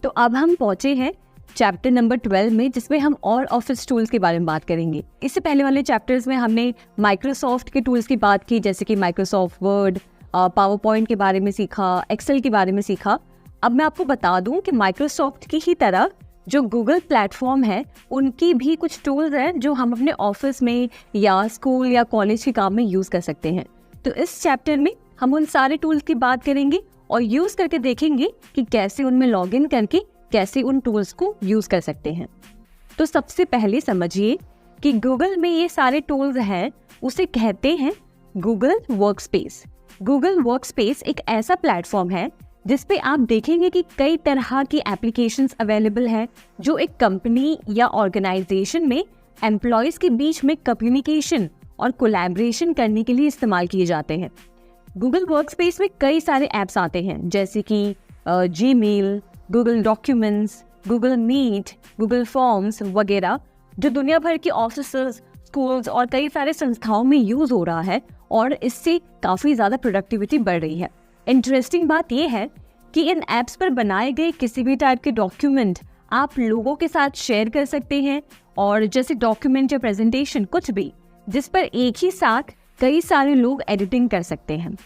तो अब हम पहुंचे हैं चैप्टर नंबर 12 में, जिसमें हम और ऑफिस टूल्स के बारे में बात करेंगे। इससे पहले वाले चैप्टर्स में हमने माइक्रोसॉफ्ट के टूल्स की बात की, जैसे कि माइक्रोसॉफ्ट वर्ड, पावर पॉइंट के बारे में सीखा, एक्सेल के बारे में सीखा। अब मैं आपको बता दूं कि माइक्रोसॉफ्ट की ही तरह जो गूगल प्लेटफॉर्म है, उनकी भी कुछ टूल्स हैं जो हम अपने ऑफिस में या स्कूल या कॉलेज के काम में यूज़ कर सकते हैं। तो इस चैप्टर में हम उन सारे टूल्स की बात करेंगे और यूज़ करके देखेंगे कि कैसे उनमें लॉग इन करके कैसे उन टूल्स को यूज़ कर सकते हैं। तो सबसे पहले समझिए कि गूगल में ये सारे टूल्स हैं, उसे कहते हैं गूगल वर्कस्पेस। गूगल वर्कस्पेस एक ऐसा प्लेटफॉर्म है जिस पे आप देखेंगे कि कई तरह की एप्लीकेशंस अवेलेबल है जो एक कंपनी या ऑर्गेनाइजेशन में एम्प्लॉयज़ के बीच में कम्युनिकेशन और कोलैबोरेशन करने के लिए इस्तेमाल किए जाते हैं। गूगल वर्कस्पेस में कई सारे ऐप्स आते हैं, जैसे कि Gmail, Google documents, Google Meet, Google forms वगैरह, जो दुनिया भर के ऑफिसेस, स्कूल्स और कई सारे संस्थाओं में यूज़ हो रहा है और इससे काफ़ी ज़्यादा प्रोडक्टिविटी बढ़ रही है। इंटरेस्टिंग बात यह है कि इन ऐप्स पर बनाए गए किसी भी टाइप के डॉक्यूमेंट आप लोगों के साथ शेयर कर सकते हैं, और जैसे डॉक्यूमेंट या प्रेजेंटेशन कुछ भी, जिस पर एक ही साथ कई सारे लोग एडिटिंग कर सकते हैं।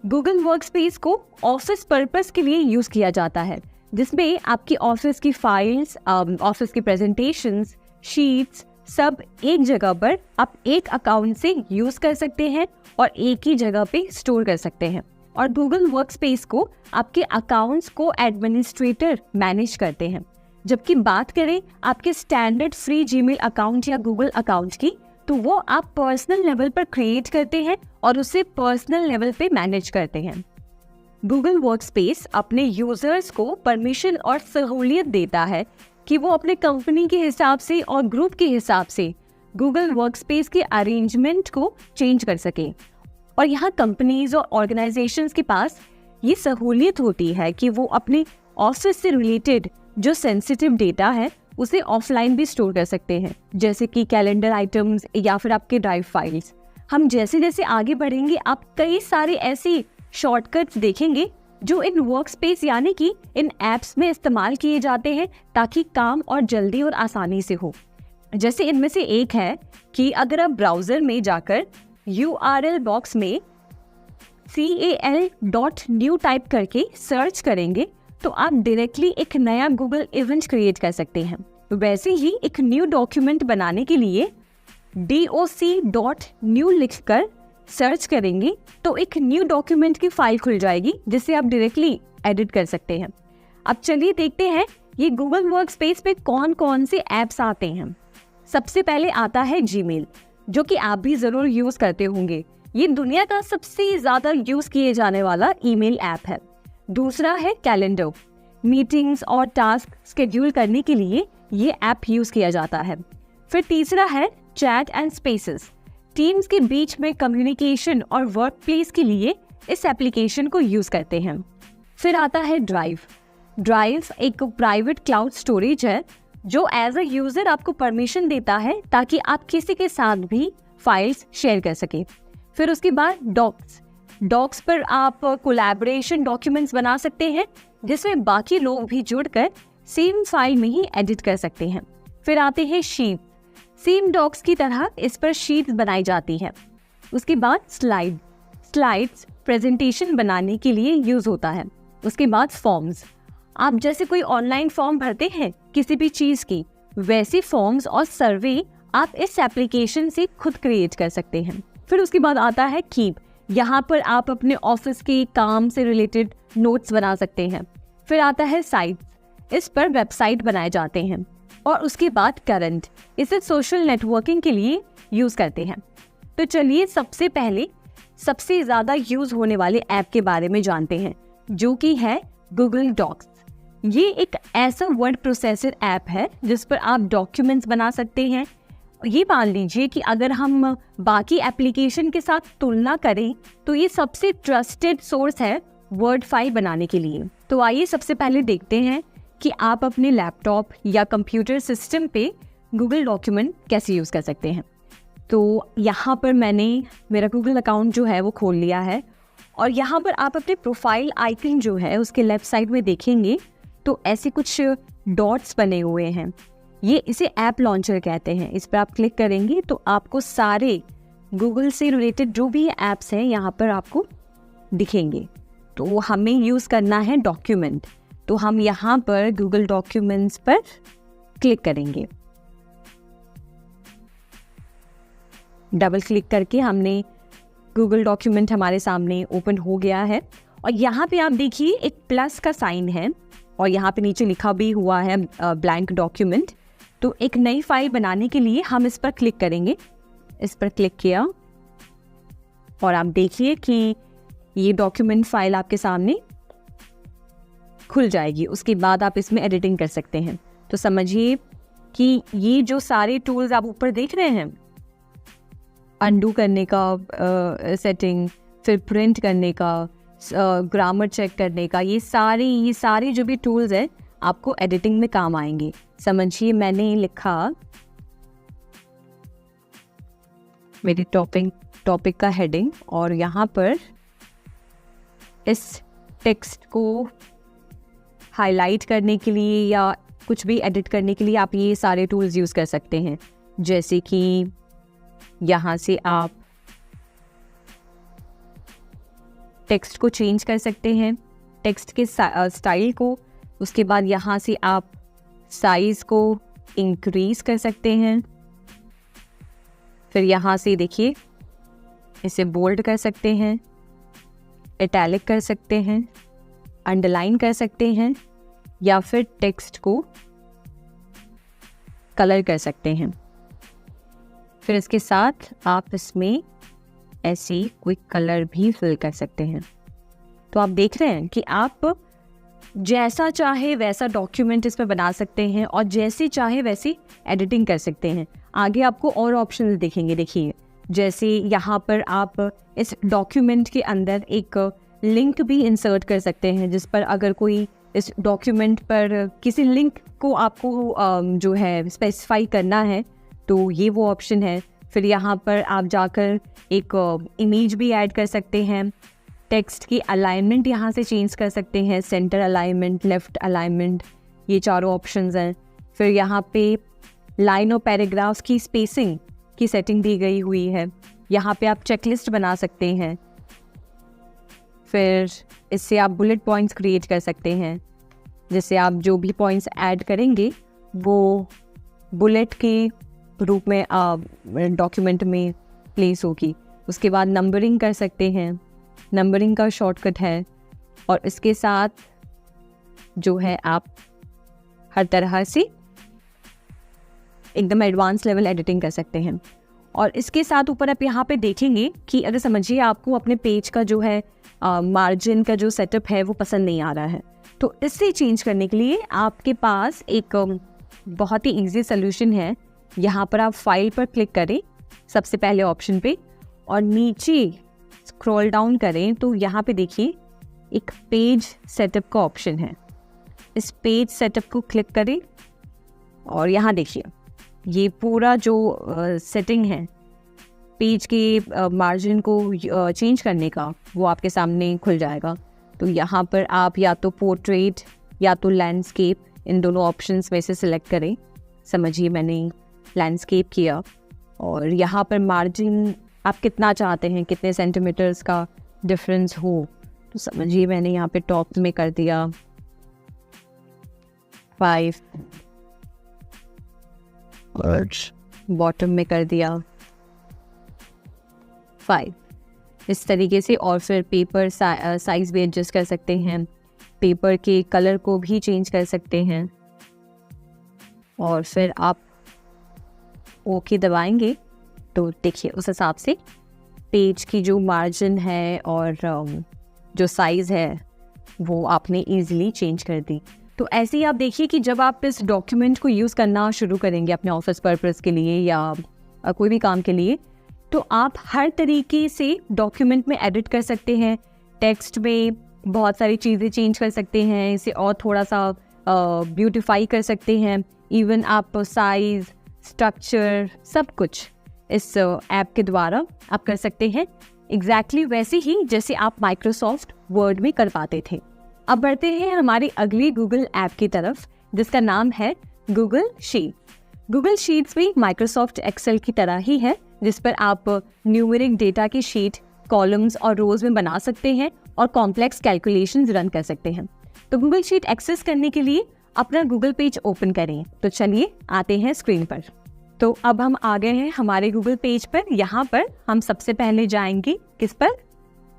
गूगल वर्कस्पेस को ऑफिस पर्पस के लिए यूज़ किया जाता है, जिसमें आपकी ऑफिस की फाइल्स, ऑफिस की प्रेजेंटेशंस, शीट्स सब एक जगह पर आप एक अकाउंट से यूज़ कर सकते हैं और एक ही जगह पे स्टोर कर सकते हैं। और गूगल वर्कस्पेस को आपके अकाउंट्स को एडमिनिस्ट्रेटर मैनेज करते हैं। जबकि बात करें आपके स्टैंडर्ड फ्री जीमेल अकाउंट या गूगल अकाउंट की, तो वो आप पर्सनल लेवल पर क्रिएट करते हैं और उसे पर्सनल लेवल पे मैनेज करते हैं। गूगल वर्कस्पेस अपने यूजर्स को परमिशन और सहूलियत देता है कि वो अपने कंपनी के हिसाब से और ग्रुप के हिसाब से गूगल वर्कस्पेस के अरेंजमेंट को चेंज कर सके। और यहाँ कंपनीज और ऑर्गेनाइजेशंस के पास ये सहूलियत होती है कि वो अपने ऑफिस से रिलेटेड जो सेंसिटिव डेटा है उसे ऑफलाइन भी स्टोर कर सकते हैं, जैसे कि कैलेंडर आइटम्स या फिर आपके ड्राइव फाइल्स। हम जैसे जैसे आगे बढ़ेंगे आप कई सारे ऐसे शॉर्टकट्स देखेंगे जो इन वर्कस्पेस यानी कि इन ऐप्स में इस्तेमाल किए जाते हैं ताकि काम और जल्दी और आसानी से हो। जैसे इनमें से एक है कि अगर आप ब्राउज़र में जाकर URL बॉक्स में cal.new टाइप करके सर्च करेंगे तो आप डायरेक्टली एक नया गूगल इवेंट क्रिएट कर सकते हैं। वैसे ही एक न्यू डॉक्यूमेंट बनाने के लिए doc.new लिखकर सर्च करेंगे तो एक न्यू डॉक्यूमेंट की फाइल खुल जाएगी जिसे आप डायरेक्टली एडिट कर सकते हैं। अब चलिए देखते हैं ये गूगल वर्कस्पेस पे कौन कौन से ऐप्स आते हैं। सबसे पहले आता है जीमेल, जो कि आप भी ज़रूर यूज़ करते होंगे। ये दुनिया का सबसे ज़्यादा यूज़ किए जाने वाला ईमेल ऐप है। दूसरा है कैलेंडर, मीटिंग्स और टास्क शेड्यूल करने के लिए ये ऐप यूज़ किया जाता है। फिर तीसरा है चैट एंड स्पेसेस, टीम्स के बीच में कम्युनिकेशन और वर्क प्लेस के लिए इस एप्लीकेशन को यूज़ करते हैं। फिर आता है ड्राइव। ड्राइव एक प्राइवेट क्लाउड स्टोरेज है जो एज अ यूज़र आपको परमिशन देता है ताकि आप किसी के साथ भी फाइल्स शेयर कर सकें। फिर उसके बाद डॉक्स पर आप कोलैबोरेशन डॉक्यूमेंट्स बना सकते हैं जिसमें बाकी लोग भी जुड़कर सेम फाइल में ही एडिट कर सकते हैं। फिर आते हैं शीट, सेम डॉक्स की तरह इस पर शीट्स बनाई जाती है। उसके बाद स्लाइड्स प्रेजेंटेशन बनाने के लिए यूज़ होता है। उसके बाद फॉर्म्स, आप जैसे कोई ऑनलाइन फॉर्म भरते हैं किसी भी चीज़ की, वैसे फॉर्म्स और सर्वे आप इस एप्लीकेशन से खुद क्रिएट कर सकते हैं। फिर उसके बाद आता है कीप, यहाँ पर आप अपने ऑफिस के काम से रिलेटेड नोट्स बना सकते हैं। फिर आता है साइट्स, इस पर वेबसाइट बनाए जाते हैं। और उसके बाद करंट, इसे सोशल नेटवर्किंग के लिए यूज़ करते हैं। तो चलिए सबसे पहले सबसे ज़्यादा यूज़ होने वाले ऐप के बारे में जानते हैं, जो कि है गूगल डॉक्स। ये एक ऐसा वर्ड प्रोसेसर ऐप है जिस पर आप डॉक्यूमेंट्स बना सकते हैं। ये मान लीजिए कि अगर हम बाकी एप्लीकेशन के साथ तुलना करें तो ये सबसे ट्रस्टेड सोर्स है वर्ड फाइल बनाने के लिए। तो आइए सबसे पहले देखते हैं कि आप अपने लैपटॉप या कंप्यूटर सिस्टम पे गूगल डॉक्यूमेंट कैसे यूज़ कर सकते हैं। तो यहाँ पर मैंने मेरा गूगल अकाउंट जो है वो खोल लिया है और यहाँ पर आप अपने प्रोफाइल आइकन जो है उसके लेफ्ट साइड में देखेंगे तो ऐसे कुछ डॉट्स बने हुए हैं, ये इसे ऐप लॉन्चर कहते हैं। इस पर आप क्लिक करेंगे तो आपको सारे गूगल से रिलेटेड जो भी ऐप्स हैं यहाँ पर आपको दिखेंगे। तो हमें यूज़ करना है डॉक्यूमेंट, तो हम यहाँ पर गूगल डॉक्यूमेंट्स पर क्लिक करेंगे। डबल क्लिक करके हमने गूगल डॉक्यूमेंट हमारे सामने ओपन हो गया है और यहाँ पे आप देखिए एक प्लस का साइन है और यहाँ पे नीचे लिखा भी हुआ है ब्लैंक डॉक्यूमेंट। तो एक नई फाइल बनाने के लिए हम इस पर क्लिक करेंगे। इस पर क्लिक किया और आप देखिए कि ये डॉक्यूमेंट फाइल आपके सामने खुल जाएगी। उसके बाद आप इसमें एडिटिंग कर सकते हैं। तो समझिए कि ये जो सारे टूल्स आप ऊपर देख रहे हैं, अंडू करने का सेटिंग, फिर प्रिंट करने का, ग्रामर चेक करने का, ये सारे जो भी टूल्स हैं आपको एडिटिंग में काम आएंगे। समझिए मैंने लिखा मेरी टॉपिक का हेडिंग और यहाँ पर इस टेक्स्ट को हाईलाइट करने के लिए या कुछ भी एडिट करने के लिए आप ये सारे टूल्स यूज़ कर सकते हैं। जैसे कि यहाँ से आप टेक्स्ट को चेंज कर सकते हैं, टेक्स्ट के स्टाइल को। उसके बाद यहाँ से आप साइज़ को इंक्रीज कर सकते हैं। फिर यहाँ से देखिए इसे बोल्ड कर सकते हैं, इटैलिक कर सकते हैं, अंडरलाइन कर सकते हैं या फिर टेक्स्ट को कलर कर सकते हैं। फिर इसके साथ आप इसमें ऐसी क्विक कलर भी फिल कर सकते हैं। तो आप देख रहे हैं कि आप जैसा चाहे वैसा डॉक्यूमेंट इस पर बना सकते हैं और जैसे चाहे वैसी एडिटिंग कर सकते हैं। आगे आपको और ऑप्शंस दिखेंगे। देखिए जैसे यहाँ पर आप इस डॉक्यूमेंट के अंदर एक लिंक भी इंसर्ट कर सकते हैं, जिस पर अगर कोई इस डॉक्यूमेंट पर किसी लिंक को आपको जो है स्पेसिफाई करना है तो ये वो ऑप्शन है। फिर यहाँ पर आप जाकर एक इमेज भी ऐड कर सकते हैं। टेक्स्ट की अलाइनमेंट यहाँ से चेंज कर सकते हैं, सेंटर अलाइनमेंट, लेफ्ट अलाइनमेंट, ये चारों ऑप्शंस हैं। फिर यहाँ पे लाइन और पैराग्राफ्स की स्पेसिंग की सेटिंग दी गई हुई है। यहाँ पे आप चेकलिस्ट बना सकते हैं। फिर इससे आप बुलेट पॉइंट्स क्रिएट कर सकते हैं, जिससे आप जो भी पॉइंट्स ऐड करेंगे वो बुलेट के रूप में डॉक्यूमेंट में प्लेस होगी। उसके बाद नंबरिंग कर सकते हैं, नंबरिंग का शॉर्टकट है। और इसके साथ जो है आप हर तरह से एकदम एडवांस लेवल एडिटिंग कर सकते हैं। और इसके साथ ऊपर आप यहाँ पे देखेंगे कि अगर समझिए आपको अपने पेज का जो है मार्जिन का जो सेटअप है वो पसंद नहीं आ रहा है, तो इससे चेंज करने के लिए आपके पास एक बहुत ही इजी सोल्यूशन है। यहाँ पर आप फाइल पर क्लिक करें सबसे पहले ऑप्शन पे और नीचे स्क्रॉल डाउन करें तो यहाँ पे देखिए एक पेज सेटअप का ऑप्शन है। इस पेज सेटअप को क्लिक करें और यहाँ देखिए ये पूरा जो सेटिंग है पेज के मार्जिन को चेंज करने का वो आपके सामने खुल जाएगा। तो यहाँ पर आप या तो पोर्ट्रेट या तो लैंडस्केप, इन दोनों ऑप्शंस में से सिलेक्ट करें। समझिए मैंने लैंडस्केप किया और यहाँ पर मार्जिन आप कितना चाहते हैं, कितने सेंटीमीटर्स का डिफरेंस हो, तो समझिए मैंने यहाँ पे टॉप में कर दिया 5 और बॉटम में कर दिया 5, इस तरीके से। और फिर पेपर साइज भी एडजस्ट कर सकते हैं, पेपर के कलर को भी चेंज कर सकते हैं। और फिर आप ओके दबाएंगे तो देखिए उस हिसाब से पेज की जो मार्जिन है और जो साइज़ है वो आपने इजीली चेंज कर दी। तो ऐसे ही आप देखिए कि जब आप इस डॉक्यूमेंट को यूज़ करना शुरू करेंगे अपने ऑफिस पर्पस के लिए या कोई भी काम के लिए, तो आप हर तरीके से डॉक्यूमेंट में एडिट कर सकते हैं। टेक्स्ट में बहुत सारी चीज़ें चेंज कर सकते हैं, इसे और थोड़ा सा ब्यूटिफाई कर सकते हैं। इवन आप साइज़, स्ट्रक्चर, सब कुछ इस ऐप के द्वारा आप कर सकते हैं, एग्जैक्टली वैसे ही जैसे आप माइक्रोसॉफ्ट वर्ड में कर पाते थे। अब बढ़ते हैं हमारी अगली गूगल ऐप की तरफ, जिसका नाम है गूगल शीट। गूगल शीट्स भी माइक्रोसॉफ्ट एक्सेल की तरह ही है, जिस पर आप न्यूमेरिक डेटा की शीट कॉलम्स और रोज में बना सकते हैं और कॉम्प्लेक्स कैलकुलेशंस रन कर सकते हैं। तो गूगल शीट एक्सेस करने के लिए अपना गूगल पेज ओपन करें। तो चलिए आते हैं स्क्रीन पर। तो अब हम आ गए हैं हमारे गूगल पेज पर। यहाँ पर हम सबसे पहले जाएंगे, किस पर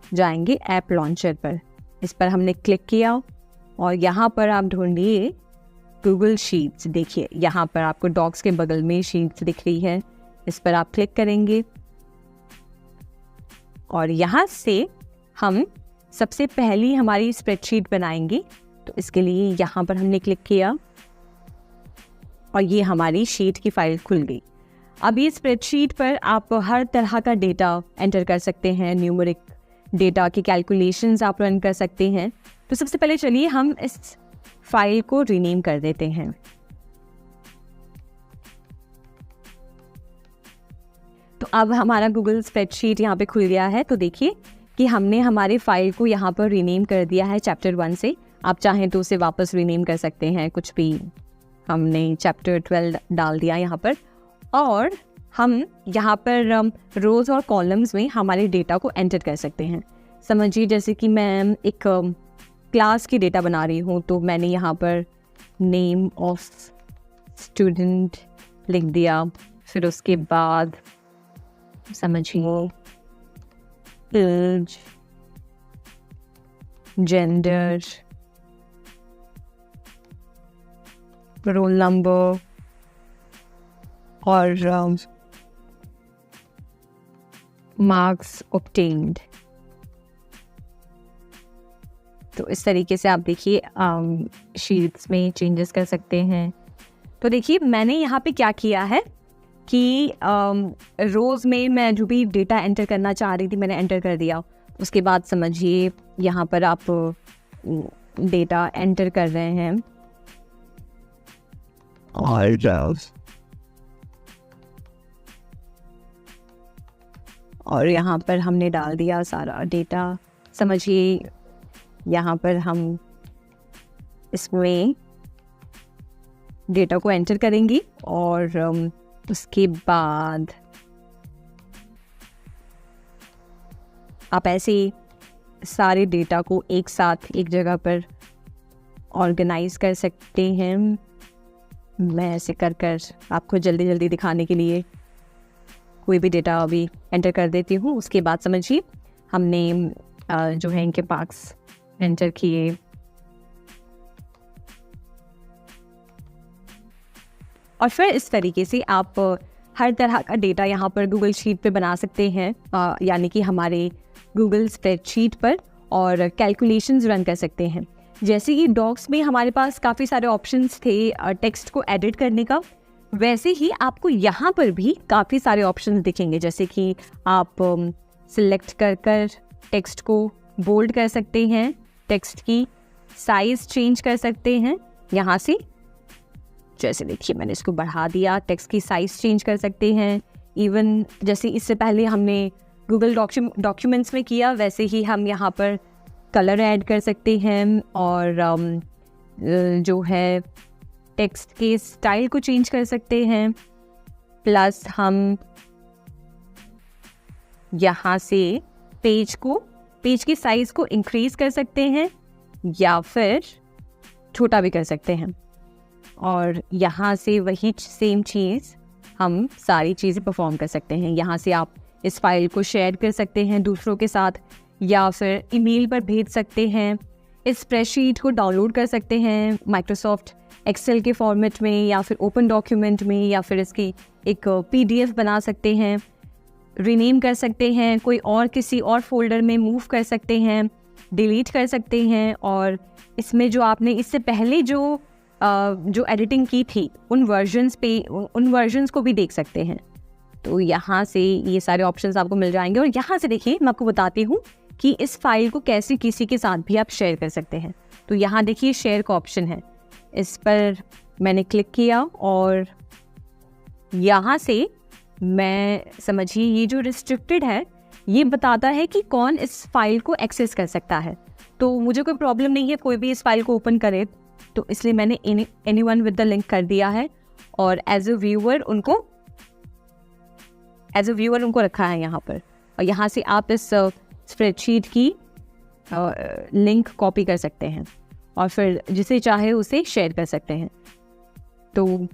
जाएंगे, ऐप लॉन्चर पर। इस पर हमने क्लिक किया और यहाँ पर आप ढूंढिए गूगल शीट्स। देखिए यहाँ पर आपको डॉक्स के बगल में शीट्स दिख रही है, इस पर आप क्लिक करेंगे और यहाँ से हम सबसे पहली हमारी स्प्रेडशीट बनाएंगे। तो इसके लिए यहाँ पर हमने क्लिक किया और ये हमारी शीट की फाइल खुल गई। अब ये स्प्रेडशीट पर आप हर तरह का डेटा एंटर कर सकते हैं, न्यूमेरिक डेटा की कैलकुलेशंस आप रन कर सकते हैं। तो सबसे पहले चलिए हम इस फाइल को रीनेम कर देते हैं। तो अब हमारा गूगल स्प्रेडशीट यहाँ पे खुल गया है। तो देखिए कि हमने हमारी फाइल को यहाँ पर रीनेम कर दिया है चैप्टर 1 से। आप चाहें तो उसे वापस रीनेम कर सकते हैं, कुछ भी। हमने चैप्टर 12 डाल दिया यहाँ पर और हम यहाँ पर रोज और कॉलम्स में हमारे डेटा को एंटर कर सकते हैं। समझिए जैसे कि मैं एक क्लास की डेटा बना रही हूँ, तो मैंने यहाँ पर नेम ऑफ स्टूडेंट लिख दिया। फिर उसके बाद समझिए एज, जेंडर, रोल नंबर और मार्क्स ऑब्टेन्ड। तो इस तरीके से आप देखिए शीट्स में चेंजेस कर सकते हैं। तो देखिए मैंने यहाँ पे क्या किया है कि रोज़ में मैं जो भी डेटा एंटर करना चाह रही थी मैंने एंटर कर दिया। उसके बाद समझिए यहाँ पर आप डेटा एंटर कर रहे हैं और यहाँ पर हमने डाल दिया सारा डेटा। समझिए यहाँ पर हम इसमें डेटा को एंटर करेंगे और उसके बाद आप ऐसे सारे डेटा को एक साथ एक जगह पर ऑर्गेनाइज कर सकते हैं। मैं ऐसे कर कर आपको जल्दी जल्दी दिखाने के लिए कोई भी डेटा अभी एंटर कर देती हूँ। उसके बाद समझिए हमने जो है इनके मार्क्स एंटर किए और फिर इस तरीके से आप हर तरह का डेटा यहाँ पर गूगल शीट पे बना सकते हैं, यानी कि हमारे गूगल स्प्रेडशीट पर, और कैलकुलेशंस रन कर सकते हैं। जैसे कि डॉक्स में हमारे पास काफ़ी सारे ऑप्शंस थे टेक्स्ट को एडिट करने का, वैसे ही आपको यहाँ पर भी काफ़ी सारे ऑप्शंस दिखेंगे। जैसे कि आप सिलेक्ट कर कर टेक्स्ट को बोल्ड कर सकते हैं, टेक्स्ट की साइज़ चेंज कर सकते हैं यहाँ से। जैसे देखिए मैंने इसको बढ़ा दिया, टेक्स्ट की साइज़ चेंज कर सकते हैं। इवन जैसे इससे पहले हमने गूगल डॉक्यूमेंट्स में किया, वैसे ही हम यहाँ पर कलर ऐड कर सकते हैं और जो है टेक्स्ट के स्टाइल को चेंज कर सकते हैं। प्लस हम यहाँ से पेज की साइज़ को इंक्रीज कर सकते हैं या फिर छोटा भी कर सकते हैं। और यहाँ से वही सेम चीज़ हम सारी चीज़ें परफॉर्म कर सकते हैं। यहाँ से आप इस फाइल को शेयर कर सकते हैं दूसरों के साथ या फिर ईमेल पर भेज सकते हैं। इस स्प्रेडशीट को डाउनलोड कर सकते हैं माइक्रोसॉफ्ट एक्सेल के फॉर्मेट में या फिर ओपन डॉक्यूमेंट में, या फिर इसकी एक PDF बना सकते हैं, रीनेम कर सकते हैं, कोई और किसी और फोल्डर में मूव कर सकते हैं, डिलीट कर सकते हैं। और इसमें जो आपने इससे पहले जो एडिटिंग की थी उन वर्जन्स को भी देख सकते हैं। तो यहाँ से ये सारे ऑप्शंस आपको मिल जाएंगे। और यहाँ से देखिए मैं आपको बताती हूँ कि इस फाइल को कैसे किसी के साथ भी आप शेयर कर सकते हैं। तो यहाँ देखिए शेयर का ऑप्शन है, इस पर मैंने क्लिक किया और यहाँ से मैं समझिए ये जो रिस्ट्रिक्टेड है ये बताता है कि कौन इस फाइल को एक्सेस कर सकता है। तो मुझे कोई प्रॉब्लम नहीं है कोई भी इस फाइल को ओपन करे, तो इसलिए मैंने एनीवन विद द लिंक कर दिया है और एज अ व्यूअर उनको रखा है यहाँ पर। और यहाँ से आप इस स्प्रेडशीट की लिंक कॉपी कर सकते हैं और फिर जिसे चाहे उसे शेयर कर सकते हैं। तो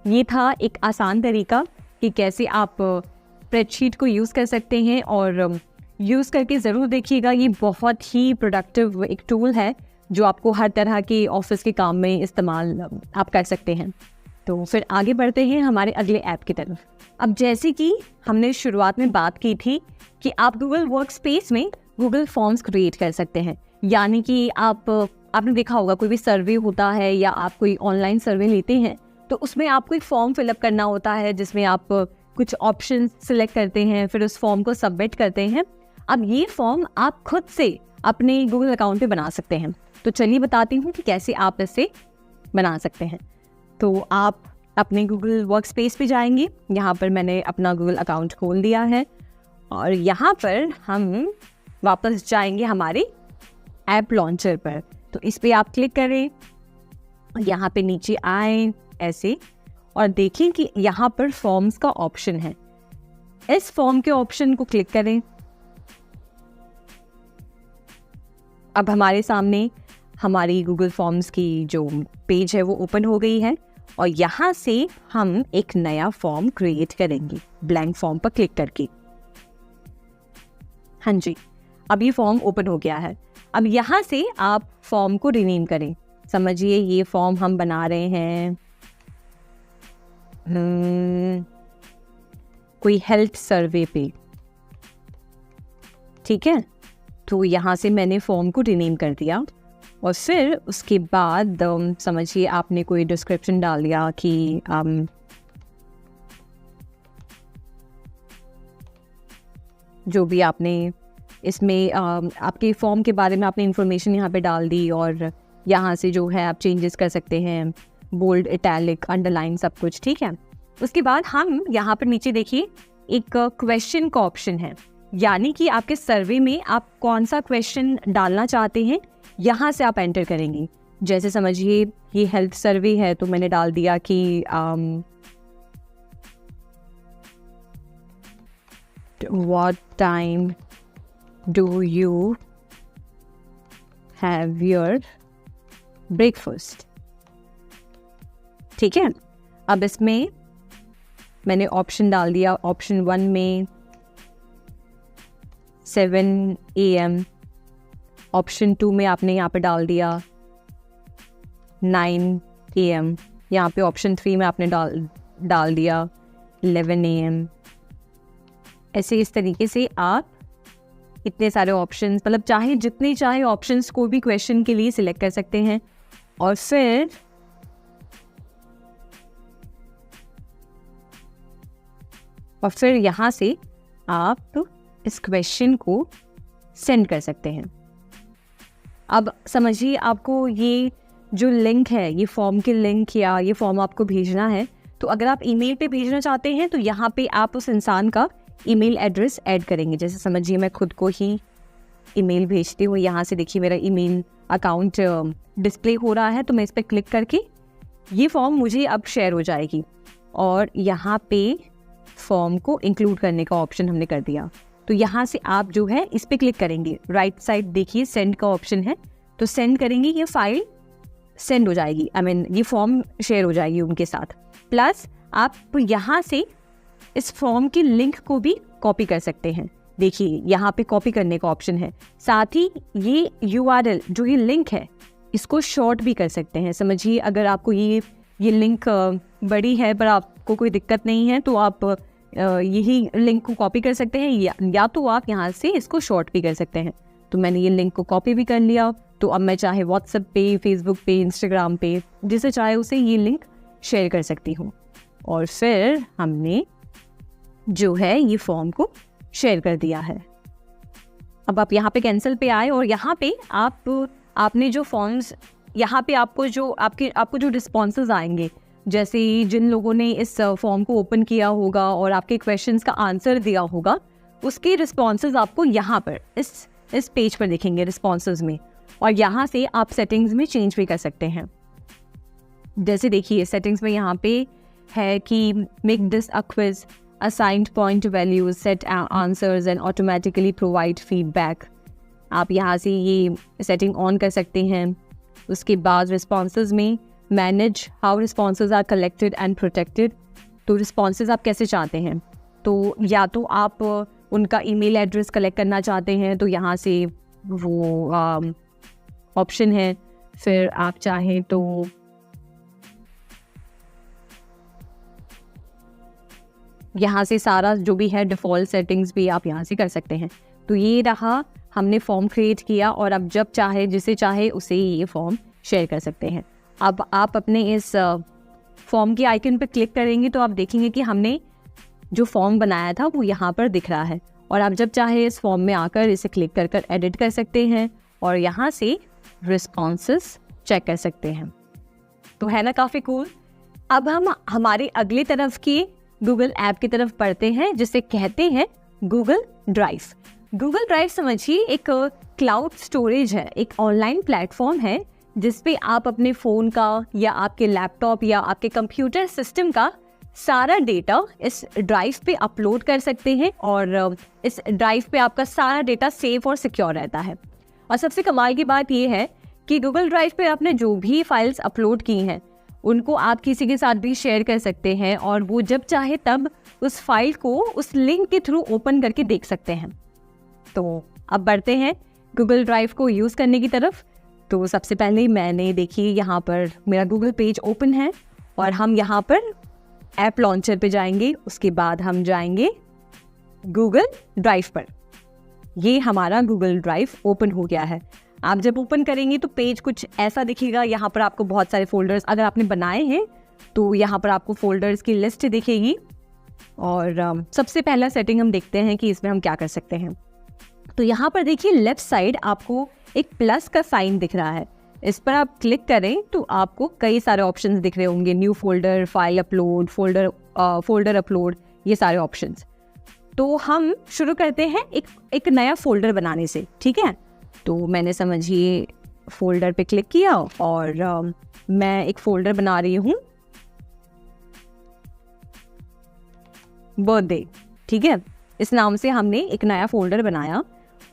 ये था एक आसान तरीका कि कैसे आप स्प्रेडशीट को यूज़ कर सकते हैं, और यूज़ करके ज़रूर देखिएगा। ये बहुत ही प्रोडक्टिव एक टूल है जो आपको हर तरह के ऑफिस के काम में इस्तेमाल आप कर सकते हैं। तो फिर आगे बढ़ते हैं हमारे अगले ऐप की तरफ। अब जैसे कि हमने शुरुआत में बात की थी कि आप गूगल वर्कस्पेस में गूगल फॉर्म्स क्रिएट कर सकते हैं, यानी कि आपने देखा होगा कोई भी सर्वे होता है या आप कोई ऑनलाइन सर्वे लेते हैं तो उसमें आपको एक फॉर्म फिलअप करना होता है जिसमें आप कुछ ऑप्शन सिलेक्ट करते हैं, फिर उस फॉर्म को सबमिट करते हैं। अब ये फॉर्म आप खुद से अपने गूगल अकाउंट पे बना सकते हैं। तो चलिए बताती हूँ कि कैसे आप इसे बना सकते हैं। तो आप अपने गूगल वर्कस्पेस पे जाएंगे, यहाँ पर मैंने अपना गूगल अकाउंट खोल दिया है और यहाँ पर हम वापस जाएंगे हमारे ऐप लॉन्चर पर। तो इस पे आप क्लिक करें, यहाँ पे नीचे आए ऐसे और देखें कि यहाँ पर फॉर्म्स का ऑप्शन है। इस फॉर्म के ऑप्शन को क्लिक करें। अब हमारे सामने हमारी गूगल फॉर्म्स की जो पेज है वो ओपन हो गई है और यहाँ से हम एक नया फॉर्म क्रिएट करेंगे ब्लैंक फॉर्म पर क्लिक करके। हाँ जी, अब ये फॉर्म ओपन हो गया है। अब यहाँ से आप फॉर्म को रिनेम करें। समझिए ये फॉर्म हम बना रहे हैं कोई हेल्थ सर्वे पे, ठीक है। तो यहाँ से मैंने फॉर्म को रिनेम कर दिया और फिर उसके बाद समझिए आपने कोई डिस्क्रिप्शन डाल दिया कि जो भी आपने इसमें आपके फॉर्म के बारे में आपने इंफॉर्मेशन यहाँ पे डाल दी और यहाँ से जो है आप चेंजेस कर सकते हैं, बोल्ड, इटैलिक, अंडरलाइन, सब कुछ, ठीक है। उसके बाद हम यहाँ पर नीचे देखिए एक क्वेश्चन का ऑप्शन है, यानी कि आपके सर्वे में आप कौन सा क्वेश्चन डालना चाहते हैं यहाँ से आप एंटर करेंगे। जैसे समझिए ये हेल्थ सर्वे है तो मैंने डाल दिया कि what time do you have your breakfast, ठीक है। अब इसमें मैंने ऑप्शन डाल दिया, ऑप्शन 1 में 7 AM, ऑप्शन 2 में आपने यहाँ पे डाल दिया 9 AM, यहाँ पे ऑप्शन 3 में आपने डाल दिया 11 AM। ऐसे इस तरीके से आप इतने सारे ऑप्शंस, मतलब चाहे जितने चाहे ऑप्शंस को भी क्वेश्चन के लिए सिलेक्ट कर सकते हैं और फिर यहाँ से आप इस क्वेश्चन को सेंड कर सकते हैं। अब समझिए आपको ये जो लिंक है, ये फॉर्म के लिंक या ये फॉर्म आपको भेजना है, तो अगर आप ईमेल पे भेजना चाहते हैं तो यहाँ पे आप उस इंसान का ईमेल एड्रेस ऐड करेंगे। जैसे समझिए मैं खुद को ही ईमेल भेजती हूँ, यहाँ से देखिए मेरा ईमेल अकाउंट डिस्प्ले हो रहा है, तो मैं इस पर क्लिक करके ये फॉर्म मुझे अब शेयर हो जाएगी और यहाँ पे फॉर्म को इंक्लूड करने का ऑप्शन हमने कर दिया। तो यहाँ से आप जो है इस पे क्लिक करेंगे, राइट साइड देखिए सेंड का ऑप्शन है, तो सेंड करेंगे, ये फाइल सेंड हो जाएगी, ये फॉर्म शेयर हो जाएगी उनके साथ। प्लस आप यहाँ से इस फॉर्म की लिंक को भी कॉपी कर सकते हैं। देखिए यहाँ पे कॉपी करने का ऑप्शन है, साथ ही ये URL जो ये लिंक है इसको शॉर्ट भी कर सकते हैं। समझिए अगर आपको ये लिंक बड़ी है पर आपको कोई दिक्कत नहीं है तो आप यही लिंक को कॉपी कर सकते हैं या तो आप यहाँ से इसको शॉर्ट भी कर सकते हैं। तो मैंने ये लिंक को कॉपी भी कर लिया, तो अब मैं चाहे व्हाट्सएप पे, फेसबुक पे, इंस्टाग्राम पे, जिसे चाहे उसे ये लिंक शेयर कर सकती हूँ और फिर हमने जो है ये फॉर्म को शेयर कर दिया है। अब आप यहाँ पे कैंसिल पे आए और यहाँ पे आपने जो फॉर्म्स, यहाँ पे आपको जो रिस्पॉन्सेज आएंगे, जैसे जिन लोगों ने इस फॉर्म को ओपन किया होगा और आपके क्वेश्चंस का आंसर दिया होगा, उसके रिस्पॉन्सेज आपको यहाँ पर इस इस पेज पर दिखेंगे रिस्पॉन्सेज में, और यहाँ से आप सेटिंग्स में चेंज भी कर सकते हैं। जैसे देखिए सेटिंग्स में यहाँ पे है कि make this a quiz, assigned point values, set answers and automatically provide feedback. आप यहाँ से ये सेटिंग ऑन कर सकते हैं। उसके बाद रिस्पॉन्सेज में manage how responses are collected and protected. तो रिस्पॉन्सेज आप कैसे चाहते हैं, तो या तो आप उनका ईमेल एड्रेस कलेक्ट करना चाहते हैं तो यहाँ से वो ऑप्शन है। फिर आप चाहें तो यहाँ से सारा जो भी है डिफ़ॉल्ट सेटिंग्स भी आप यहाँ से कर सकते हैं। तो ये रहा, हमने फॉर्म क्रिएट किया और अब जब चाहे जिसे चाहे उसे ये फॉर्म शेयर कर सकते हैं। अब आप अपने इस फॉर्म के आइकन पर क्लिक करेंगे तो आप देखेंगे कि हमने जो फॉर्म बनाया था वो यहाँ पर दिख रहा है, और आप जब चाहे इस फॉर्म में आकर इसे क्लिक कर कर एडिट कर सकते हैं और यहाँ से रिस्पॉन्सेस चेक कर सकते हैं। तो है ना काफ़ी कूल। अब हम हमारे अगले तरफ की गूगल ऐप की तरफ बढ़ते हैं जिसे कहते हैं गूगल ड्राइव। गूगल ड्राइव समझिए एक क्लाउड स्टोरेज है, एक ऑनलाइन प्लेटफॉर्म है जिस पे आप अपने फ़ोन का या आपके लैपटॉप या आपके कंप्यूटर सिस्टम का सारा डेटा इस ड्राइव पे अपलोड कर सकते हैं, और इस ड्राइव पे आपका सारा डेटा सेफ और सिक्योर रहता है। और सबसे कमाल की बात यह है कि गूगल ड्राइव पे आपने जो भी फाइल्स अपलोड की हैं उनको आप किसी के साथ भी शेयर कर सकते हैं, और वो जब चाहे तब उस फाइल को उस लिंक के थ्रू ओपन करके देख सकते हैं। तो अब बढ़ते हैं गूगल ड्राइव को यूज़ करने की तरफ। तो सबसे पहले मैंने देखिए यहाँ पर मेरा गूगल पेज ओपन है और हम यहाँ पर ऐप लॉन्चर पे जाएंगे। उसके बाद हम जाएंगे गूगल ड्राइव पर। ये हमारा गूगल ड्राइव ओपन हो गया है। आप जब ओपन करेंगे तो पेज कुछ ऐसा दिखेगा। यहाँ पर आपको बहुत सारे फोल्डर्स अगर आपने बनाए हैं तो यहाँ पर आपको फोल्डर्स की लिस्ट दिखेगी। और सबसे पहला सेटिंग हम देखते हैं कि इसमें हम क्या कर सकते हैं। तो यहाँ पर देखिए लेफ्ट साइड आपको एक प्लस का साइन दिख रहा है, इस पर आप क्लिक करें तो आपको कई सारे ऑप्शंस दिख रहे होंगे, new folder, file upload, folder upload, ये सारे ऑप्शंस। तो हम शुरू करते हैं एक नया फोल्डर बनाने से, ठीक है। तो मैंने समझिए फोल्डर पे क्लिक किया और मैं एक फोल्डर बना रही हूँ बर्थडे, ठीक है। इस नाम से हमने एक नया फोल्डर बनाया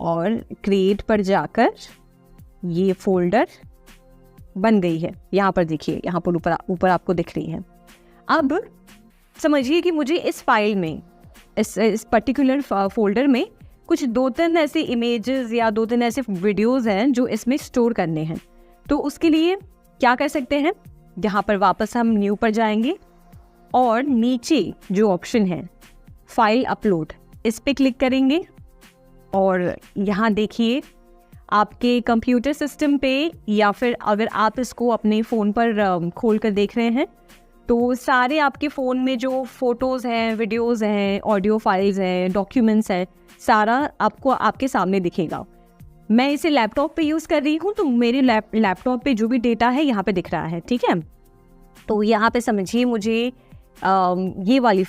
और क्रिएट पर जाकर ये फोल्डर बन गई है। यहाँ पर देखिए, यहाँ पर ऊपर आपको दिख रही है। अब समझिए कि मुझे इस फाइल में इस पर्टिकुलर फोल्डर में कुछ 2-3 ऐसे इमेजेस या 2-3 ऐसे वीडियोस हैं जो इसमें स्टोर करने हैं। तो उसके लिए क्या कर सकते हैं, यहाँ पर वापस हम न्यू पर जाएंगे और नीचे जो ऑप्शन है फाइल अपलोड, इस पे क्लिक करेंगे। और यहाँ देखिए आपके कंप्यूटर सिस्टम पे या फिर अगर आप इसको अपने फ़ोन पर खोल कर देख रहे हैं तो सारे आपके फ़ोन में जो फ़ोटोज़ हैं, वीडियोज़ हैं, ऑडियो फाइल्स हैं, डॉक्यूमेंट्स हैं, सारा आपको आपके सामने दिखेगा। मैं इसे लैपटॉप पे यूज़ कर रही हूँ तो मेरे लैपटॉप पे जो भी डेटा है यहाँ पे दिख रहा है, ठीक है। तो यहाँ पे समझिए मुझे ये वाली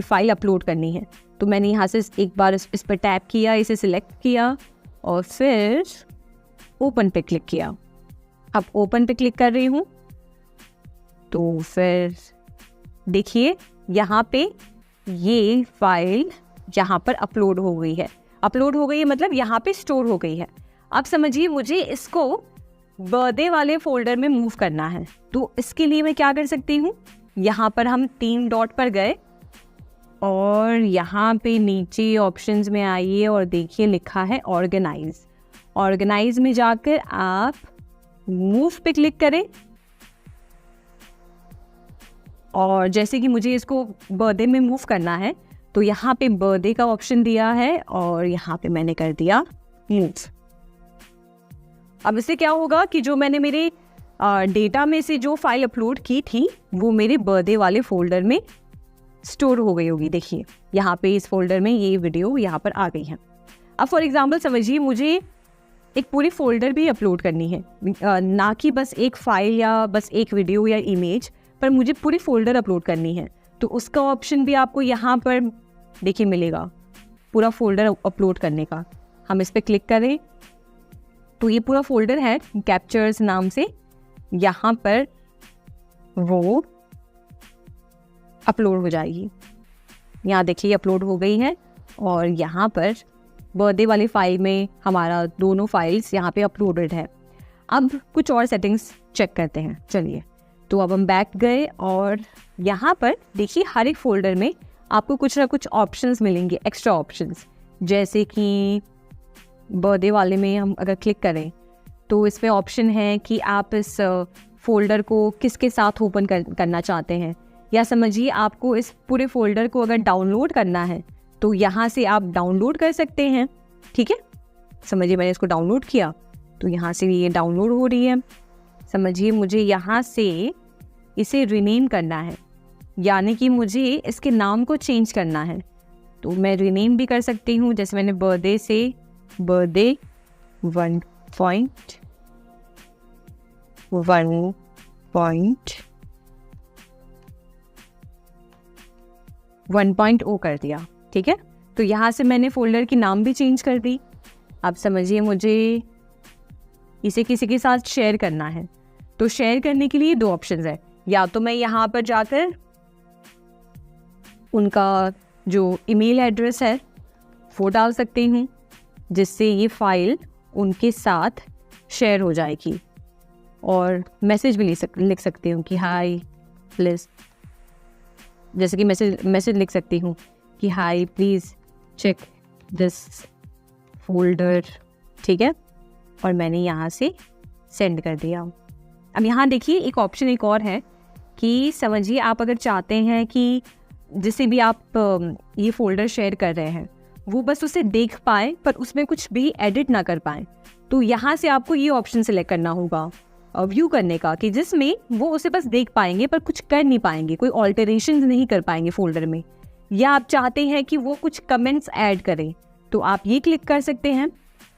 फ़ाइल अपलोड करनी है। तो मैंने यहाँ से एक बार इस पर टैप किया, इसे सिलेक्ट किया और फिर ओपन पे क्लिक किया। अब ओपन पे क्लिक कर रही हूँ तो फिर देखिए यहाँ पे ये फाइल यहाँ पर अपलोड हो गई है। अपलोड हो गई है मतलब यहाँ पे स्टोर हो गई है। अब समझिए मुझे इसको बर्थडे वाले फोल्डर में मूव करना है। तो इसके लिए मैं क्या कर सकती हूँ, यहाँ पर हम 3 डॉट पर गए और यहाँ पे नीचे ऑप्शंस में आइए और देखिए लिखा है ऑर्गेनाइज। ऑर्गेनाइज में जाकर आप मूव पे क्लिक करें और जैसे कि मुझे इसको बर्थडे में मूव करना है तो यहाँ पे बर्थडे का ऑप्शन दिया है और यहाँ पे मैंने कर दिया मूव। अब इससे क्या होगा कि जो मैंने मेरे डेटा में से जो फाइल अपलोड की थी वो मेरे बर्थडे वाले फोल्डर में स्टोर हो गई होगी। देखिए यहाँ पे इस फोल्डर में ये वीडियो यहाँ पर आ गई है। अब फॉर एग्जांपल समझिए मुझे एक पूरी फोल्डर भी अपलोड करनी है, ना कि बस एक फाइल या बस एक वीडियो या इमेज, पर मुझे पूरी फोल्डर अपलोड करनी है। तो उसका ऑप्शन भी आपको यहाँ पर देखिए मिलेगा, पूरा फोल्डर अपलोड करने का। हम इस पर क्लिक करें तो ये पूरा फोल्डर है कैप्चर्स नाम से, यहाँ पर वो अपलोड हो जाएगी। यहाँ देखिए अपलोड हो गई है और यहाँ पर बर्थडे वाली फाइल में हमारा दोनों फाइल्स यहाँ पे अपलोडेड है। अब कुछ और सेटिंग्स चेक करते हैं, चलिए। तो अब हम बैक गए और यहाँ पर देखिए हर एक फोल्डर में आपको कुछ ना कुछ ऑप्शंस मिलेंगे, एक्स्ट्रा ऑप्शंस। जैसे कि बर्थडे वाले में हम अगर क्लिक करें तो इसमें ऑप्शन है कि आप इस फोल्डर को किसके साथ ओपन करना चाहते हैं, या समझिए आपको इस पूरे फोल्डर को अगर डाउनलोड करना है तो यहाँ से आप डाउनलोड कर सकते हैं। ठीक है, समझिए मैंने इसको डाउनलोड किया तो यहाँ से ये डाउनलोड हो रही है। समझिए मुझे यहाँ से इसे रीनेम करना है, यानी कि मुझे इसके नाम को चेंज करना है, तो मैं रीनेम भी कर सकती हूँ। जैसे मैंने बर्थडे से बर्थडे 1.0 कर दिया। ठीक है, तो यहाँ से मैंने फोल्डर की नाम भी चेंज कर दी। अब समझिए मुझे इसे किसी के साथ शेयर करना है, तो शेयर करने के लिए दो ऑप्शंस है। या तो मैं यहाँ पर जाकर उनका जो ईमेल एड्रेस है वो डाल सकती हूँ, जिससे ये फाइल उनके साथ शेयर हो जाएगी। और मैसेज भी लिख सकती हूँ कि हाय प्लीज़, जैसे कि मैसेज लिख सकती हूँ कि हाय प्लीज़ चेक दिस फोल्डर। ठीक है, और मैंने यहाँ से सेंड कर दिया। अब यहाँ देखिए एक ऑप्शन एक और है कि समझिए आप अगर चाहते हैं कि जिसे भी आप ये फोल्डर शेयर कर रहे हैं वो बस उसे देख पाए पर उसमें कुछ भी एडिट ना कर पाए, तो यहाँ से आपको ये ऑप्शन सेलेक्ट करना होगा व्यू करने का, कि जिसमें वो उसे बस देख पाएंगे पर कुछ कर नहीं पाएंगे, कोई ऑल्टरेशन नहीं कर पाएंगे फोल्डर में। या आप चाहते हैं कि वो कुछ कमेंट्स ऐड करें तो आप ये क्लिक कर सकते हैं।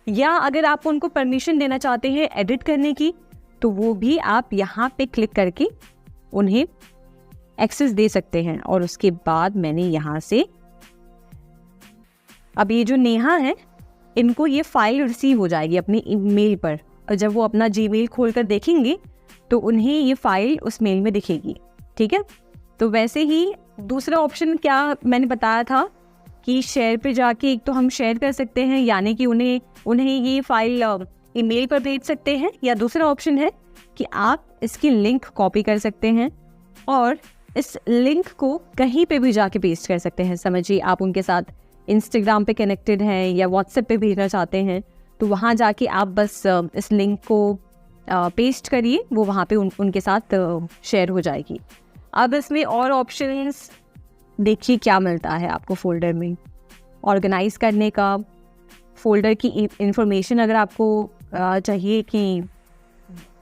या अगर आप उनको परमिशन देना चाहते हैं एडिट करने की तो वो भी आप यहाँ पे क्लिक करके उन्हें एक्सेस दे सकते हैं। और उसके बाद मैंने यहाँ से, अब ये जो नेहा है इनको ये फाइल रिसीव हो जाएगी अपनी ईमेल पर, और जब वो अपना जीमेल खोलकर देखेंगे तो उन्हें ये फाइल उस मेल में दिखेगी। ठीक है, तो वैसे ही दूसरा ऑप्शन क्या मैंने बताया था कि शेयर पे जाके एक तो हम शेयर कर सकते हैं, यानी कि उन्हें ये फाइल ईमेल पर भेज सकते हैं, या दूसरा ऑप्शन है कि आप इसकी लिंक कॉपी कर सकते हैं और इस लिंक को कहीं पे भी जाके पेस्ट कर सकते हैं। समझिए आप उनके साथ इंस्टाग्राम पे कनेक्टेड हैं या व्हाट्सएप पे भेजना चाहते हैं, तो वहाँ जाके आप बस इस लिंक को पेस्ट करिए, वो वहाँ पे उनके साथ शेयर हो जाएगी। अब इसमें और ऑप्शंस देखिए क्या मिलता है आपको फोल्डर में। ऑर्गेनाइज करने का, फोल्डर की इंफॉर्मेशन अगर आपको चाहिए कि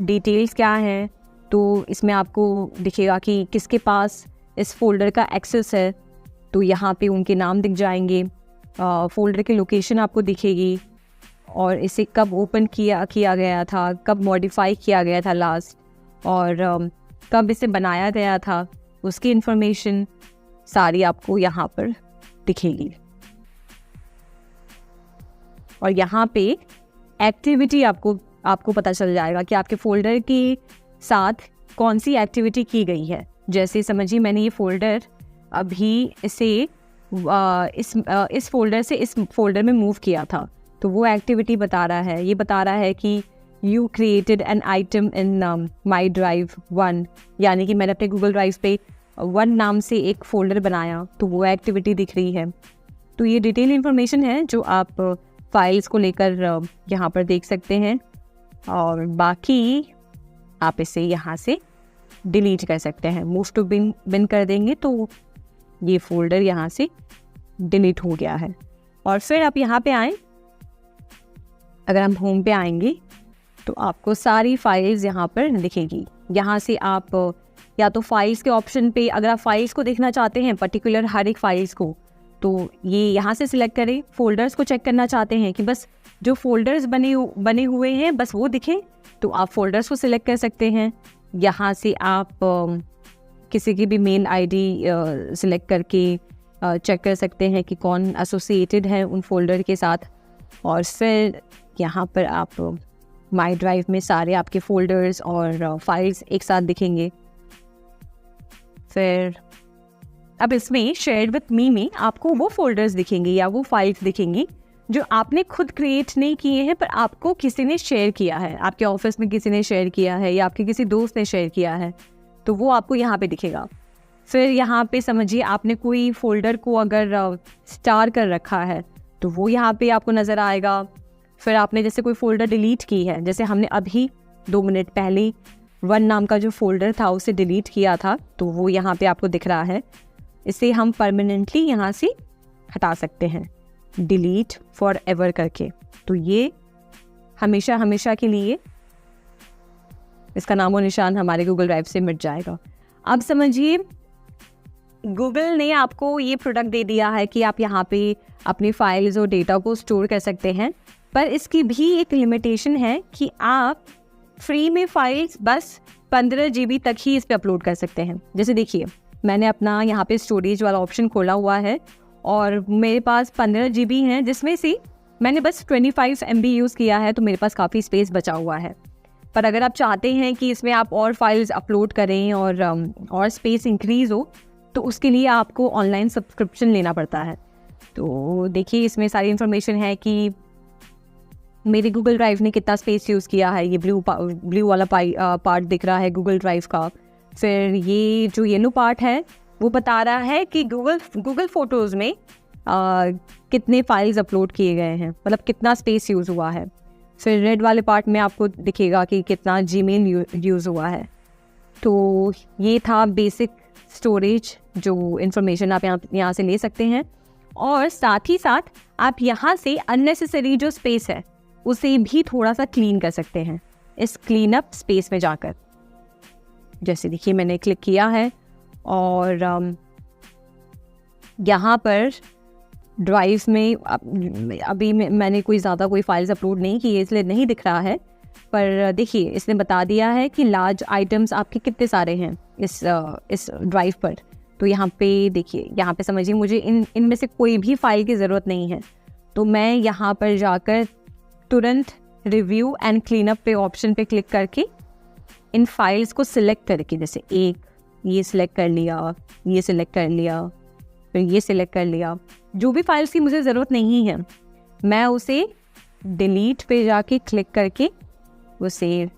डिटेल्स क्या हैं, तो इसमें आपको दिखेगा कि किसके पास इस फोल्डर का एक्सेस है, तो यहाँ पे उनके नाम दिख जाएंगे। फोल्डर की लोकेशन आपको दिखेगी और इसे कब ओपन किया गया था, कब मॉडिफाई किया गया था लास्ट, और कब इसे बनाया गया था, उसकी इंफॉर्मेशन सारी आपको यहाँ पर दिखेगी। और यहाँ पे एक्टिविटी आपको पता चल जाएगा कि आपके फोल्डर के साथ कौन सी एक्टिविटी की गई है। जैसे समझिए मैंने ये फोल्डर अभी इसे इस फोल्डर से इस फोल्डर में मूव किया था, तो वो एक्टिविटी बता रहा है। ये बता रहा है कि you created an item in my drive 1, यानी कि मैंने अपने गूगल ड्राइव पे 1 नाम से एक फ़ोल्डर बनाया, तो वो एक्टिविटी दिख रही है। तो ये डिटेल इन्फॉर्मेशन है जो आप फाइल्स को लेकर यहाँ पर देख सकते हैं, और बाकी आप इसे यहाँ से डिलीट कर सकते हैं। मूव टू बिन कर देंगे तो ये फोल्डर यहाँ से डिलीट हो गया है। और फिर आप यहाँ पे आएँ, अगर हम होम पे आएंगे तो आपको सारी फाइल्स यहाँ पर दिखेगी। यहाँ से आप या तो फाइल्स के ऑप्शन पे, अगर आप फाइल्स को देखना चाहते हैं पर्टिकुलर हर एक फाइल्स को, तो ये यहाँ से सिलेक्ट करें। फोल्डर्स को चेक करना चाहते हैं कि बस जो फोल्डर्स बने हुए हैं बस वो दिखें, तो आप फोल्डर्स को सिलेक्ट कर सकते हैं। यहाँ से आप किसी की भी मेल आईडी सिलेक्ट करके चेक कर सकते हैं कि कौन एसोसिएटेड है उन फोल्डर के साथ। और फिर यहाँ पर आप माई ड्राइव में सारे आपके फोल्डर्स और फाइल्स एक साथ दिखेंगे। फिर अब इसमें शेयर विथ मी में आपको वो फोल्डर्स दिखेंगे या वो फाइल्स दिखेंगी जो आपने खुद क्रिएट नहीं किए हैं, पर आपको किसी ने शेयर किया है, आपके ऑफिस में किसी ने शेयर किया है या आपके किसी दोस्त ने शेयर किया है, तो वो आपको यहाँ पे दिखेगा। फिर यहाँ पे समझिए आपने कोई फोल्डर को अगर स्टार कर रखा है तो वो यहाँ पे आपको नज़र आएगा। फिर आपने जैसे कोई फोल्डर डिलीट की है, जैसे हमने अभी 2 मिनट पहले 1 नाम का जो फोल्डर था उसे डिलीट किया था, तो वो यहाँ पे आपको दिख रहा है। इसे हम परमानेंटली यहाँ से हटा सकते हैं, डिलीट फॉर एवर करके। तो ये हमेशा हमेशा के लिए इसका नामो निशान हमारे गूगल ड्राइव से मिट जाएगा। अब समझिए गूगल ने आपको ये प्रोडक्ट दे दिया है कि आप यहाँ पे अपनी फाइल्स और डेटा को स्टोर कर सकते हैं, पर इसकी भी एक लिमिटेशन है कि आप फ्री में फाइल्स बस 15 GB तक ही इस पे अपलोड कर सकते हैं। जैसे देखिए मैंने अपना यहाँ पे स्टोरेज वाला ऑप्शन खोला हुआ है और मेरे पास 15 GB हैं, जिसमें से मैंने बस 25 MB यूज़ किया है, तो मेरे पास काफ़ी स्पेस बचा हुआ है। पर अगर आप चाहते हैं कि इसमें आप और फाइल्स अपलोड करें और स्पेस इंक्रीज़ हो, तो उसके लिए आपको ऑनलाइन सब्सक्रिप्शन लेना पड़ता है। तो देखिए इसमें सारी इन्फॉर्मेशन है कि मेरे गूगल ड्राइव ने कितना स्पेस यूज़ किया है। ये ब्लू वाला पार्ट दिख रहा है गूगल ड्राइव का। फिर ये जो येलो पार्ट है वो बता रहा है कि गूगल फ़ोटोज़ में कितने फाइल्स अपलोड किए गए हैं, मतलब कितना स्पेस यूज़ हुआ है। फिर रेड वाले पार्ट में आपको दिखेगा कि कितना जीमेल यूज़ हुआ है। तो ये था बेसिक स्टोरेज, जो इन्फॉर्मेशन आप यहाँ से ले सकते हैं। और साथ ही साथ आप यहाँ से अननेसेसरी जो स्पेस है उसे भी थोड़ा सा क्लीन कर सकते हैं इस क्लीन अप स्पेस में जाकर। जैसे देखिए मैंने क्लिक किया है और यहाँ पर ड्राइव में अभी मैंने कोई ज़्यादा कोई फाइल्स अपलोड नहीं की है, इसलिए नहीं दिख रहा है। पर देखिए इसने बता दिया है कि लार्ज आइटम्स आपके कितने सारे हैं इस ड्राइव पर। तो यहाँ पे देखिए, यहाँ पे समझिए मुझे इनमें से कोई भी फाइल की ज़रूरत नहीं है, तो मैं यहाँ पर जाकर तुरंत रिव्यू एंड क्लीन अप पे ऑप्शन पे क्लिक करके इन फाइल्स को सिलेक्ट करके, जैसे एक ये सिलेक्ट कर लिया, ये सिलेक्ट कर लिया, फिर ये सिलेक्ट कर लिया, जो भी फाइल्स की मुझे ज़रूरत नहीं है मैं उसे डिलीट पे जाके क्लिक करके उसे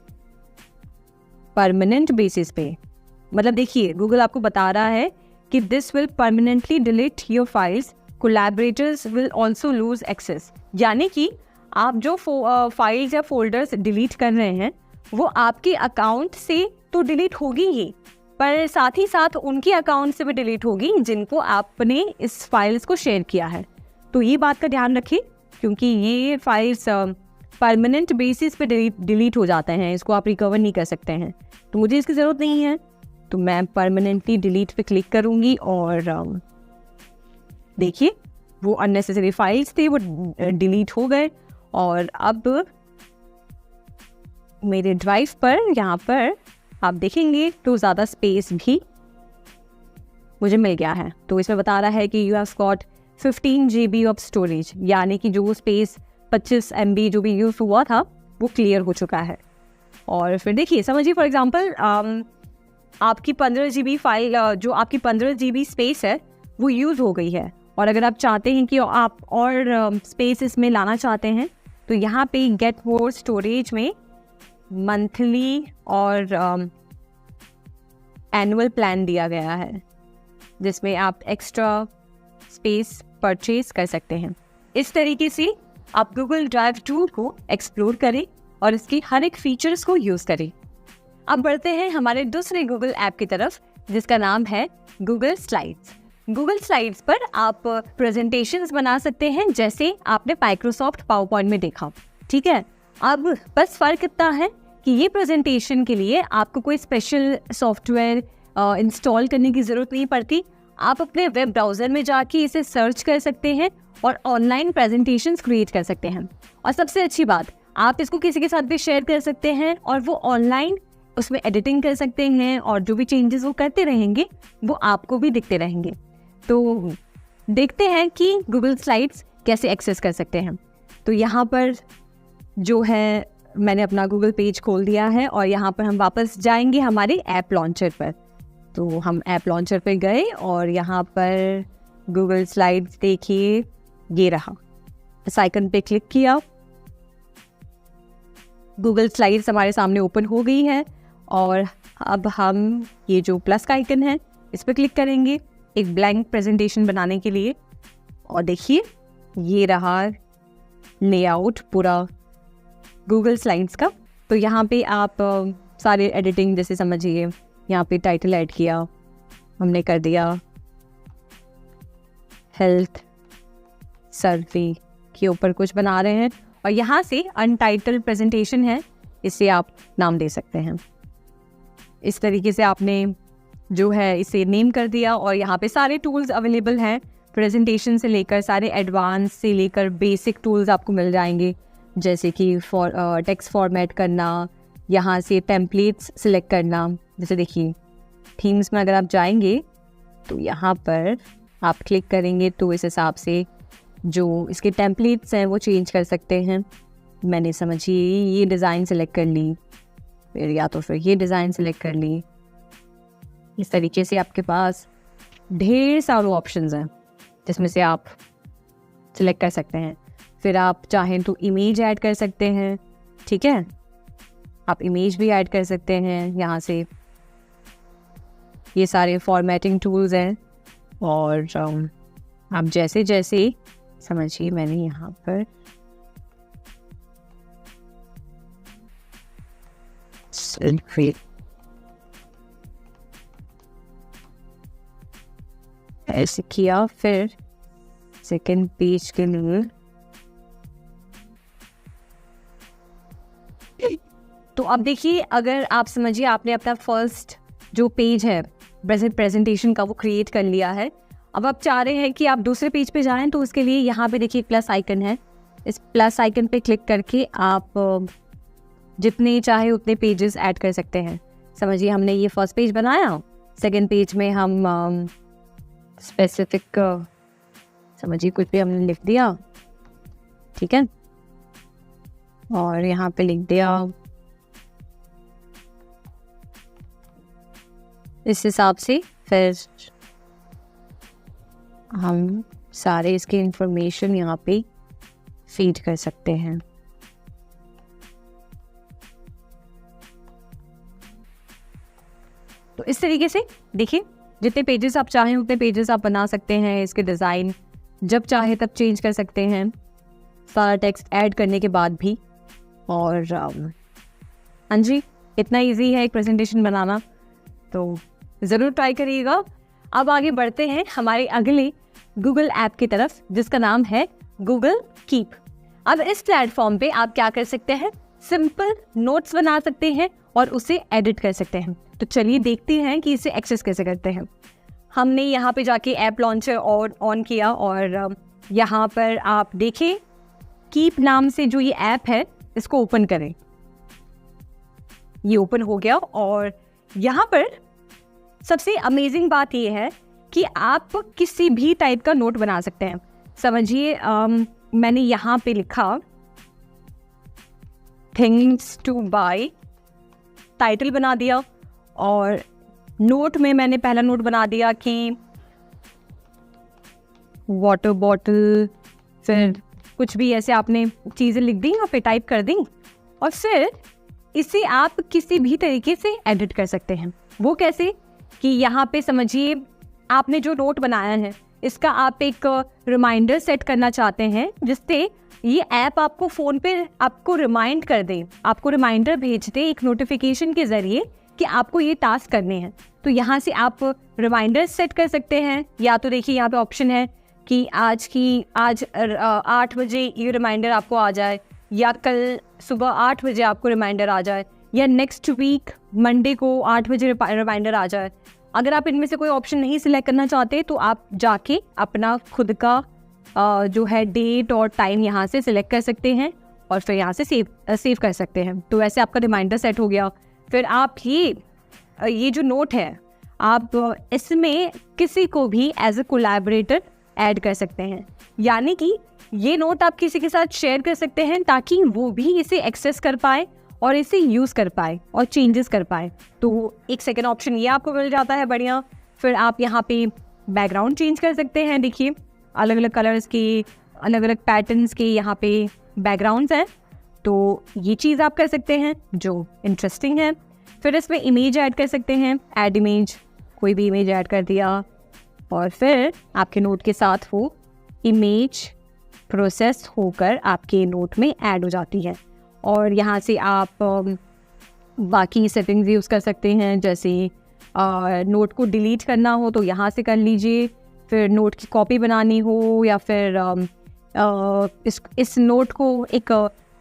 परमानेंट बेसिस पे, मतलब देखिए गूगल आपको बता रहा है कि this will permanently delete your files, collaborators will also lose access. यानी कि आप जो फाइल्स या फोल्डर्स डिलीट कर रहे हैं वो आपके अकाउंट से तो डिलीट होगी ही, पर साथ ही साथ उनके अकाउंट से भी डिलीट होगी जिनको आपने इस फाइल्स को शेयर किया है। तो ये बात का ध्यान रखें, क्योंकि ये फाइल्स परमानेंट बेसिस पे डिलीट हो जाते हैं, इसको आप रिकवर नहीं कर सकते हैं। तो मुझे इसकी ज़रूरत नहीं है, तो मैं परमानेंटली डिलीट पे क्लिक करूँगी और देखिए वो अननेसेसरी फाइल्स थे वो डिलीट हो गए। और अब मेरे ड्राइव पर यहाँ पर आप देखेंगे तो ज़्यादा स्पेस भी मुझे मिल गया है। तो इसमें बता रहा है कि you have got 15 GB of storage, यानी कि जो स्पेस 25 MB जो भी यूज़ हुआ था वो क्लियर हो चुका है। और फिर देखिए समझिए फॉर एग्जांपल आपकी 15 GB फाइल, जो आपकी 15 GB स्पेस है वो यूज़ हो गई है, और अगर आप चाहते हैं कि आप और स्पेस इसमें लाना चाहते हैं तो यहाँ पे गेट मोर स्टोरेज में मंथली और एनुअल प्लान दिया गया है, जिसमें आप एक्स्ट्रा स्पेस परचेज कर सकते हैं। इस तरीके से आप गूगल ड्राइव टूल को एक्सप्लोर करें और इसके हर एक फीचर्स को यूज़ करें। अब बढ़ते हैं हमारे दूसरे गूगल ऐप की तरफ, जिसका नाम है गूगल स्लाइड्स। गूगल स्लाइड्स पर आप प्रेजेंटेशंस बना सकते हैं, जैसे आपने माइक्रोसॉफ्ट पावर पॉइंट में देखा, ठीक है। अब बस फ़र्क इतना है कि ये प्रेजेंटेशन के लिए आपको कोई स्पेशल सॉफ्टवेयर इंस्टॉल करने की ज़रूरत नहीं पड़ती। आप अपने वेब ब्राउज़र में जाके इसे सर्च कर सकते हैं और ऑनलाइन प्रेजेंटेशंस क्रिएट कर सकते हैं। और सबसे अच्छी बात, आप इसको किसी के साथ भी शेयर कर सकते हैं और वो ऑनलाइन उसमें एडिटिंग कर सकते हैं, और जो भी चेंजेस वो करते रहेंगे वो आपको भी दिखते रहेंगे। तो देखते हैं कि गूगल स्लाइड्स कैसे एक्सेस कर सकते हैं। तो यहाँ पर जो है मैंने अपना गूगल पेज खोल दिया है और यहाँ पर हम वापस जाएंगे हमारे ऐप लॉन्चर पर। तो हम ऐप लॉन्चर पर गए और यहाँ पर गूगल स्लाइड्स देखिए, ये रहा। इस आइकन पे क्लिक किया, गूगल स्लाइड्स हमारे सामने ओपन हो गई है और अब हम ये जो प्लस का आइकन है इस पर क्लिक करेंगे एक ब्लैंक प्रेजेंटेशन बनाने के लिए। और देखिए ये रहा लेआउट पूरा गूगल स्लाइड्स का। तो यहाँ पे आप सारे एडिटिंग जैसे समझिए, यहाँ पे टाइटल ऐड किया हमने, कर दिया हेल्थ सर्वे के ऊपर कुछ बना रहे हैं और यहाँ से अनटाइटल्ड प्रेजेंटेशन है, इसे आप नाम दे सकते हैं। इस तरीके से आपने जो है इसे नेम कर दिया और यहाँ पे सारे टूल्स अवेलेबल हैं, प्रेजेंटेशन से लेकर सारे एडवांस से लेकर बेसिक टूल्स आपको मिल जाएंगे, जैसे कि टेक्स्ट फॉर्मेट करना, यहाँ से टेम्पलेट्स सिलेक्ट करना। जैसे देखिए थीम्स में अगर आप जाएंगे तो यहाँ पर आप क्लिक करेंगे तो इस हिसाब से जो इसके टेम्पलेट्स हैं वो चेंज कर सकते हैं। मैंने समझिए ये डिज़ाइन सेलेक्ट कर ली, फिर या तो फिर ये डिज़ाइन सेलेक्ट कर ली। इस तरीके से आपके पास ढेर सारे ऑप्शंस हैं जिसमें से आप सिलेक्ट कर सकते हैं। फिर आप चाहें तो इमेज ऐड कर सकते हैं, ठीक है, आप इमेज भी ऐड कर सकते हैं यहाँ से। ये सारे फॉर्मेटिंग टूल्स हैं और आप जैसे जैसे समझिए, मैंने यहाँ पर ऐसे किया, फिर सेकेंड पेज के लिए तो अब देखिए, अगर आप समझिए आपने अपना फर्स्ट जो पेज है प्रेजेंटेशन का वो क्रिएट कर लिया है, अब आप चाह रहे हैं कि आप दूसरे पेज पे जाएं, तो उसके लिए यहाँ पे देखिए प्लस आइकन है, इस प्लस आइकन पे क्लिक करके आप जितने चाहे उतने पेजेस ऐड कर सकते हैं। समझिए हमने ये फर्स्ट पेज बनाया, सेकंड पेज में हम स्पेसिफिक समझिए कुछ भी हमने लिख दिया, ठीक है, और यहाँ पे लिख दिया इस हिसाब से। फिर हम सारे इसके इंफॉर्मेशन यहाँ पे फीड कर सकते हैं। तो इस तरीके से देखिए जितने पेजेस आप चाहें उतने पेजेस आप बना सकते हैं। इसके डिज़ाइन जब चाहे तब चेंज कर सकते हैं, सारा टेक्स्ट ऐड करने के बाद भी। और हाँ जी, इतना इजी है एक प्रेजेंटेशन बनाना, तो ज़रूर ट्राई करिएगा। अब आगे बढ़ते हैं हमारे अगले गूगल ऐप की तरफ, जिसका नाम है गूगल कीप। अब इस प्लेटफॉर्म पे आप क्या कर सकते हैं, सिंपल नोट्स बना सकते हैं और उसे एडिट कर सकते हैं। तो चलिए देखते हैं कि इसे एक्सेस कैसे करते हैं। हमने यहाँ पे जाके ऐप लॉन्चर और ऑन किया और यहाँ पर आप देखें कीप नाम से जो ये ऐप है इसको ओपन करें। ये ओपन हो गया और यहाँ पर सबसे अमेजिंग बात ये है कि आप किसी भी टाइप का नोट बना सकते हैं। समझिए मैंने यहाँ पे लिखा थिंग्स टू बाय, टाइटल बना दिया और नोट में मैंने पहला नोट बना दिया कि वाटर बॉटल, फिर कुछ भी ऐसे आपने चीज़ें लिख दी, यहाँ पे टाइप कर दी और फिर इसे आप किसी भी तरीके से एडिट कर सकते हैं। वो कैसे कि यहाँ पे समझिए आपने जो नोट बनाया है इसका आप एक रिमाइंडर सेट करना चाहते हैं, जिससे ये ऐप आपको फ़ोन पे आपको रिमाइंड कर दे, आपको रिमाइंडर भेज दे एक नोटिफिकेशन के ज़रिए कि आपको ये टास्क करने हैं। तो यहाँ से आप रिमाइंडर सेट कर सकते हैं। या तो देखिए यहाँ पे ऑप्शन है कि आज 8 बजे ये रिमाइंडर आपको आ जाए, या कल सुबह 8 बजे आपको रिमाइंडर आ जाए, या नेक्स्ट वीक मंडे को 8 बजे रिमाइंडर आ जाए। अगर आप इनमें से कोई ऑप्शन नहीं सिलेक्ट करना चाहते तो आप जाके अपना खुद का जो है डेट और टाइम यहाँ से सिलेक्ट कर सकते हैं और फिर यहाँ से सेव कर सकते हैं। तो वैसे आपका रिमाइंडर सेट हो गया। फिर आप ये जो नोट है आप इसमें किसी को भी एज ए कोलैबोरेटर ऐड कर सकते हैं। यानी कि ये नोट आप किसी के साथ शेयर कर सकते हैं ताकि वो भी इसे एक्सेस कर पाए और इसे यूज़ कर पाए और चेंजेस कर पाए। तो एक सेकेंड ऑप्शन ये आपको मिल जाता है, बढ़िया। फिर आप यहाँ पे बैकग्राउंड चेंज कर सकते हैं। देखिए अलग अलग कलर्स के, अलग अलग पैटर्न्स के यहाँ पे बैकग्राउंड्स हैं, तो ये चीज़ आप कर सकते हैं जो इंटरेस्टिंग है। फिर इसमें इमेज ऐड कर सकते हैं, ऐड इमेज, कोई भी इमेज ऐड कर दिया और फिर आपके नोट के साथ वो इमेज प्रोसेस होकर आपके नोट में ऐड हो जाती है। और यहाँ से आप बाकी सेटिंग्स यूज़ कर सकते हैं, जैसे नोट को डिलीट करना हो तो यहाँ से कर लीजिए, फिर नोट की कॉपी बनानी हो या फिर इस नोट को एक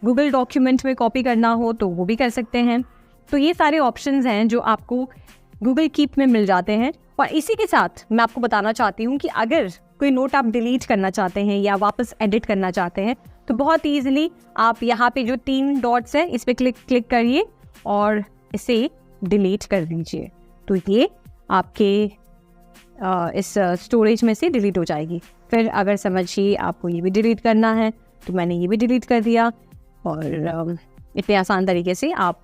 गूगल डॉक्यूमेंट में कॉपी करना हो तो वो भी कर सकते हैं। तो ये सारे ऑप्शंस हैं जो आपको गूगल कीप में मिल जाते हैं। और इसी के साथ मैं आपको बताना चाहती हूँ कि अगर कोई नोट आप डिलीट करना चाहते हैं या वापस एडिट करना चाहते हैं तो बहुत ईजिली आप यहाँ पे जो 3 डॉट्स हैं इस पर क्लिक करिए और इसे डिलीट कर दीजिए, तो ये आपके इस स्टोरेज में से डिलीट हो जाएगी। फिर अगर समझिए आपको ये भी डिलीट करना है तो मैंने ये भी डिलीट कर दिया और इतने आसान तरीके से आप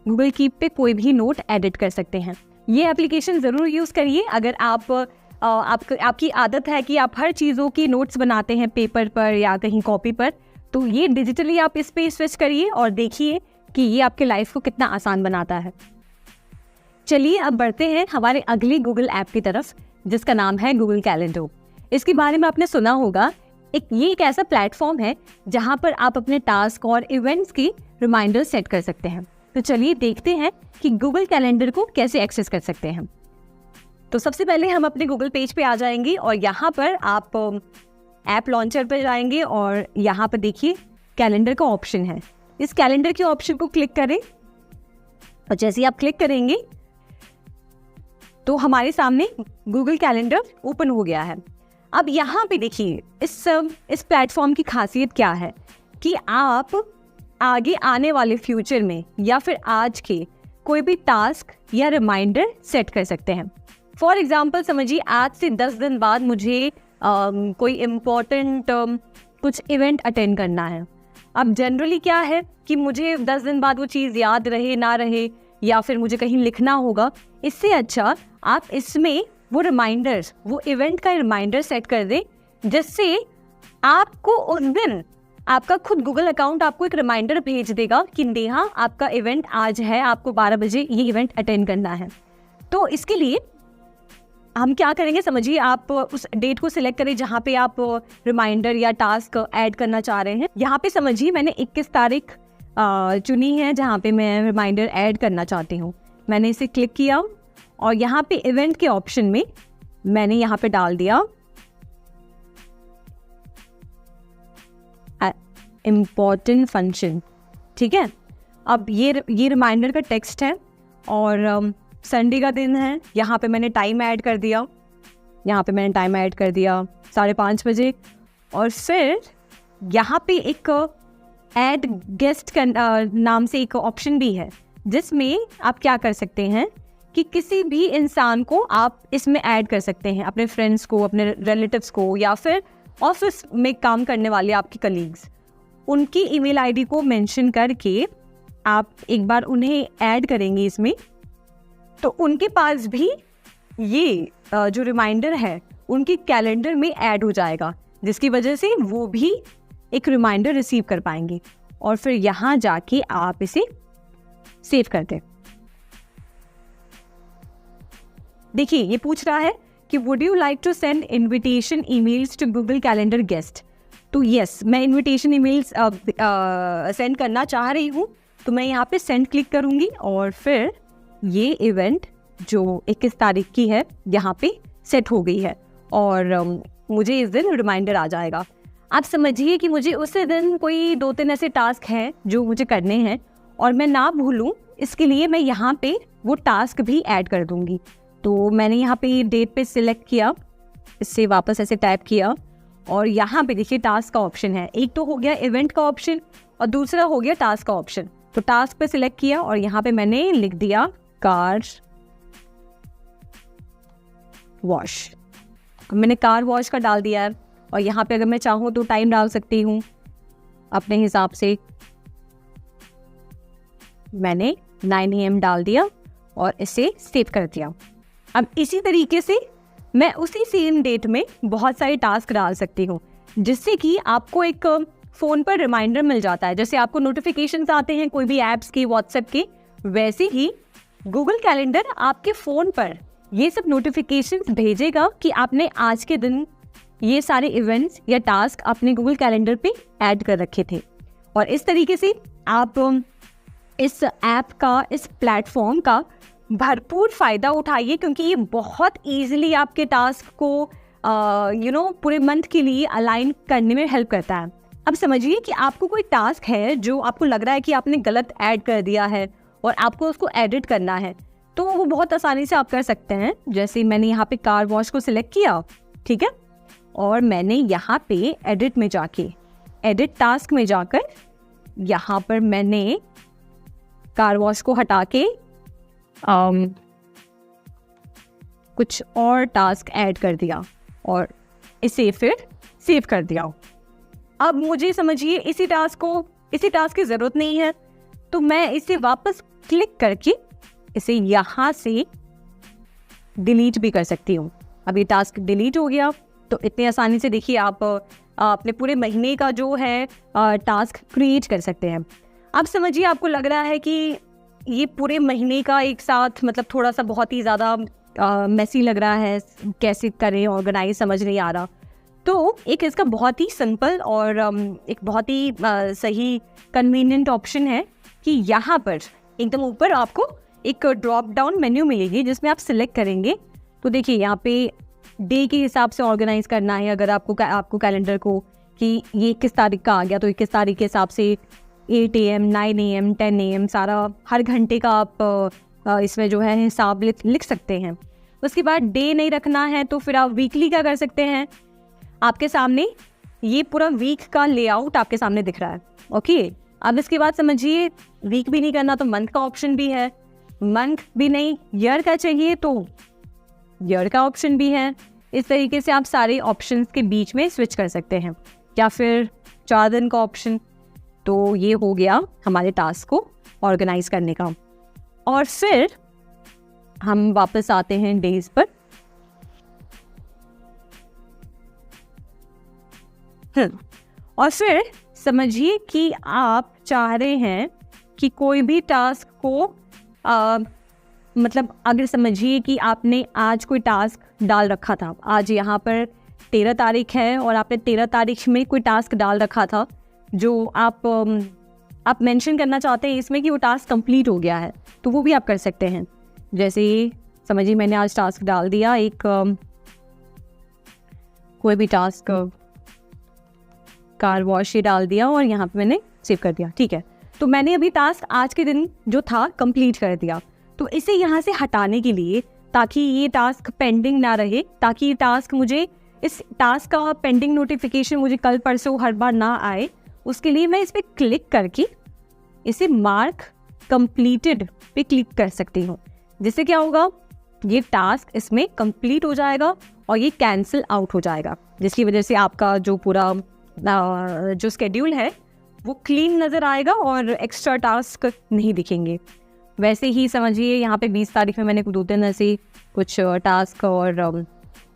गूगल कीप पे कोई भी नोट एडिट कर सकते हैं। ये एप्लीकेशन ज़रूर यूज़ करिए अगर आपकी आदत है कि आप हर चीज़ों की नोट्स बनाते हैं पेपर पर या कहीं कॉपी पर, तो ये डिजिटली आप इस पे स्विच करिए और देखिए कि ये आपके लाइफ को कितना आसान बनाता है। चलिए अब बढ़ते हैं हमारे अगले गूगल ऐप की तरफ जिसका नाम है गूगल कैलेंडर। इसके बारे में आपने सुना होगा। ये एक ऐसा प्लेटफॉर्म है जहां पर आप अपने टास्क और इवेंट्स की रिमाइंडर सेट कर सकते हैं। तो चलिए देखते हैं कि गूगल कैलेंडर को कैसे एक्सेस कर सकते हैं। तो सबसे पहले हम अपने गूगल पेज पे आ जाएंगे और यहाँ पर आप ऐप लॉन्चर पर जाएंगे और यहाँ पर देखिए कैलेंडर का ऑप्शन है। इस कैलेंडर के ऑप्शन को क्लिक करें और जैसे ही आप क्लिक करेंगे तो हमारे सामने गूगल कैलेंडर ओपन हो गया है। अब यहाँ पे देखिए इस प्लेटफॉर्म की खासियत क्या है कि आप आगे आने वाले फ्यूचर में या फिर आज के कोई भी टास्क या रिमाइंडर सेट कर सकते हैं। फॉर एग्जाम्पल समझिए आज से 10 दिन बाद मुझे कोई इम्पोर्टेंट कुछ इवेंट अटेंड करना है। अब जनरली क्या है कि मुझे 10 दिन बाद वो चीज़ याद रहे ना रहे या फिर मुझे कहीं लिखना होगा, इससे अच्छा आप इसमें वो रिमाइंडर, वो इवेंट का रिमाइंडर सेट कर दें जिससे आपको उस दिन आपका खुद गूगल अकाउंट आपको एक रिमाइंडर भेज देगा कि नेहा आपका इवेंट आज है, आपको 12 बजे ये इवेंट अटेंड करना है। तो इसके लिए हम क्या करेंगे, समझिए आप उस डेट को सिलेक्ट करें जहाँ पे आप रिमाइंडर या टास्क ऐड करना चाह रहे हैं। यहाँ पे समझिए मैंने 21 तारीख चुनी है जहाँ पे मैं रिमाइंडर ऐड करना चाहती हूँ। मैंने इसे क्लिक किया और यहाँ पे इवेंट के ऑप्शन में मैंने यहाँ पे डाल दिया इम्पॉर्टेंट फंक्शन। ठीक है, अब ये रिमाइंडर का टेक्स्ट है और संडे का दिन है। यहाँ पे मैंने टाइम ऐड कर दिया, 5:30 बजे। और फिर यहाँ पे एक ऐड गेस्ट नाम से एक ऑप्शन भी है जिसमें आप क्या कर सकते हैं कि किसी भी इंसान को आप इसमें ऐड कर सकते हैं, अपने फ्रेंड्स को, अपने रिलेटिव्स को या फिर ऑफिस में काम करने वाले आपके कलीग्स, उनकी ईमेल आईडी को मेंशन करके आप एक बार उन्हें ऐड करेंगे इसमें, तो उनके पास भी ये जो रिमाइंडर है उनके कैलेंडर में ऐड हो जाएगा, जिसकी वजह से वो भी एक रिमाइंडर रिसीव कर पाएंगे और फिर यहाँ जाके आप इसे सेव कर दें। देखिए ये पूछ रहा है कि would you like to send invitation emails to Google calendar guest. तो यस, मैं इन्विटेशन ईमेल्स सेंड करना चाह रही हूँ, तो मैं यहाँ पे सेंड क्लिक करूँगी और फिर ये इवेंट जो 21 तारीख की है यहाँ पे सेट हो गई है और मुझे इस दिन रिमाइंडर आ जाएगा। आप समझिए कि मुझे उस दिन कोई 2-3 ऐसे टास्क हैं जो मुझे करने हैं और मैं ना भूलूं, इसके लिए मैं यहाँ पे वो टास्क भी ऐड कर दूँगी। तो मैंने यहाँ पे डेट पे सिलेक्ट किया, इससे वापस ऐसे टाइप किया और यहाँ पे देखिए टास्क का ऑप्शन है। एक तो हो गया इवेंट का ऑप्शन और दूसरा हो गया टास्क का ऑप्शन। तो टास्क पे सिलेक्ट किया और यहाँ पे मैंने लिख दिया कार वॉश। मैंने कार वॉश का डाल दिया है, और यहाँ पे अगर मैं चाहूँ तो टाइम डाल सकती हूँ अपने हिसाब से। मैंने 9 AM डाल दिया और इसे सेव कर दिया। अब इसी तरीके से मैं उसी सेम डेट में बहुत सारे टास्क डाल सकती हूँ, जिससे कि आपको एक फ़ोन पर रिमाइंडर मिल जाता है। जैसे आपको नोटिफिकेशंस आते हैं कोई भी ऐप्स के, व्हाट्सएप के, वैसे ही गूगल कैलेंडर आपके फ़ोन पर ये सब नोटिफिकेशंस भेजेगा कि आपने आज के दिन ये सारे इवेंट्स या टास्क अपने गूगल कैलेंडर पे ऐड कर रखे थे। और इस तरीके से आप इस ऐप का, इस प्लेटफॉर्म का भरपूर फ़ायदा उठाइए, क्योंकि ये बहुत ईजिली आपके टास्क को पूरे मंथ के लिए अलाइन करने में हेल्प करता है। अब समझिए कि आपको कोई टास्क है जो आपको लग रहा है कि आपने गलत ऐड कर दिया है और आपको उसको एडिट करना है, तो वो बहुत आसानी से आप कर सकते हैं। जैसे मैंने यहाँ पे कार वॉश को सिलेक्ट किया, ठीक है, और मैंने यहाँ पे एडिट में जाके, एडिट टास्क में जाकर यहाँ पर मैंने कार वॉश को हटा के कुछ और टास्क ऐड कर दिया और इसे फिर सेव कर दिया। अब मुझे समझिए इसी टास्क की ज़रूरत नहीं है, तो मैं इसे वापस क्लिक करके इसे यहाँ से डिलीट भी कर सकती हूँ। अब ये टास्क डिलीट हो गया, तो इतनी आसानी से देखिए आप अपने पूरे महीने का जो है टास्क क्रिएट कर सकते हैं। अब समझिए आपको लग रहा है कि ये पूरे महीने का एक साथ मतलब थोड़ा सा बहुत ही ज़्यादा मैसी लग रहा है, कैसे करें, ऑर्गेनाइज समझ नहीं आ रहा। तो एक इसका बहुत ही सिंपल और एक बहुत ही सही कन्वीनियंट ऑप्शन है कि यहाँ पर एकदम ऊपर आपको एक ड्रॉप डाउन मेन्यू मिलेगी, जिसमें आप सिलेक्ट करेंगे। तो देखिए यहाँ पे डे के हिसाब से ऑर्गेनाइज करना है अगर आपको कैलेंडर को, कि ये 21 तारीख का आ गया तो 21 तारीख के हिसाब से 8 AM, 9 AM, 10 AM सारा हर घंटे का आप इसमें जो है हिसाब लिख सकते हैं। उसके बाद डे नहीं रखना है तो फिर आप वीकली क्या कर सकते हैं, आपके सामने ये पूरा वीक का लेआउट आपके सामने दिख रहा है। ओके, अब इसके बाद समझिए वीक भी नहीं करना तो मंथ का ऑप्शन भी है, मंथ भी नहीं ईयर का चाहिए तो ईयर का ऑप्शन भी है। इस तरीके से आप सारे ऑप्शंस के बीच में स्विच कर सकते हैं, या फिर 4 दिन का ऑप्शन। तो ये हो गया हमारे टास्क को ऑर्गेनाइज करने का। और फिर हम वापस आते हैं डेज पर। और फिर समझिए कि आप चाह रहे हैं कि कोई भी टास्क को मतलब अगर समझिए कि आपने आज कोई टास्क डाल रखा था, आज यहाँ पर 13 तारीख है और आपने 13 तारीख में कोई टास्क डाल रखा था जो आप मेंशन करना चाहते हैं इसमें कि वो टास्क कंप्लीट हो गया है, तो वो भी आप कर सकते हैं। जैसे समझिए मैंने आज टास्क डाल दिया, एक कोई भी टास्क कार वॉश ही डाल दिया और यहाँ पे मैंने सेव कर दिया, ठीक है। तो मैंने अभी टास्क आज के दिन जो था कंप्लीट कर दिया। तो इसे यहाँ से हटाने के लिए, ताकि ये टास्क पेंडिंग ना रहे, ताकि ये टास्क मुझे, इस टास्क का पेंडिंग नोटिफिकेशन मुझे कल परसों हर बार ना आए, उसके लिए मैं इस पर क्लिक करके इसे मार्क कंप्लीटेड पे क्लिक कर सकती हूँ। जिससे क्या होगा, ये टास्क इसमें कंप्लीट हो जाएगा और ये कैंसिल आउट हो जाएगा, जिसकी वजह से आपका जो पूरा जो स्केड्यूल है वो क्लीन नज़र आएगा और एक्स्ट्रा टास्क नहीं दिखेंगे। वैसे ही समझिए यहाँ पे 20 तारीख में मैंने 2-3 ऐसे कुछ टास्क और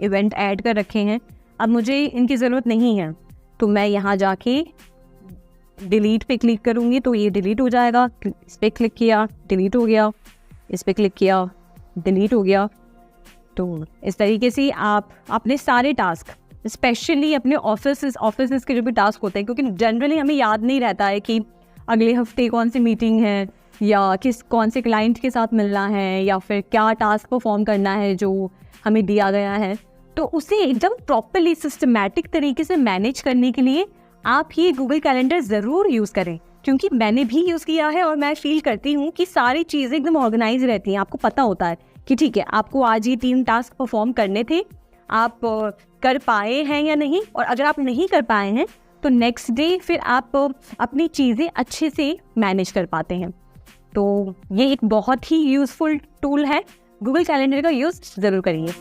इवेंट ऐड कर रखे हैं। अब मुझे इनकी ज़रूरत नहीं है, तो मैं यहाँ जाके डिलीट पे क्लिक करूँगी तो ये डिलीट हो जाएगा। इस पर क्लिक किया, डिलीट हो गया, इस पर क्लिक किया, डिलीट हो गया। तो इस तरीके से आप अपने सारे टास्क, स्पेशली अपने ऑफिस के जो भी टास्क होते हैं, क्योंकि जनरली हमें याद नहीं रहता है कि अगले हफ्ते कौन सी मीटिंग है या कौन से क्लाइंट के साथ मिलना है या फिर क्या टास्क परफॉर्म करना है जो हमें दिया गया है। तो उसे एकदम प्रॉपरली सिस्टमैटिक तरीके से मैनेज करने के लिए आप ये गूगल कैलेंडर ज़रूर यूज़ करें, क्योंकि मैंने भी यूज़ किया है और मैं फील करती हूँ कि सारी चीज़ें एकदम ऑर्गेनाइज रहती हैं। आपको पता होता है कि ठीक है, आपको आज ये 3 टास्क परफॉर्म करने थे, आप कर पाए हैं या नहीं, और अगर आप नहीं कर पाए हैं तो नेक्स्ट डे फिर आप अपनी चीज़ें अच्छे से मैनेज कर पाते हैं। तो ये एक बहुत ही यूज़फुल टूल है, गूगल कैलेंडर का यूज़ ज़रूर करिए।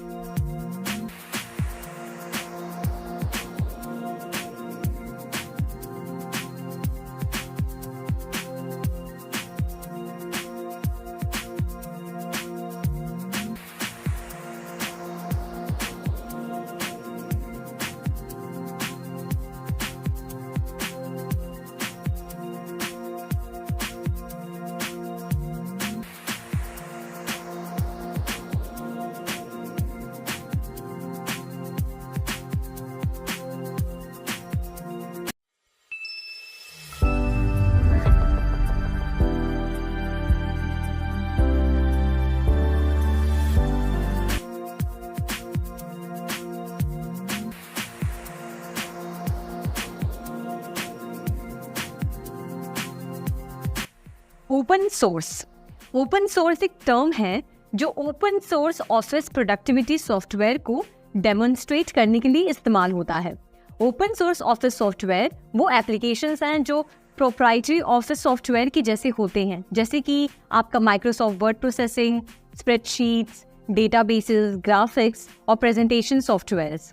ओपन सोर्स एक टर्म है जो open source office productivity software को डेमोन्स्ट्रेट करने के लिए इस्तेमाल होता है। ओपन सोर्स ऑफिस सॉफ्टवेयर वो एप्लीकेशंस हैं जो प्रोप्राइटरी ऑफिस सॉफ्टवेयर के जैसे होते हैं, जैसे कि आपका Microsoft word processing, spreadsheets, databases, graphics और प्रेजेंटेशन सॉफ्टवेयर्स।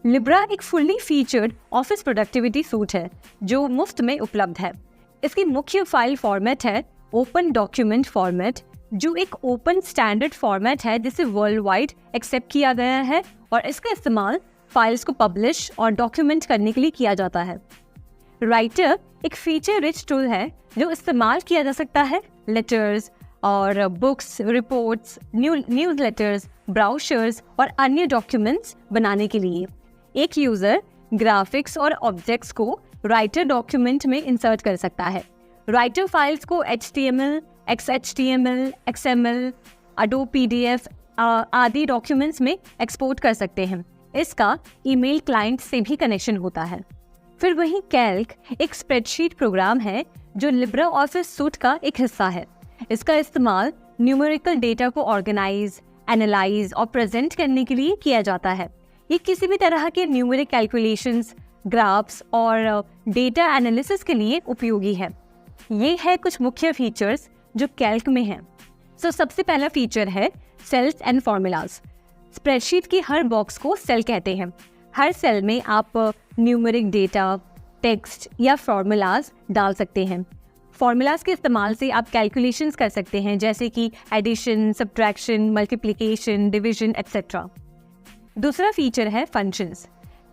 लिब्रा एक fully featured office productivity suit है जो मुफ्त में उपलब्ध है। इसकी मुख्य फाइल फॉर्मेट है ओपन डॉक्यूमेंट फॉर्मेट, जो एक ओपन स्टैंडर्ड फॉर्मेट है जिसे वर्ल्ड वाइड एक्सेप्ट किया गया है और इसका इस्तेमाल फाइल्स को पब्लिश और डॉक्यूमेंट करने के लिए किया जाता है। राइटर एक फीचर रिच टूल है जो इस्तेमाल किया जा सकता है लेटर्स और बुक्स, रिपोर्ट्स, न्यूज़लेटर्स, ब्राउशर्स और अन्य डॉक्यूमेंट्स बनाने के लिए। एक यूज़र ग्राफिक्स और ऑब्जेक्ट्स को राइटर डॉक्यूमेंट में इंसर्ट कर सकता है। राइटर फाइल्स को HTML, XHTML, XML, Adobe PDF आदि डॉक्यूमेंट्स में एक्सपोर्ट कर सकते हैं। इसका ईमेल क्लाइंट से भी कनेक्शन होता है। फिर वहीं कैल्क एक स्प्रेडशीट प्रोग्राम है जो लिब्रा ऑफिस सूट का एक हिस्सा है। इसका इस्तेमाल न्यूमेरिकल डेटा को ऑर्गेनाइज, एनालाइज और प्रेजेंट करने के लिए किया जाता है। ये किसी भी तरह के न्यूमेरिक कैलकुलेशंस, ग्राफ्स और डेटा एनालिसिस के लिए उपयोगी है। ये है कुछ मुख्य फीचर्स जो कैल्क में हैं। सबसे पहला फीचर है सेल्स एंड फॉर्मूलाज। स्प्रेडशीट की हर बॉक्स को सेल कहते हैं। हर सेल में आप न्यूमेरिक डेटा, टेक्स्ट या फॉर्मूलाज डाल सकते हैं। फॉर्मूलाज के इस्तेमाल से आप कैलकुलेशंस कर सकते हैं, जैसे कि addition, subtraction, multiplication, division etcetera. दूसरा फीचर है फंक्शंस।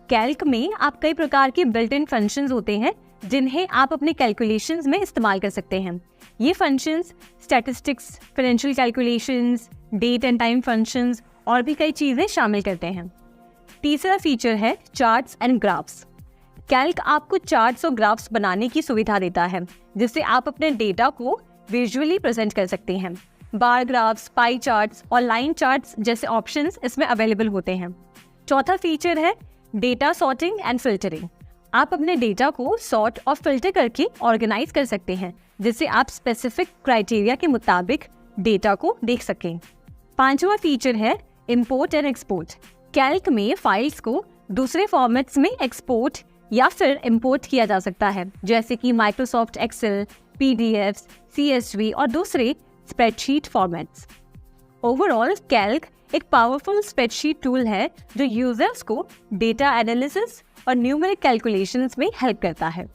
कैल्क में आप कई प्रकार के बिल्ट इन फंक्शंस होते हैं जिन्हें आप अपने कैलकुलेशंस में इस्तेमाल कर सकते हैं। ये functions statistics, financial calculations, date and time functions और भी कई चीज़ें शामिल करते हैं। तीसरा फीचर है चार्ट्स एंड ग्राफ्स। कैल्क आपको चार्ट्स और ग्राफ्स बनाने की सुविधा देता है, जिससे आप अपने डेटा को विजुअली प्रेजेंट कर सकते हैं। बार ग्राफ्स, पाई चार्ट्स और लाइन चार्ट्स जैसे ऑप्शंस इसमें अवेलेबल होते हैं। चौथा फीचर है डेटा सॉर्टिंग एंड फिल्टरिंग। आप अपने डेटा को सॉर्ट और फिल्टर करके ऑर्गेनाइज कर सकते हैं, जिससे आप स्पेसिफिक क्राइटेरिया के मुताबिक डेटा को देख सकें। पांचवा फीचर है इंपोर्ट एंड एक्सपोर्ट। कैल्क में फाइल्स को दूसरे फॉर्मेट्स में एक्सपोर्ट या फिर इंपोर्ट किया जा सकता है, जैसे कि माइक्रोसॉफ्ट एक्सेल, PDFs, CSV और दूसरे स्प्रेडशीट फॉर्मेट्स। ओवरऑल कैल्क एक पावरफुल स्प्रेडशीट टूल है जो यूजर्स को डेटा एनालिसिस और न्यूमेरिक कैलकुलेशंस में हेल्प करता है।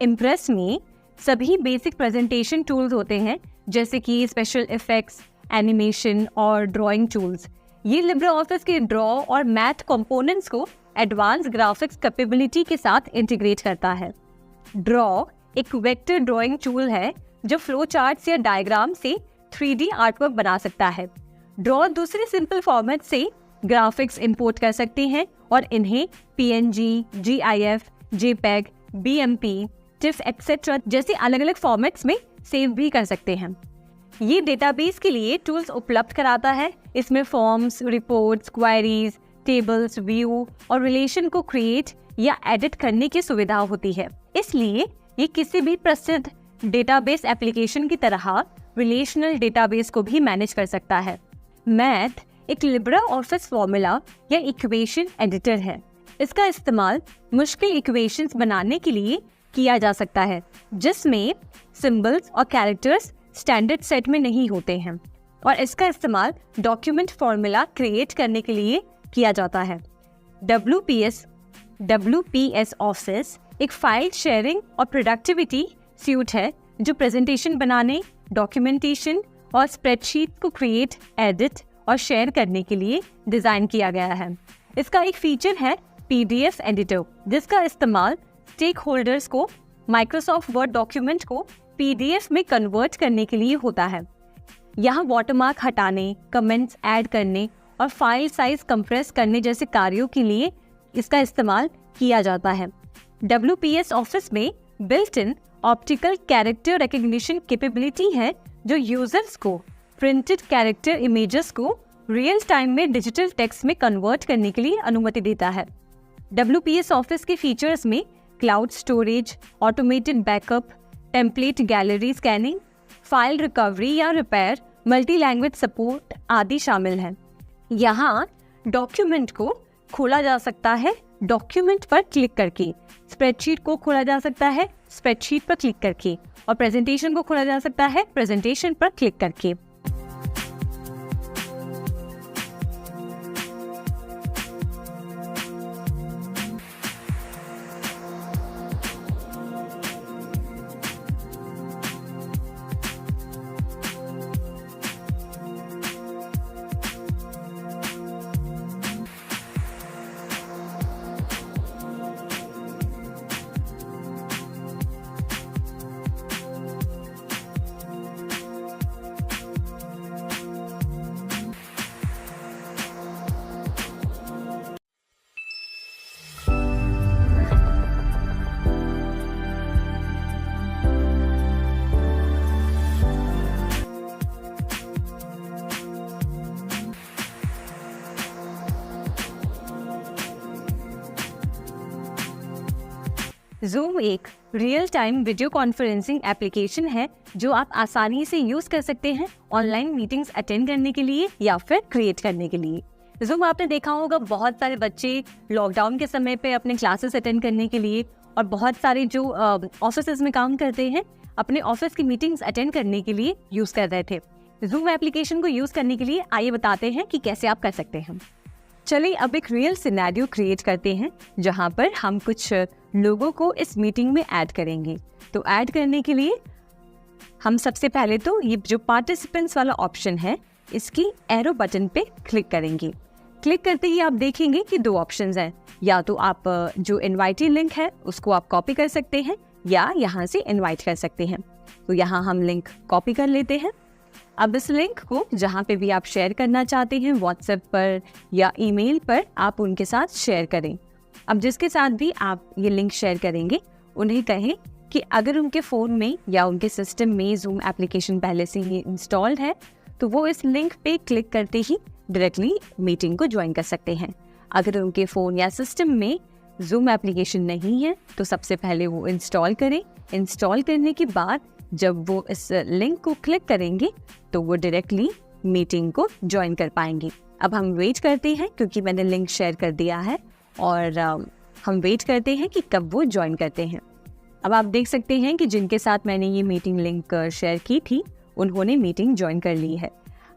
इम्प्रेस में सभी बेसिक प्रेजेंटेशन टूल्स होते हैं, जैसे कि स्पेशल इफेक्ट्स, एनिमेशन और ड्राइंग टूल्स। ये लिब्रा ऑफिस के ड्रॉ और मैथ कंपोनेंट्स को एडवांस ग्राफिक्स कैपेबिलिटी के साथ इंटीग्रेट करता है। ड्रॉ एक वेक्टर ड्राइंग टूल है जो फ्लो चार्ट्स या डायग्राम से 3D आर्टवर्क बना सकता है। ड्रॉ दूसरे सिंपल फॉर्मेट से ग्राफिक्स इंपोर्ट कर सकते हैं और इन्हें PNG, GIF, JPEG, BMP, TIFF etcetera जैसे अलग अलग फॉर्मेट्स में सेव भी कर सकते हैं। ये डेटाबेस के लिए टूल्स उपलब्ध कराता है। इसमें forms, reports, queries, tables, view और रिलेशन को क्रिएट या एडिट करने की सुविधा होती है। इसलिए ये किसी भी प्रसिद्ध डेटाबेस एप्लीकेशन की तरह रिलेशनल डेटाबेस को भी मैनेज कर सकता है। मैथ एक लिब्रा ऑफिस फॉर्मूला या इक्वेशन एडिटर है। इसका इस्तेमाल मुश्किल इक्वेशंस बनाने के लिए किया जा सकता है, जिसमें सिंबल्स और कैरेक्टर्स स्टैंडर्ड सेट में नहीं होते हैं, और इसका इस्तेमाल डॉक्यूमेंट फॉर्मूला क्रिएट करने के लिए किया जाता है। WPS ऑफिस एक फाइल शेयरिंग और प्रोडक्टिविटी सूट है जो प्रेजेंटेशन बनाने, डॉक्यूमेंटेशन और स्प्रेडशीट को क्रिएट, एडिट और शेयर करने के लिए डिजाइन किया गया है। इसका एक फीचर है PDF एडिटर, जिसका इस्तेमाल स्टेक होल्डर्स को माइक्रोसॉफ्ट वर्ड डॉक्यूमेंट को PDF में कन्वर्ट करने के लिए होता है। यहाँ वाटरमार्क हटाने, कमेंट्स ऐड करने और फाइल साइज कंप्रेस करने जैसे कार्यों के लिए इसका इस्तेमाल किया जाता है। WPS ऑफिस में built in optical character recognition capability है जो यूजर्स को प्रिंटेड कैरेक्टर इमेजेस को रियल टाइम में डिजिटल टेक्स्ट में कन्वर्ट करने के लिए अनुमति देता है। WPS ऑफिस के फीचर्स में cloud storage, automated backup, template gallery scanning, file recovery या रिपेयर, मल्टी लैंग्वेज सपोर्ट आदि शामिल हैं। यहाँ डॉक्यूमेंट को खोला जा सकता है डॉक्यूमेंट पर क्लिक करके, स्प्रेडशीट को खोला जा सकता है स्प्रेडशीट पर क्लिक करके, और प्रेजेंटेशन को खोला जा सकता है प्रेजेंटेशन पर क्लिक करके। Zoom एक real time video conferencing application है जो आप आसानी से यूज कर सकते हैं ऑनलाइन मीटिंग्स अटेंड करने के लिए या फिर क्रिएट करने के लिए। Zoom आपने देखा होगा, बहुत सारे बच्चे लॉकडाउन के समय पे अपने क्लासेस अटेंड करने के लिए, और बहुत सारे जो ऑफिसेज में काम करते हैं अपने ऑफिस की मीटिंग्स अटेंड करने के लिए यूज कर रहे थे। Zoom एप्लीकेशन को यूज करने के लिए आइए बताते हैं कि कैसे आप कर सकते हैं। चलिए अब एक रियल सिनेरियो क्रिएट करते हैं जहाँ पर हम कुछ लोगों को इस मीटिंग में ऐड करेंगे। तो ऐड करने के लिए हम सबसे पहले तो ये जो पार्टिसिपेंट्स वाला ऑप्शन है इसकी एरो बटन पे क्लिक करेंगे। क्लिक करते ही आप देखेंगे कि दो ऑप्शंस हैं, या तो आप जो इनवाइटी लिंक है उसको आप कॉपी कर सकते हैं या यहाँ से इनवाइट कर सकते हैं। तो यहाँ हम लिंक कॉपी कर लेते हैं। अब इस लिंक को जहाँ पे भी आप शेयर करना चाहते हैं, व्हाट्सएप पर या ईमेल पर, आप उनके साथ शेयर करें। अब जिसके साथ भी आप ये लिंक शेयर करेंगे उन्हें कहें कि अगर उनके फ़ोन में या उनके सिस्टम में Zoom एप्लीकेशन पहले से ही इंस्टॉल्ड है तो वो इस लिंक पे क्लिक करते ही डायरेक्टली मीटिंग को ज्वाइन कर सकते हैं। अगर उनके फ़ोन या सिस्टम में Zoom एप्लीकेशन नहीं है तो सबसे पहले वो इंस्टॉल करें। इंस्टॉल करने के बाद जब वो इस लिंक को क्लिक करेंगे तो वो डायरेक्टली मीटिंग को ज्वाइन कर पाएंगे। अब हम वेट करते हैं क्योंकि मैंने लिंक शेयर कर दिया है, और हम वेट करते हैं कि कब वो ज्वाइन करते हैं। अब आप देख सकते हैं कि जिनके साथ मैंने ये मीटिंग लिंक शेयर की थी उन्होंने मीटिंग ज्वाइन कर ली है।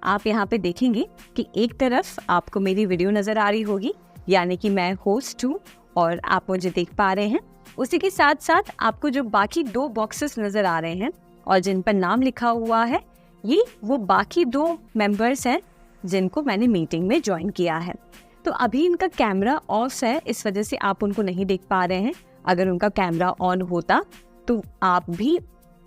आप यहाँ पे देखेंगे कि एक तरफ आपको मेरी वीडियो नज़र आ रही होगी, यानी कि मैं होस्ट हूँ और आप मुझे देख पा रहे हैं। उसी के साथ साथ आपको जो बाकी दो बॉक्सेस नज़र आ रहे हैं और जिन पर नाम लिखा हुआ है, ये वो बाकी दो मेंबर्स हैं जिनको मैंने मीटिंग में ज्वाइन किया है। तो अभी इनका कैमरा ऑफ है, इस वजह से आप उनको नहीं देख पा रहे हैं। अगर उनका कैमरा ऑन होता तो आप भी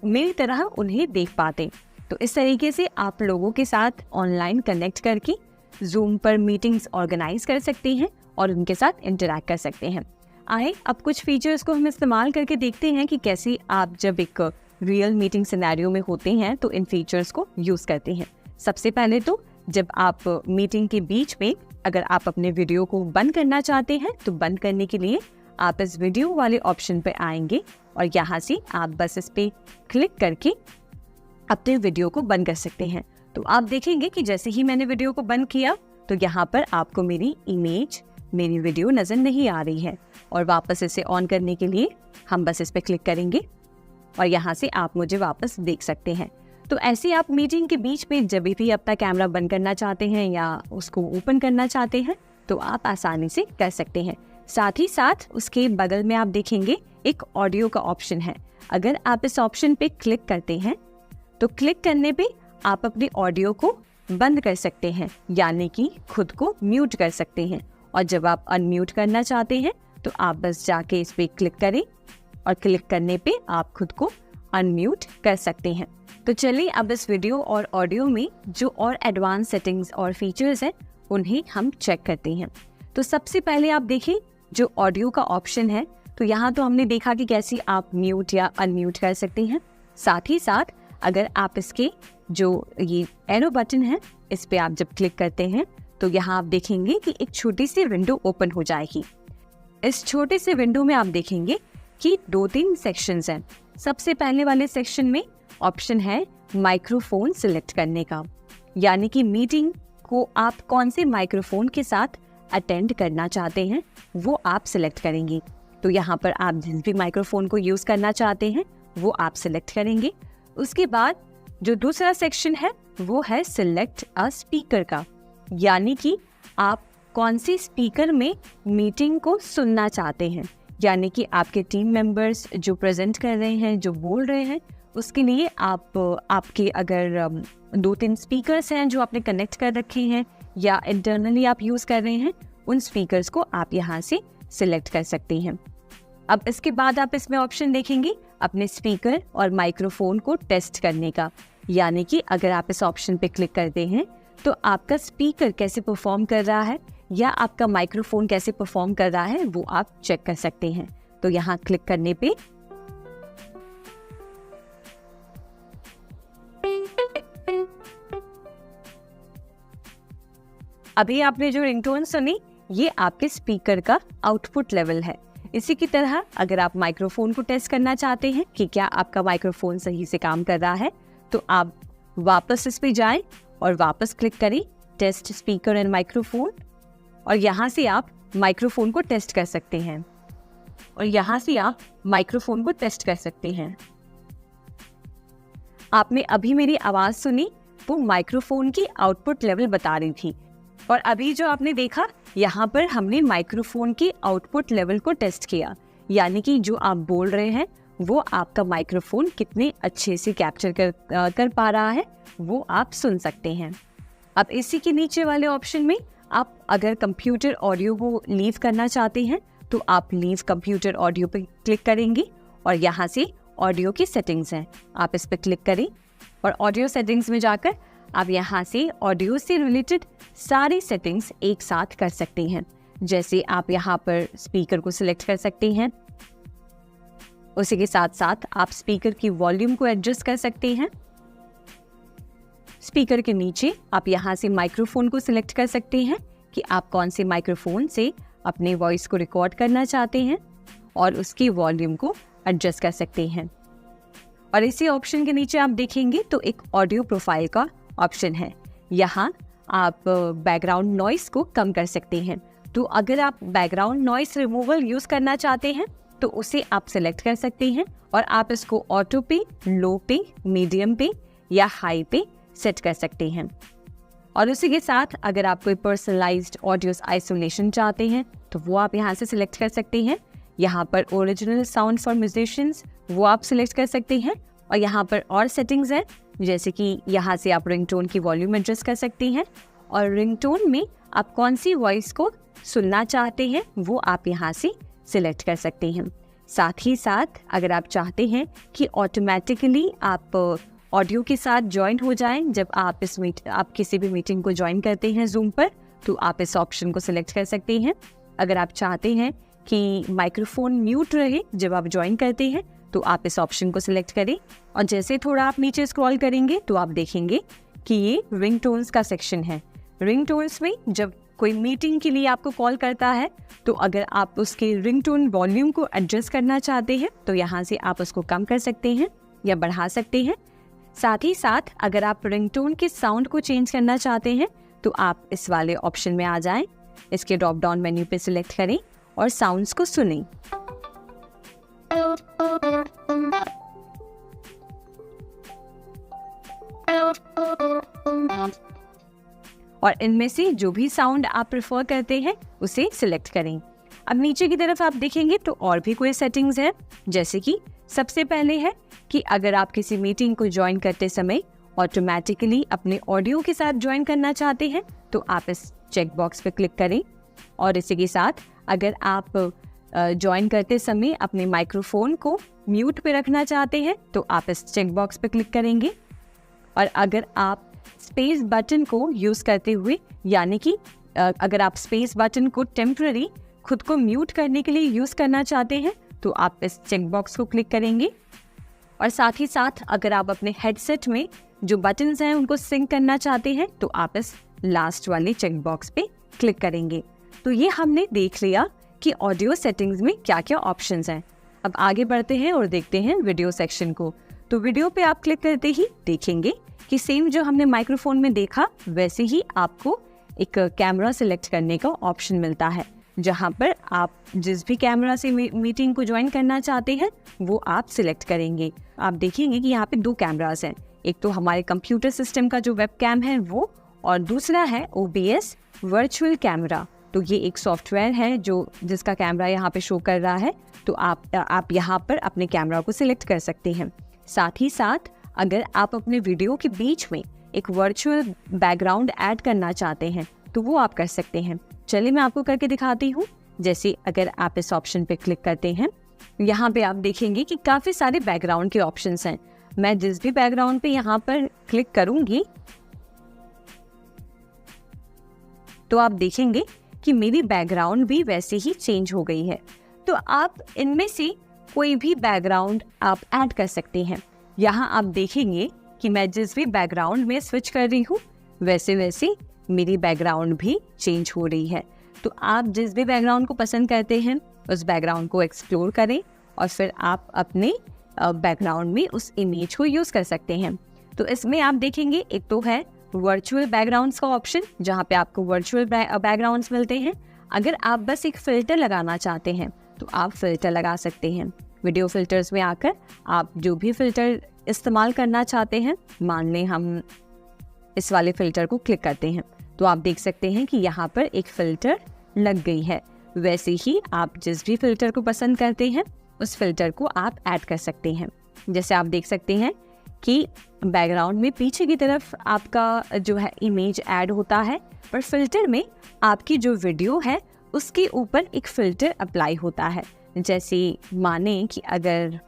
मेरी तरह उन्हें देख पाते। तो इस तरीके से आप लोगों के साथ ऑनलाइन कनेक्ट करके Zoom पर मीटिंग्स ऑर्गेनाइज कर सकते हैं और उनके साथ इंटरैक्ट कर सकते हैं। आए अब कुछ फीचर्स को हम इस्तेमाल करके देखते हैं कि कैसे आप जब एक रियल मीटिंग सिनेरियो में होते हैं तो इन फीचर्स को यूज़ करते हैं। सबसे पहले तो जब आप मीटिंग के बीच में अगर आप अपने वीडियो को बंद करना चाहते हैं तो बंद करने के लिए आप इस वीडियो वाले ऑप्शन पर आएंगे और यहाँ से आप बस इस पर क्लिक करके अपने वीडियो को बंद कर सकते हैं। तो आप देखेंगे कि जैसे ही मैंने वीडियो को बंद किया तो यहाँ पर आपको मेरी इमेज, मेरी वीडियो नज़र नहीं आ रही है, और वापस इसे ऑन करने के लिए हम बस इस पर क्लिक करेंगे और यहाँ से आप मुझे वापस देख सकते हैं। तो ऐसे आप मीटिंग के बीच में जब भी अपना कैमरा बंद करना चाहते हैं या उसको ओपन करना चाहते हैं तो आप आसानी से कर सकते हैं। साथ ही साथ उसके बगल में आप देखेंगे एक ऑडियो का ऑप्शन है। अगर आप इस ऑप्शन पे क्लिक करते हैं तो क्लिक करने पे आप अपने ऑडियो को बंद कर सकते हैं, यानी कि खुद को म्यूट कर सकते हैं। और जब आप अनम्यूट करना चाहते हैं तो आप बस जाके इस पे क्लिक करें और क्लिक करने पे आप खुद को अनम्यूट कर सकते हैं। तो चलिए अब इस वीडियो और ऑडियो में जो और एडवांस सेटिंग्स और फीचर्स हैं उन्हें हम चेक करते हैं। तो सबसे पहले आप देखें जो ऑडियो का ऑप्शन है, तो यहाँ तो हमने देखा कि कैसे आप म्यूट या अनम्यूट कर सकते हैं। साथ ही साथ अगर आप इसके जो ये एरो बटन है इस पे आप जब क्लिक करते हैं तो यहाँ आप देखेंगे कि एक छोटी सी विंडो ओपन हो जाएगी। इस छोटे से विंडो में आप देखेंगे कि 2-3 सेक्शंस हैं। सबसे पहले वाले सेक्शन में ऑप्शन है माइक्रोफोन सिलेक्ट करने का, यानी कि मीटिंग को आप कौन से माइक्रोफोन के साथ अटेंड करना चाहते हैं वो आप सिलेक्ट करेंगे। तो यहाँ पर आप जिस भी माइक्रोफोन को यूज़ करना चाहते हैं वो आप सिलेक्ट करेंगे। उसके बाद जो दूसरा सेक्शन है वो है सिलेक्ट अ स्पीकर का, यानी कि आप कौन सी स्पीकर में मीटिंग को सुनना चाहते हैं, यानी कि आपके टीम मेंबर्स जो प्रेजेंट कर रहे हैं, जो बोल रहे हैं, उसके लिए आपके अगर 2-3 स्पीकर्स हैं जो आपने कनेक्ट कर रखे हैं या इंटरनली आप यूज़ कर रहे हैं, उन स्पीकर्स को आप यहाँ से सिलेक्ट कर सकते हैं। अब इसके बाद आप इसमें ऑप्शन देखेंगे अपने स्पीकर और माइक्रोफोन को टेस्ट करने का, यानी कि अगर आप इस ऑप्शन पे क्लिक करते हैं तो आपका स्पीकर कैसे परफॉर्म कर रहा है या आपका माइक्रोफोन कैसे परफॉर्म कर रहा है वो आप चेक कर सकते हैं। तो यहाँ क्लिक करने पे अभी आपने जो रिंगटोन सुनी ये आपके स्पीकर का आउटपुट लेवल है। इसी की तरह अगर आप माइक्रोफोन को टेस्ट करना चाहते हैं कि क्या आपका माइक्रोफोन सही से काम कर रहा है, तो आप वापस इस पे जाएं और वापस क्लिक करें टेस्ट स्पीकर एंड माइक्रोफोन, और यहाँ से आप माइक्रोफोन को टेस्ट कर सकते हैं आपने अभी मेरी आवाज़ सुनी वो माइक्रोफोन की आउटपुट लेवल बता रही थी, और अभी जो आपने देखा यहाँ पर हमने माइक्रोफोन की आउटपुट लेवल को टेस्ट किया, यानी कि जो आप बोल रहे हैं वो आपका माइक्रोफोन कितने अच्छे से कैप्चर कर पा रहा है वो आप सुन सकते हैं। अब इसी के नीचे वाले ऑप्शन में आप अगर कंप्यूटर ऑडियो को लीव करना चाहते हैं तो आप लीव कंप्यूटर ऑडियो पे क्लिक करेंगे और यहाँ से ऑडियो की सेटिंग्स हैं, आप इस पर क्लिक करें और ऑडियो सेटिंग्स में जाकर आप यहाँ से ऑडियो से रिलेटेड सारी सेटिंग्स एक साथ कर सकते हैं। जैसे आप यहाँ पर स्पीकर को सिलेक्ट कर सकते हैं, उसी के साथ साथ आप स्पीकर की वॉल्यूम को एडजस्ट कर सकते हैं। स्पीकर के नीचे आप यहाँ से माइक्रोफोन को सिलेक्ट कर सकते हैं कि आप कौन से माइक्रोफोन से अपने वॉइस को रिकॉर्ड करना चाहते हैं और उसकी वॉल्यूम को एडजस्ट कर सकते हैं। और इसी ऑप्शन के नीचे आप देखेंगे तो एक ऑडियो प्रोफाइल का ऑप्शन है, यहाँ आप बैकग्राउंड नॉइस को कम कर सकते हैं। तो अगर आप बैकग्राउंड नॉइस रिमूवल यूज़ करना चाहते हैं तो उसे आप सिलेक्ट कर सकते हैं और आप इसको ऑटो पे, लो पे, मीडियम पे या हाई पे सेट कर सकते हैं। और उसी के साथ अगर आप कोई पर्सनलाइज्ड ऑडियो आइसोलेशन चाहते हैं तो वो आप यहाँ से सिलेक्ट कर सकते हैं। यहाँ पर ओरिजिनल साउंड फॉर म्यूजिशियंस वो आप सिलेक्ट कर सकते हैं, और यहाँ पर और सेटिंग्स हैं जैसे कि यहाँ से आप रिंगटोन की वॉल्यूम एडजस्ट कर सकते हैं और रिंगटोन में आप कौन सी वॉइस को सुनना चाहते हैं वो आप यहाँ से सिलेक्ट कर सकते हैं। साथ ही साथ अगर आप चाहते हैं कि ऑटोमेटिकली आप ऑडियो के साथ ज्वाइन हो जाएं जब आप आप किसी भी मीटिंग को ज्वाइन करते हैं जूम पर, तो आप इस ऑप्शन को सिलेक्ट कर सकते हैं। अगर आप चाहते हैं कि माइक्रोफोन म्यूट रहे जब आप ज्वाइन करते हैं तो आप इस ऑप्शन को सिलेक्ट करें, और जैसे थोड़ा आप नीचे स्क्रॉल करेंगे तो आप देखेंगे कि ये रिंगटोन्स का सेक्शन है। रिंगटोन्स में जब कोई मीटिंग के लिए आपको कॉल करता है तो अगर आप उसके रिंगटोन वॉल्यूम को एडजस्ट करना चाहते हैं तो यहाँ से आप उसको कम कर सकते हैं या बढ़ा सकते हैं। साथ ही साथ अगर आप रिंगटोन के साउंड को चेंज करना चाहते हैं तो आप इस वाले ऑप्शन में आ जाएं, इसके ड्रॉप डाउन मेन्यू पे सिलेक्ट करें और साउंड्स को सुनें। और इनमें से जो भी साउंड आप प्रेफर करते हैं उसे सिलेक्ट करें। अब नीचे की तरफ आप देखेंगे तो और भी कोई सेटिंग्स हैं, जैसे कि सबसे पहले है कि अगर आप किसी मीटिंग को ज्वाइन करते समय ऑटोमेटिकली अपने ऑडियो के साथ ज्वाइन करना चाहते हैं तो आप इस चेक बॉक्स पर क्लिक करें, और इसी के साथ अगर आप ज्वाइन करते समय अपने माइक्रोफोन को म्यूट पे रखना चाहते हैं तो आप इस चेक बॉक्स पे क्लिक करेंगे। और अगर आप स्पेस बटन को यूज़ करते हुए, यानी कि अगर आप स्पेस बटन को टेम्पररी खुद को म्यूट करने के लिए यूज़ करना चाहते हैं तो आप इस चेक बॉक्स को क्लिक करेंगे। और साथ ही साथ अगर आप अपने हेडसेट में जो बटन्स हैं उनको सिंक करना चाहते हैं तो आप इस लास्ट वाले चेक बॉक्स पे क्लिक करेंगे। तो ये हमने देख लिया कि ऑडियो सेटिंग्स में क्या क्या ऑप्शंस हैं। अब आगे बढ़ते हैं और देखते हैं वीडियो सेक्शन को। तो वीडियो पे आप क्लिक करते ही देखेंगे कि सेम जो हमने माइक्रोफोन में देखा वैसे ही आपको एक कैमरा सिलेक्ट करने का ऑप्शन मिलता है, जहां पर आप जिस भी कैमरा से मीटिंग को ज्वाइन करना चाहते हैं वो आप सिलेक्ट करेंगे। आप देखेंगे कि यहाँ पे 2 कैमरास हैं, एक तो हमारे कंप्यूटर सिस्टम का जो वेब कैम है वो, और दूसरा है OBS वर्चुअल कैमरा। तो ये एक सॉफ्टवेयर है जिसका कैमरा यहाँ पे शो कर रहा है। तो आप यहाँ पर अपने कैमरा को सिलेक्ट कर सकते हैं। साथ ही साथ अगर आप अपने वीडियो के बीच में एक वर्चुअल बैकग्राउंड ऐड करना चाहते हैं तो वो आप कर सकते हैं। चलिए मैं आपको करके दिखाती हूँ। जैसे अगर आप इस ऑप्शन पे क्लिक करते हैं, यहाँ पे आप देखेंगे कि काफ़ी सारे बैकग्राउंड के ऑप्शंस हैं। मैं जिस भी बैकग्राउंड पे यहाँ पर क्लिक करूँगी तो आप देखेंगे कि मेरी बैकग्राउंड भी वैसे ही चेंज हो गई है। तो आप इनमें से कोई भी बैकग्राउंड आप ऐड कर सकते हैं। यहाँ आप देखेंगे कि मैं जिस भी बैकग्राउंड में स्विच कर रही हूँ वैसे वैसे मेरी बैकग्राउंड भी चेंज हो रही है। तो आप जिस भी बैकग्राउंड को पसंद करते हैं उस बैकग्राउंड को एक्सप्लोर करें और फिर आप अपने बैकग्राउंड में उस इमेज को यूज़ कर सकते हैं। तो इसमें आप देखेंगे एक तो है वर्चुअल बैकग्राउंड्स का ऑप्शन, जहाँ पे आपको वर्चुअल बैकग्राउंड्स मिलते हैं। अगर आप बस एक फ़िल्टर लगाना चाहते हैं तो आप फ़िल्टर लगा सकते हैं। वीडियो फ़िल्टर्स में आकर आप जो भी फ़िल्टर इस्तेमाल करना चाहते हैं, मान लें हम इस वाले फ़िल्टर को क्लिक करते हैं तो आप देख सकते हैं कि यहाँ पर एक फ़िल्टर लग गई है। वैसे ही आप जिस भी फ़िल्टर को पसंद करते हैं उस फ़िल्टर को आप ऐड कर सकते हैं। जैसे आप देख सकते हैं कि बैकग्राउंड में पीछे की तरफ आपका जो है इमेज ऐड होता है, पर फ़िल्टर में आपकी जो वीडियो है उसके ऊपर एक फ़िल्टर अप्लाई होता है। जैसे माने कि अगर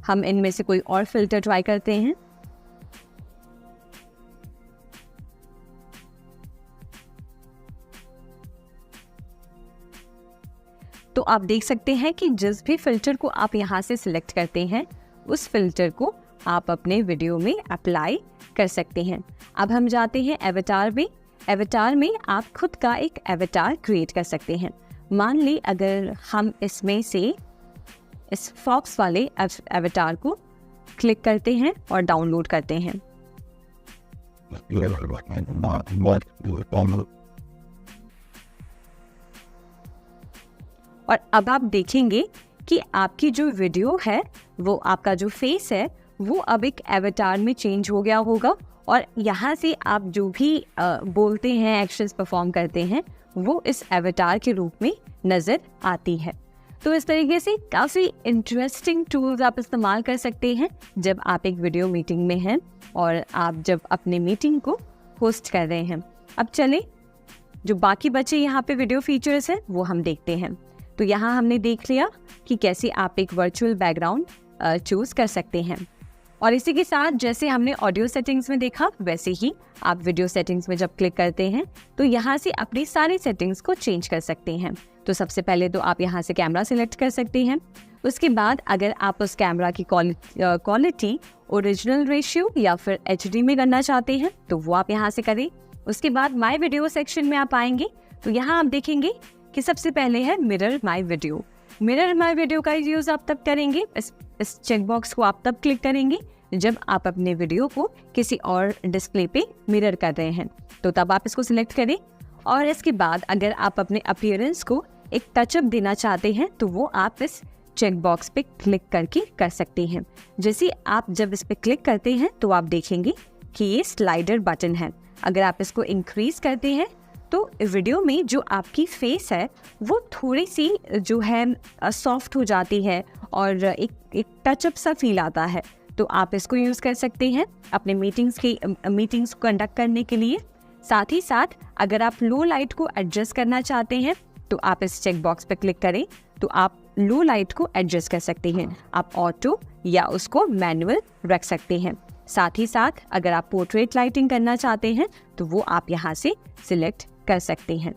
हम इनमें से कोई और फ़िल्टर ट्राई करते हैं तो आप देख सकते हैं कि जिस भी फ़िल्टर को आप यहाँ से सिलेक्ट करते हैं उस फ़िल्टर को आप अपने वीडियो में अप्लाई कर सकते हैं। अब हम जाते हैं एवेटार में। एवेटार में आप खुद का एक एवेटार क्रिएट कर सकते हैं। मान ली अगर हम इसमें से इस फॉक्स वाले एवेटार को क्लिक करते हैं और डाउनलोड करते हैं, और अब आप देखेंगे कि आपकी जो वीडियो है वो आपका जो फेस है वो अब एक एवेटार में चेंज हो गया होगा, और यहाँ से आप जो भी बोलते हैं, एक्शंस परफॉर्म करते हैं वो इस एवेटार के रूप में नज़र आती है। तो इस तरीके से काफ़ी इंटरेस्टिंग टूल्स आप इस्तेमाल कर सकते हैं जब आप एक वीडियो मीटिंग में हैं और आप जब अपने मीटिंग को होस्ट कर रहे हैं। अब चले जो बाकी बचे यहाँ पे वीडियो फीचर्स हैं वो हम देखते हैं। तो यहाँ हमने देख लिया कि कैसे आप एक वर्चुअल बैकग्राउंड चूज़ कर सकते हैं, और इसी के साथ जैसे हमने ऑडियो सेटिंग्स में देखा वैसे ही आप वीडियो सेटिंग्स में जब क्लिक करते हैं तो यहाँ से अपनी सारी सेटिंग्स को चेंज कर सकते हैं। तो सबसे पहले तो आप यहाँ से कैमरा सिलेक्ट कर सकते हैं। उसके बाद अगर आप उस कैमरा की क्वालिटी ओरिजिनल रेशियो या फिर HD में करना चाहते हैं तो वो आप यहाँ से करें। उसके बाद माय वीडियो सेक्शन में आप आएंगे तो यहाँ आप देखेंगे कि सबसे पहले है mirror my video. Mirror my video का यूज़ आप तब करेंगे, इस चेकबॉक्स को आप तब क्लिक करेंगे जब आप अपने वीडियो को किसी और डिस्प्ले पे मिरर कर रहे हैं, तो तब आप इसको सिलेक्ट करें। और इसके बाद अगर आप अपने अपीयरेंस को एक टचअप देना चाहते हैं तो वो आप इस चेकबॉक्स पे क्लिक करके कर सकते हैं। जैसे आप जब इस पे क्लिक करते हैं तो आप देखेंगे कि ये स्लाइडर बटन है। अगर आप इसको इंक्रीज करते हैं तो वीडियो में जो आपकी फेस है वो थोड़ी सी जो है सॉफ्ट हो जाती है और एक टचअप सा फील आता है। तो आप इसको यूज़ कर सकते हैं अपने मीटिंग्स को कंडक्ट करने के लिए। साथ ही साथ अगर आप लो लाइट को एडजस्ट करना चाहते हैं तो आप इस चेक बॉक्स पर क्लिक करें तो आप लो लाइट को एडजस्ट कर सकते हैं। आप ऑटो या उसको मैनुअल रख सकते हैं। साथ ही साथ अगर आप पोर्ट्रेट लाइटिंग करना चाहते हैं तो वो आप यहाँ से सिलेक्ट कर सकते हैं।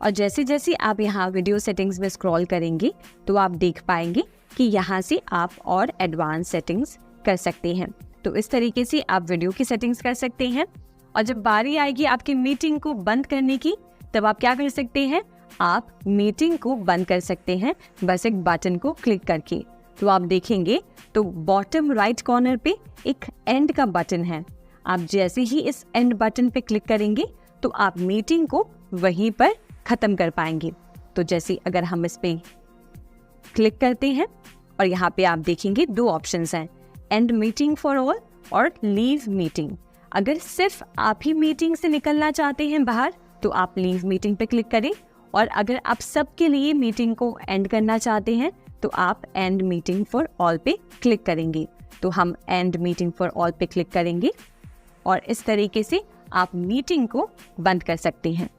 और जैसे जैसे आप यहाँ वीडियो सेटिंग्स में स्क्रॉल करेंगे तो आप देख पाएंगे कि यहाँ से आप और एडवांस सेटिंग्स कर सकते हैं। तो इस तरीके से आप वीडियो की सेटिंग्स कर सकते हैं। और जब बारी आएगी आपकी मीटिंग को बंद करने की तब आप क्या कर सकते हैं, आप मीटिंग को बंद कर सकते हैं बस एक बटन को क्लिक करके। तो आप देखेंगे तो बॉटम राइट कॉर्नर पे एक एंड का बटन है। आप जैसे ही इस एंड बटन पे क्लिक करेंगे तो आप मीटिंग को वहीं पर ख़त्म कर पाएंगे। तो जैसे अगर हम इस पे क्लिक करते हैं और यहाँ पे आप देखेंगे 2 ऑप्शंस हैं, एंड मीटिंग फॉर ऑल और लीव मीटिंग। अगर सिर्फ आप ही मीटिंग से निकलना चाहते हैं बाहर तो आप लीव मीटिंग पे क्लिक करें, और अगर आप सबके लिए मीटिंग को एंड करना चाहते हैं तो आप एंड मीटिंग फॉर ऑल पे क्लिक करेंगे। तो हम एंड मीटिंग फॉर ऑल पे क्लिक करेंगे और इस तरीके से आप मीटिंग को बंद कर सकते हैं।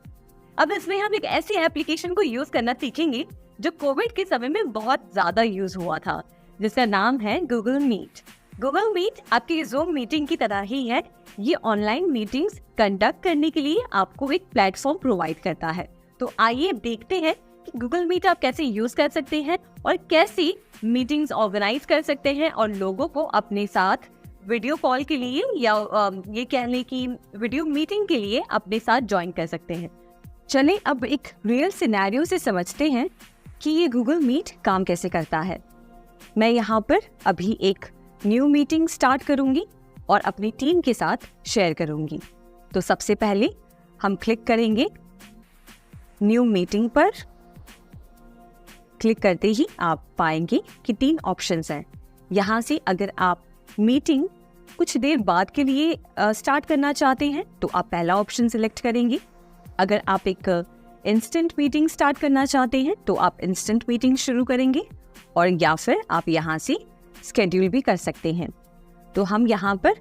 अब इसमें हम एक ऐसी एप्लीकेशन को यूज करना सीखेंगे जो कोविड के समय में बहुत ज्यादा यूज हुआ था, जिसका नाम है गूगल मीट। गूगल मीट आपकी ज़ूम मीटिंग की तरह ही है। ये ऑनलाइन मीटिंग्स कंडक्ट करने के लिए आपको एक प्लेटफॉर्म प्रोवाइड करता है। तो आइए देखते हैं कि गूगल मीट आप कैसे यूज कर सकते हैं और कैसे मीटिंग्स ऑर्गेनाइज कर सकते हैं और लोगों को अपने साथ वीडियो कॉल के लिए या ये कह लें कि वीडियो मीटिंग के लिए अपने साथ ज्वाइन कर सकते हैं। चलें अब एक रियल सिनेरियो से समझते हैं कि ये गूगल मीट काम कैसे करता है। मैं यहाँ पर अभी एक न्यू मीटिंग स्टार्ट करूंगी और अपनी टीम के साथ शेयर करूंगी। तो सबसे पहले हम क्लिक करेंगे न्यू मीटिंग पर। क्लिक करते ही आप पाएंगे कि 3 ऑप्शंस हैं। यहाँ से अगर आप मीटिंग कुछ देर बाद के लिए स्टार्ट करना चाहते हैं तो आप पहला ऑप्शन सिलेक्ट करेंगे। अगर आप एक इंस्टेंट मीटिंग स्टार्ट करना चाहते हैं तो आप इंस्टेंट मीटिंग शुरू करेंगे, और या फिर आप यहाँ से स्केड्यूल भी कर सकते हैं। तो हम यहाँ पर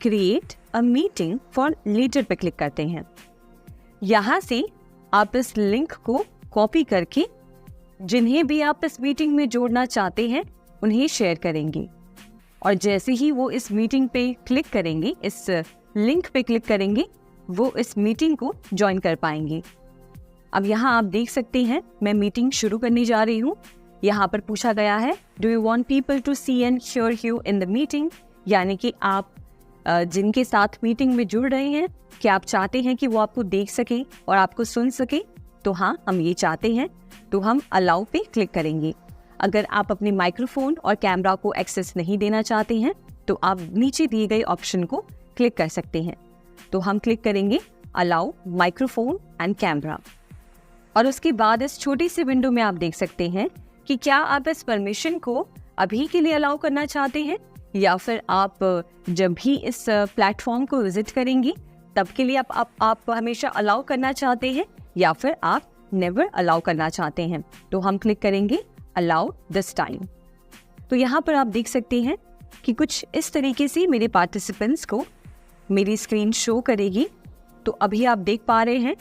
create a meeting for later पे क्लिक करते हैं। यहाँ से आप इस लिंक को कॉपी करके जिन्हें भी आप इस मीटिंग में जोड़ना चाहते हैं उन्हें शेयर करेंगे, और जैसे ही वो इस मीटिंग पे क्लिक करेंगे, इस लिंक पे क्लिक करेंगे, वो इस मीटिंग को ज्वाइन कर पाएंगे। अब यहाँ आप देख सकते हैं मैं मीटिंग शुरू करने जा रही हूँ। यहाँ पर पूछा गया है do you want people to see and hear you in the meeting, यानी कि आप जिनके साथ मीटिंग में जुड़ रहे हैं क्या आप चाहते हैं कि वो आपको देख सके और आपको सुन सके। तो हाँ, हम ये चाहते हैं, तो हम अलाउ पे क्लिक करेंगे। अगर आप अपने माइक्रोफोन और कैमरा को एक्सेस नहीं देना चाहते हैं तो आप नीचे दिए गए ऑप्शन को क्लिक कर सकते हैं। तो हम क्लिक करेंगे अलाउ माइक्रोफोन एंड कैमरा, और उसके बाद इस छोटी सी विंडो में आप देख सकते हैं कि क्या आप इस परमिशन को अभी के लिए अलाउ करना चाहते हैं, या फिर आप जब भी इस प्लेटफॉर्म को विजिट करेंगे तब के लिए आप हमेशा अलाउ करना चाहते हैं, या फिर आप नेवर अलाउ करना चाहते हैं। तो हम क्लिक करेंगे अलाउ दिस टाइम। तो यहाँ पर आप देख सकते हैं कि कुछ इस तरीके से मेरे पार्टिसिपेंट्स को मेरी स्क्रीन शो करेगी। तो अभी आप देख पा रहे हैं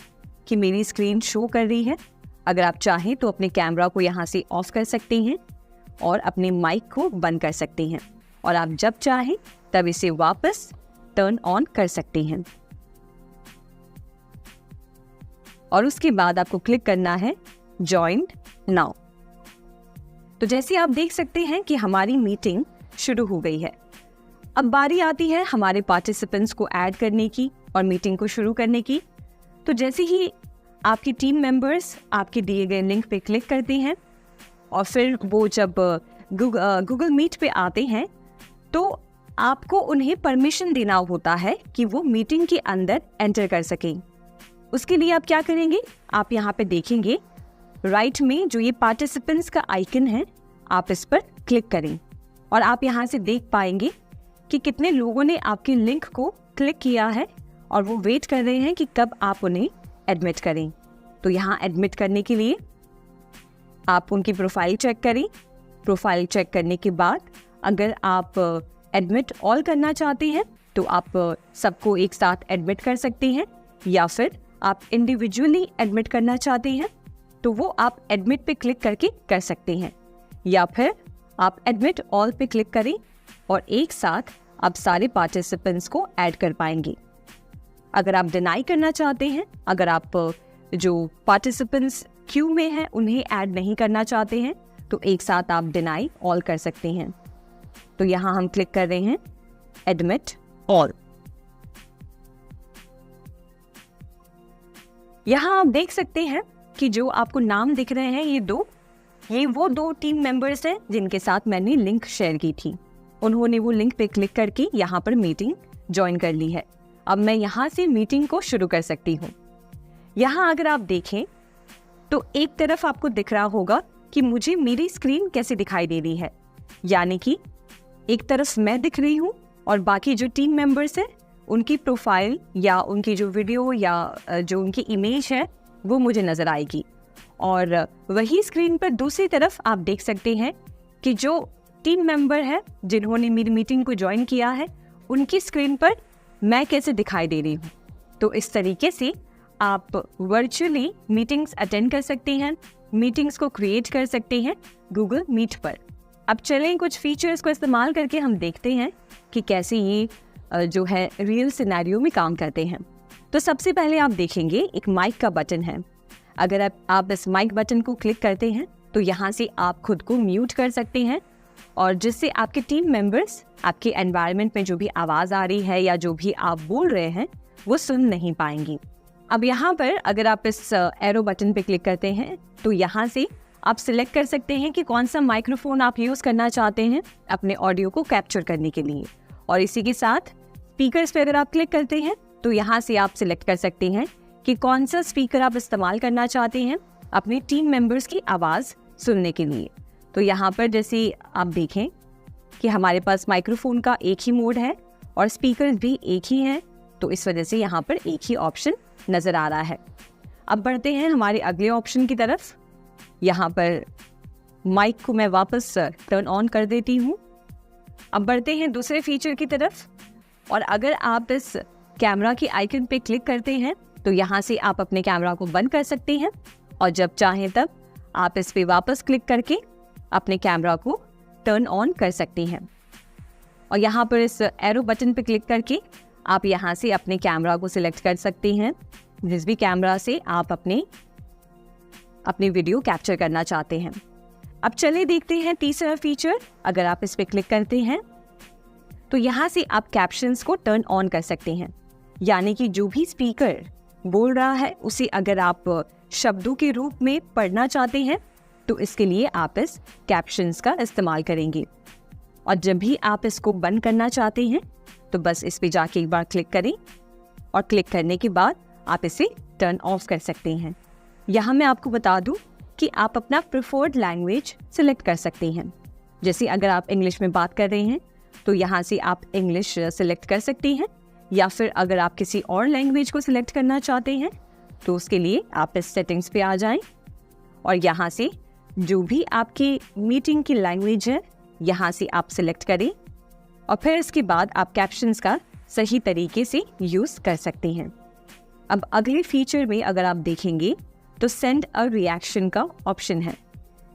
कि मेरी स्क्रीन शो कर रही है। अगर आप चाहें तो अपने कैमरा को यहाँ से ऑफ कर सकते हैं और अपने माइक को बंद कर सकते हैं, और आप जब चाहें तब इसे वापस टर्न ऑन कर सकते हैं। और उसके बाद आपको क्लिक करना है जॉइन नाउ। तो जैसे आप देख सकते हैं कि हमारी मीटिंग शुरू हो गई है। अब बारी आती है हमारे पार्टिसिपेंट्स को ऐड करने की और मीटिंग को शुरू करने की। तो जैसे ही आपकी टीम मेंबर्स आपके दिए गए लिंक पे क्लिक करते हैं और फिर वो जब गूगल मीट पे आते हैं तो आपको उन्हें परमिशन देना होता है कि वो मीटिंग के अंदर एंटर कर सकें। उसके लिए आप क्या करेंगे, आप यहाँ पे देखेंगे राइट में जो ये पार्टिसिपेंट्स का आइकन है, आप इस पर क्लिक करें और आप यहाँ से देख पाएंगे कि कितने लोगों ने आपके लिंक को क्लिक किया है और वो वेट कर रहे हैं कि कब आप उन्हें एडमिट करें। तो यहाँ एडमिट करने के लिए आप उनकी प्रोफाइल चेक करें। प्रोफाइल चेक करने के बाद अगर आप एडमिट ऑल करना चाहते हैं तो आप सबको एक साथ एडमिट कर सकते हैं, या फिर आप इंडिविजुअली एडमिट करना चाहते हैं तो वो आप एडमिट पे क्लिक करके कर सकते हैं, या फिर आप एडमिट ऑल पे क्लिक करें और एक साथ आप सारे पार्टिसिपेंट्स को ऐड कर पाएंगे। अगर आप डिनाई करना चाहते हैं, अगर आप जो पार्टिसिपेंट्स क्यू में हैं उन्हें ऐड नहीं करना चाहते हैं तो एक साथ आप डिनाई ऑल कर सकते हैं। तो यहाँ हम क्लिक कर रहे हैं एडमिट ऑल। यहाँ आप देख सकते हैं कि जो आपको नाम दिख रहे हैं ये दो, ये वो 2 टीम मेंबर्स हैं जिनके साथ मैंने लिंक शेयर की थी। उन्होंने वो लिंक पे क्लिक करके यहाँ पर मीटिंग ज्वाइन कर ली है। अब मैं यहाँ से मीटिंग को शुरू कर सकती हूँ। यहाँ अगर आप देखें तो एक तरफ आपको दिख रहा होगा कि मुझे मेरी स्क्रीन कैसे दिखाई दे रही है, यानी कि एक तरफ मैं दिख रही हूँ और बाकी जो टीम मेंबर्स हैं उनकी प्रोफाइल या उनकी जो वीडियो या जो उनकी इमेज है वो मुझे नज़र आएगी। और वही स्क्रीन पर दूसरी तरफ आप देख सकते हैं कि जो टीम मेंबर है जिन्होंने मेरी मीटिंग को ज्वाइन किया है उनकी स्क्रीन पर मैं कैसे दिखाई दे रही हूँ। तो इस तरीके से आप वर्चुअली मीटिंग्स अटेंड कर सकते हैं, मीटिंग्स को क्रिएट कर सकते हैं गूगल मीट पर। अब चलें कुछ फीचर्स को इस्तेमाल करके हम देखते हैं कि कैसे ये जो है रियल सिनेरियो में काम करते हैं। तो सबसे पहले आप देखेंगे एक माइक का बटन है। अगर आप इस माइक बटन को क्लिक करते हैं तो यहाँ से आप खुद को म्यूट कर सकते हैं और जिससे आपके टीम मेंबर्स आपके एनवायरनमेंट में जो भी आवाज़ आ रही है या जो भी आप बोल रहे हैं वो सुन नहीं पाएंगी। अब यहाँ पर अगर आप इस एरो बटन पे क्लिक करते हैं तो यहाँ से आप सिलेक्ट कर सकते हैं कि कौन सा माइक्रोफोन आप यूज़ करना चाहते हैं अपने ऑडियो को कैप्चर करने के लिए। और इसी के साथ स्पीकर्स पे अगर आप क्लिक करते हैं तो यहाँ से आप सिलेक्ट कर सकते हैं कि कौन सा स्पीकर आप इस्तेमाल करना चाहते हैं अपने टीम मेंबर्स की आवाज़ सुनने के लिए। तो यहाँ पर जैसे आप देखें कि हमारे पास माइक्रोफोन का एक ही मोड है और स्पीकर भी एक ही हैं, तो इस वजह से यहाँ पर एक ही ऑप्शन नज़र आ रहा है। अब बढ़ते हैं हमारे अगले ऑप्शन की तरफ। यहाँ पर माइक को मैं वापस टर्न ऑन कर देती हूँ। अब बढ़ते हैं दूसरे फीचर की तरफ और अगर आप इस कैमरा की आइकन पे क्लिक करते हैं तो यहाँ से आप अपने कैमरा को बंद कर सकते हैं और जब चाहें तब आप इस पे वापस क्लिक करके अपने कैमरा को टर्न ऑन कर सकते हैं। और यहाँ पर इस एरो बटन पे क्लिक करके आप यहाँ से अपने कैमरा को सिलेक्ट कर सकते हैं जिस भी कैमरा से आप अपनी वीडियो कैप्चर करना चाहते हैं। अब चलिए देखते हैं तीसरा फीचर। अगर आप इस पे क्लिक करते हैं तो यहाँ से आप कैप्शंस को टर्न ऑन कर सकते हैं, यानी कि जो भी स्पीकर बोल रहा है उसे अगर आप शब्दों के रूप में पढ़ना चाहते हैं तो इसके लिए आप इस कैप्शंस का इस्तेमाल करेंगे। और जब भी आप इसको बंद करना चाहते हैं तो बस इस पे जाके एक बार क्लिक करें और क्लिक करने के बाद आप इसे टर्न ऑफ कर सकते हैं। यहाँ मैं आपको बता दूं कि आप अपना प्रेफर्ड लैंग्वेज सिलेक्ट कर सकते हैं। जैसे अगर आप इंग्लिश में बात कर रहे हैं तो यहाँ से आप इंग्लिश सिलेक्ट कर सकते हैं, या फिर अगर आप किसी और लैंग्वेज को सिलेक्ट करना चाहते हैं तो उसके लिए आप इस सेटिंग्स पे आ जाएं और यहाँ से जो भी आपकी मीटिंग की लैंग्वेज है यहाँ से आप सिलेक्ट करें और फिर इसके बाद आप कैप्शंस का सही तरीके से यूज़ कर सकते हैं। अब अगले फीचर में अगर आप देखेंगे तो सेंड अ रिएक्शन का ऑप्शन है।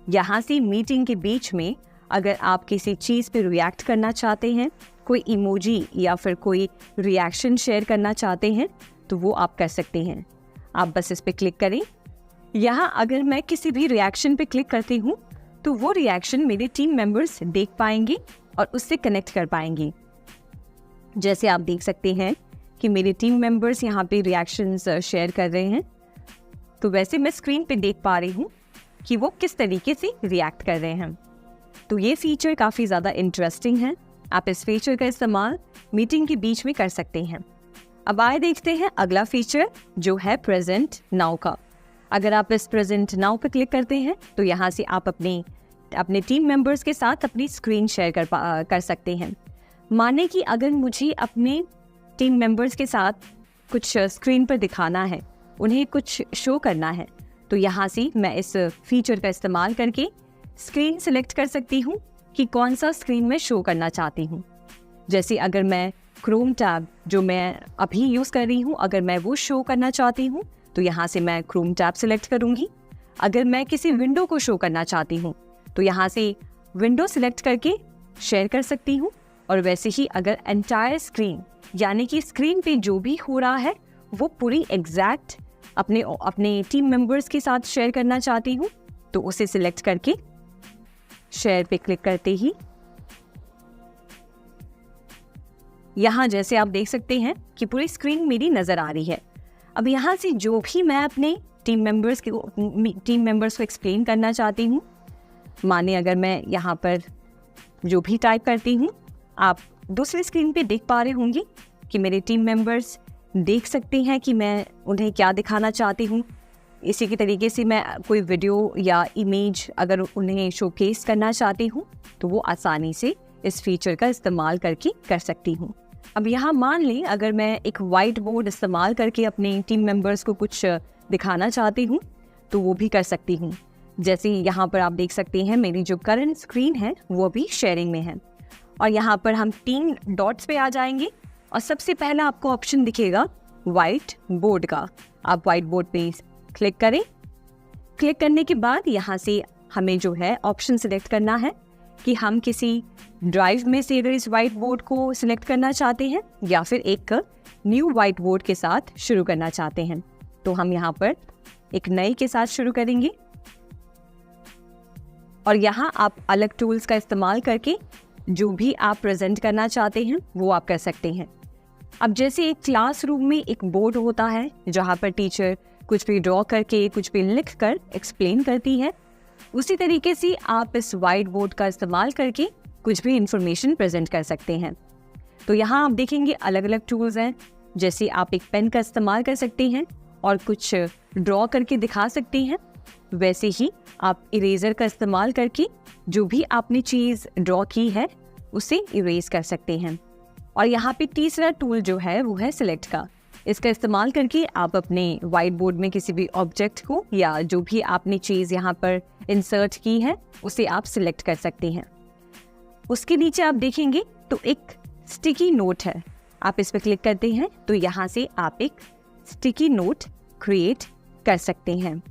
यहाँ से मीटिंग के बीच में अगर आप किसी चीज़ पे रिएक्ट करना चाहते हैं, कोई इमोजी या फिर कोई रिएक्शन शेयर करना चाहते हैं तो वो आप कर सकते हैं। आप बस इस पे क्लिक करें। यहाँ अगर मैं किसी भी रिएक्शन पे क्लिक करती हूँ तो वो रिएक्शन मेरे टीम मेंबर्स देख पाएंगे और उससे कनेक्ट कर पाएंगे। जैसे आप देख सकते हैं कि मेरे टीम मेंबर्स यहाँ पे रिएक्शंस शेयर कर रहे हैं, तो वैसे मैं स्क्रीन पे देख पा रही हूँ कि वो किस तरीके से रिएक्ट कर रहे हैं। तो ये फीचर काफ़ी ज़्यादा इंटरेस्टिंग है। आप इस फीचर का इस्तेमाल मीटिंग के बीच में कर सकते हैं। अब आए देखते हैं अगला फीचर जो है प्रेजेंट नाउ का। अगर आप इस प्रेजेंट नाउ पे क्लिक करते हैं तो यहाँ से आप अपने टीम मेंबर्स के साथ अपनी स्क्रीन शेयर कर सकते हैं। माने कि अगर मुझे अपने टीम मेंबर्स के साथ कुछ स्क्रीन पर दिखाना है, उन्हें कुछ शो करना है, तो यहाँ से मैं इस फीचर का इस्तेमाल करके स्क्रीन सिलेक्ट कर सकती हूँ कि कौन सा स्क्रीन में शो करना चाहती हूँ। जैसे अगर मैं क्रोम टैब जो मैं अभी यूज़ कर रही हूँ, अगर मैं वो शो करना चाहती हूँ तो यहाँ से मैं क्रोम टैब सिलेक्ट करूँगी। अगर मैं किसी विंडो को शो करना चाहती हूँ तो यहाँ से विंडो सिलेक्ट करके शेयर कर सकती हूँ। और वैसे ही अगर एंटायर स्क्रीन यानी कि स्क्रीन पे जो भी हो रहा है वो पूरी एग्जैक्ट अपने टीम मेंबर्स के साथ शेयर करना चाहती हूँ तो उसे सिलेक्ट करके शेयर पे क्लिक करते ही यहाँ जैसे आप देख सकते हैं कि पूरी स्क्रीन मेरी नज़र आ रही है। अब यहाँ से जो भी मैं अपने टीम मेंबर्स को एक्सप्लेन करना चाहती हूँ माने अगर मैं यहाँ पर जो भी टाइप करती हूँ, आप दूसरी स्क्रीन पे देख पा रहे होंगे कि मेरे टीम मेंबर्स देख सकते हैं कि मैं उन्हें क्या दिखाना चाहती हूँ। इसी के तरीके से मैं कोई वीडियो या इमेज अगर उन्हें शोकेस करना चाहती हूँ तो वो आसानी से इस फीचर का इस्तेमाल करके कर सकती हूँ। अब यहाँ मान लें अगर मैं एक वाइट बोर्ड इस्तेमाल करके अपने टीम मेंबर्स को कुछ दिखाना चाहती हूँ तो वो भी कर सकती हूँ। जैसे यहाँ पर आप देख सकते हैं मेरी जो करंट स्क्रीन है वो अभी शेयरिंग में है, और यहाँ पर हम 3 डॉट्स पे आ जाएंगे और सबसे पहला आपको ऑप्शन दिखेगा वाइट बोर्ड का। आप वाइट बोर्ड पे क्लिक करें। क्लिक करने के बाद यहाँ से हमें जो है ऑप्शन सिलेक्ट करना है कि हम किसी ड्राइव में से अगर इस वाइट बोर्ड को सिलेक्ट करना चाहते हैं या फिर एक न्यू वाइट बोर्ड के साथ शुरू करना चाहते हैं। तो हम यहाँ पर एक नए के साथ शुरू करेंगे और यहाँ आप अलग टूल्स का इस्तेमाल करके जो भी आप प्रेजेंट करना चाहते हैं वो आप कर सकते हैं। अब जैसे एक क्लासरूम में एक बोर्ड होता है जहाँ पर टीचर कुछ भी ड्रॉ करके कुछ भी लिख कर एक्सप्लेन करती है, उसी तरीके से आप इस वाइट बोर्ड का इस्तेमाल करके कुछ भी इंफॉर्मेशन प्रेजेंट कर सकते हैं। तो यहाँ आप देखेंगे अलग अलग टूल्स हैं। जैसे आप एक पेन का इस्तेमाल कर सकते हैं और कुछ ड्रॉ करके दिखा सकते हैं, वैसे ही आप इरेजर का इस्तेमाल करके जो भी आपने चीज़ ड्रॉ की है उसे इरेज कर सकते हैं। और यहाँ पे तीसरा टूल जो है वो है सिलेक्ट का। इसका इस्तेमाल करके आप अपने वाइट बोर्ड में किसी भी ऑब्जेक्ट को या जो भी आपने चीज़ यहाँ पर इंसर्ट की है उसे आप सिलेक्ट कर सकते हैं। उसके नीचे आप देखेंगे तो एक स्टिकी नोट है, आप इस पर क्लिक करते हैं तो यहाँ से आप एक स्टिकी नोट क्रिएट कर सकते हैं।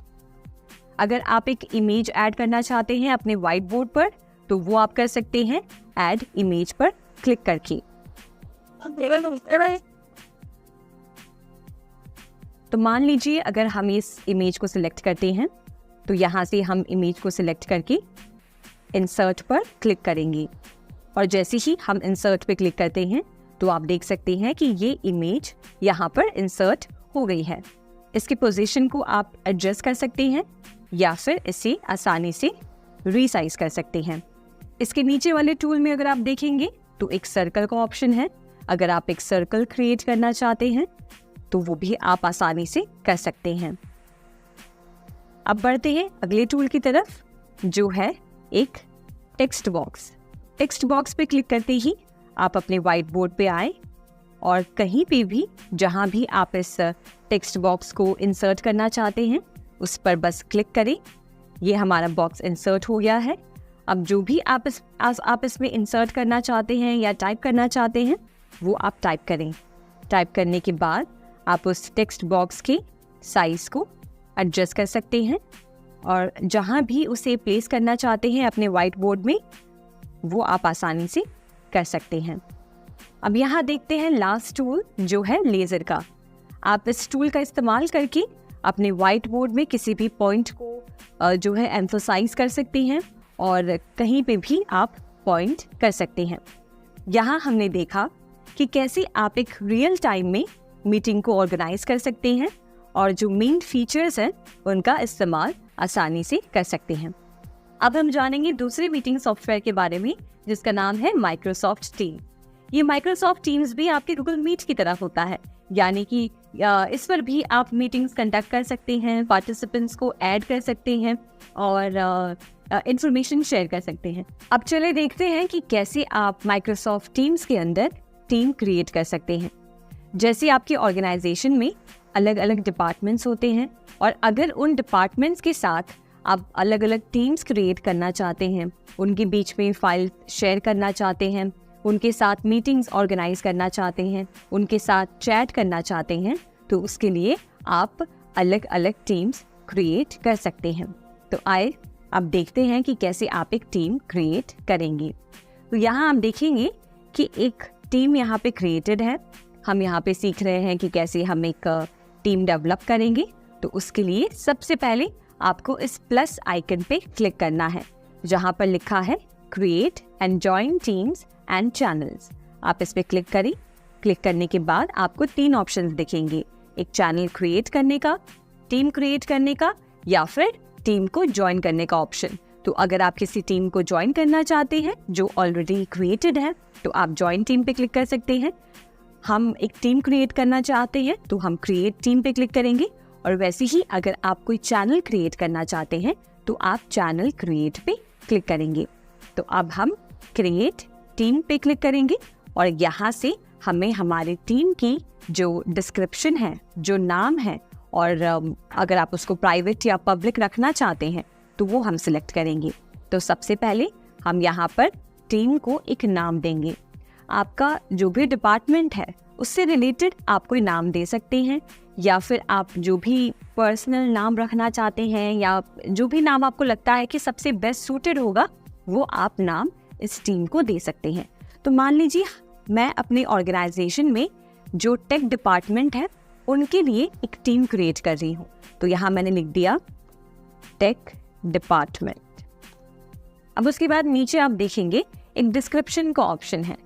अगर आप एक इमेज ऐड करना चाहते हैं अपने वाइट बोर्ड पर तो वो आप कर सकते हैं ऐड इमेज पर क्लिक करके। तो मान लीजिए अगर हम इस इमेज को सिलेक्ट करते हैं तो यहाँ से हम इमेज को सिलेक्ट करके इंसर्ट पर क्लिक करेंगे, और जैसे ही हम इंसर्ट पे क्लिक करते हैं तो आप देख सकते हैं कि ये इमेज यहाँ पर इंसर्ट हो गई है। इसकी पोजीशन को आप एडजस्ट कर सकते हैं या फिर इसे आसानी से रीसाइज कर सकते हैं। इसके नीचे वाले टूल में अगर आप देखेंगे तो एक सर्कल का ऑप्शन है। अगर आप एक सर्कल क्रिएट करना चाहते हैं तो वो भी आप आसानी से कर सकते हैं। अब बढ़ते हैं अगले टूल की तरफ जो है एक टेक्स्ट बॉक्स। टेक्स्ट बॉक्स पे क्लिक करते ही आप अपने वाइट बोर्ड पे आए और कहीं पे भी जहां भी आप इस टेक्स्ट बॉक्स को इंसर्ट करना चाहते हैं उस पर बस क्लिक करें। ये हमारा बॉक्स इंसर्ट हो गया है। अब जो भी आप इसमें इंसर्ट करना चाहते हैं या टाइप करना चाहते हैं वो आप टाइप करें। टाइप करने के बाद आप उस टेक्स्ट बॉक्स के साइज़ को एडजस्ट कर सकते हैं और जहाँ भी उसे प्लेस करना चाहते हैं अपने वाइट बोर्ड में वो आप आसानी से कर सकते हैं। अब यहाँ देखते हैं लास्ट टूल जो है लेज़र का। आप इस टूल का इस्तेमाल करके अपने वाइट बोर्ड में किसी भी पॉइंट को जो है एम्फसाइज कर सकते हैं और कहीं पे भी आप पॉइंट कर सकते हैं। यहाँ हमने देखा कि कैसे आप एक रियल टाइम में मीटिंग को ऑर्गेनाइज कर सकते हैं और जो मेन फीचर्स हैं उनका इस्तेमाल आसानी से कर सकते हैं। अब हम जानेंगे दूसरे मीटिंग सॉफ्टवेयर के बारे में जिसका नाम है माइक्रोसॉफ्ट टीम। ये माइक्रोसॉफ्ट टीम्स भी आपके गूगल मीट की तरह होता है, यानी कि इस पर भी आप मीटिंग्स कंडक्ट कर सकते हैं, पार्टिसिपेंट्स को ऐड कर सकते हैं और इंफॉर्मेशन शेयर कर सकते हैं। अब चले देखते हैं कि कैसे आप माइक्रोसॉफ्ट टीम्स के अंदर टीम क्रिएट कर सकते हैं। जैसे आपके ऑर्गेनाइजेशन में अलग अलग डिपार्टमेंट्स होते हैं और अगर उन डिपार्टमेंट्स के साथ आप अलग अलग टीम्स क्रिएट करना चाहते हैं, उनके बीच में फाइल शेयर करना चाहते हैं, उनके साथ मीटिंग्स ऑर्गेनाइज करना चाहते हैं, उनके साथ चैट करना चाहते हैं, तो उसके लिए आप अलग अलग टीम्स क्रिएट कर सकते हैं। तो आइए अब देखते हैं कि कैसे आप एक टीम क्रिएट करेंगे। तो यहाँ आप देखेंगे कि एक टीम यहाँ पे क्रिएटेड है। हम यहाँ पे सीख रहे हैं कि कैसे हम एक टीम डेवलप करेंगे। तो उसके लिए सबसे पहले आपको इस प्लस आइकन पे क्लिक करना है जहाँ पर लिखा है create and join teams and channels. आप इस पे क्लिक करें। क्लिक करने के बाद आपको 3 ऑप्शंस दिखेंगे, एक चैनल क्रिएट करने का, टीम क्रिएट करने का या फिर टीम को ज्वाइन करने का ऑप्शन। तो अगर आप किसी टीम को ज्वाइन करना चाहते हैं जो ऑलरेडी क्रिएटेड है तो आप ज्वाइन टीम पे क्लिक कर सकते हैं। हम एक टीम क्रिएट करना चाहते हैं तो हम क्रिएट टीम पे क्लिक करेंगे। और वैसे ही अगर आप कोई चैनल क्रिएट करना चाहते हैं तो आप चैनल क्रिएट पे क्लिक करेंगे। तो अब हम क्रिएट टीम पे क्लिक करेंगे और यहाँ से हमें हमारी टीम की जो डिस्क्रिप्शन है, जो नाम है, और अगर आप उसको प्राइवेट या पब्लिक रखना चाहते हैं तो वो हम सिलेक्ट करेंगे। तो सबसे पहले हम यहाँ पर टीम को एक नाम देंगे। आपका जो भी डिपार्टमेंट है उससे रिलेटेड आप कोई नाम दे सकते हैं, या फिर आप जो भी पर्सनल नाम रखना चाहते हैं या जो भी नाम आपको लगता है कि सबसे बेस्ट सूटेड होगा वो आप नाम इस टीम को दे सकते हैं। तो मान लीजिए मैं अपने ऑर्गेनाइजेशन में जो टेक डिपार्टमेंट है उनके लिए एक टीम क्रिएट कर रही हूँ। तो यहाँ मैंने लिख दिया टेक डिपार्टमेंट। अब उसके बाद नीचे आप देखेंगे एक डिस्क्रिप्शन का ऑप्शन है।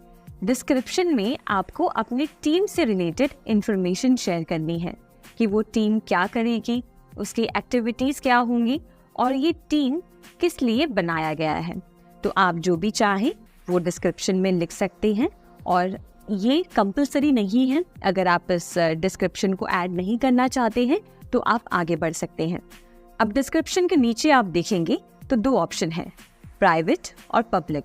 डिस्क्रिप्शन में आपको अपनी टीम से रिलेटेड इंफॉर्मेशन शेयर करनी है कि वो टीम क्या करेगी, उसकी एक्टिविटीज़ क्या होंगी और ये टीम किस लिए बनाया गया है। तो आप जो भी चाहें वो डिस्क्रिप्शन में लिख सकते हैं और ये कंपलसरी नहीं है। अगर आप इस डिस्क्रिप्शन को ऐड नहीं करना चाहते हैं तो आप आगे बढ़ सकते हैं। अब डिस्क्रिप्शन के नीचे आप देखेंगे तो दो ऑप्शन है, प्राइवेट और पब्लिक।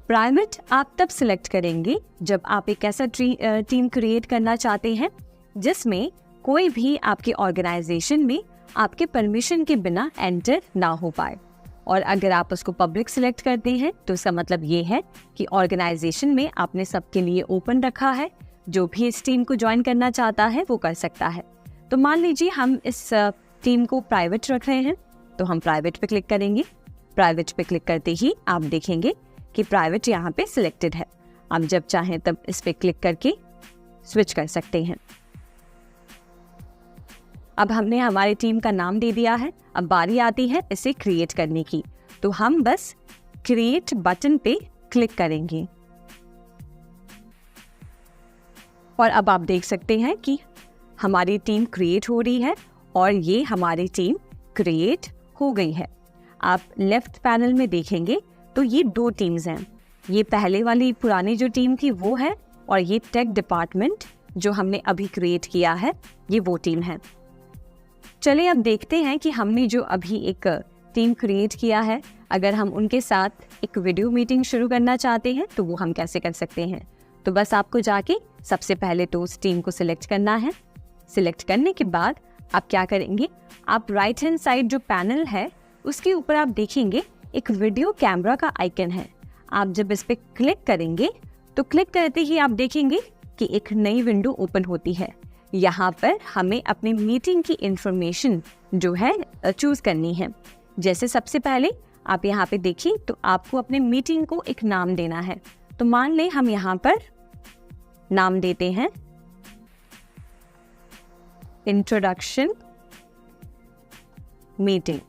प्राइवेट आप तब सिलेक्ट करेंगे जब आप एक ऐसा टीम क्रिएट करना चाहते हैं जिसमें कोई भी आपके ऑर्गेनाइजेशन में आपके परमिशन के बिना एंटर ना हो पाए। और अगर आप उसको पब्लिक सिलेक्ट करते हैं तो इसका मतलब ये है कि ऑर्गेनाइजेशन में आपने सबके लिए ओपन रखा है, जो भी इस टीम को ज्वाइन करना चाहता है वो कर सकता है। तो मान लीजिए हम इस टीम को प्राइवेट रख रहे हैं तो हम प्राइवेट पे क्लिक करेंगे। प्राइवेट पे क्लिक करते ही आप देखेंगे कि प्राइवेट यहाँ पे सिलेक्टेड है। आप जब चाहें तब इस पे क्लिक करके स्विच कर सकते हैं। अब हमने हमारी टीम का नाम दे दिया है। अब बारी आती है इसे क्रिएट करने की। तो हम बस क्रिएट बटन पे क्लिक करेंगे और अब आप देख सकते हैं कि हमारी टीम क्रिएट हो रही है और ये हमारी टीम क्रिएट हो गई है। आप लेफ्ट पैनल में देखेंगे तो ये दो टीम्स हैं। ये पहले वाली पुरानी जो टीम थी वो है और ये टेक डिपार्टमेंट जो हमने अभी क्रिएट किया है ये वो टीम है। चलिए अब देखते हैं कि हमने जो अभी एक टीम क्रिएट किया है, अगर हम उनके साथ एक वीडियो मीटिंग शुरू करना चाहते हैं तो वो हम कैसे कर सकते हैं। तो बस आपको जाके सबसे पहले तो उस टीम को सिलेक्ट करना है। सिलेक्ट करने के बाद आप क्या करेंगे, आप राइट हैंड साइड जो पैनल है उसके ऊपर आप देखेंगे एक वीडियो कैमरा का आइकन है। आप जब इस पे क्लिक करेंगे तो क्लिक करते ही आप देखेंगे कि एक नई विंडो ओपन होती है। यहाँ पर हमें अपनी मीटिंग की इंफॉर्मेशन जो है चूज करनी है। जैसे सबसे पहले आप यहाँ पे देखिए तो आपको अपने मीटिंग को एक नाम देना है। तो मान लें हम यहाँ पर नाम देते हैं इंट्रोडक्शन मीटिंग।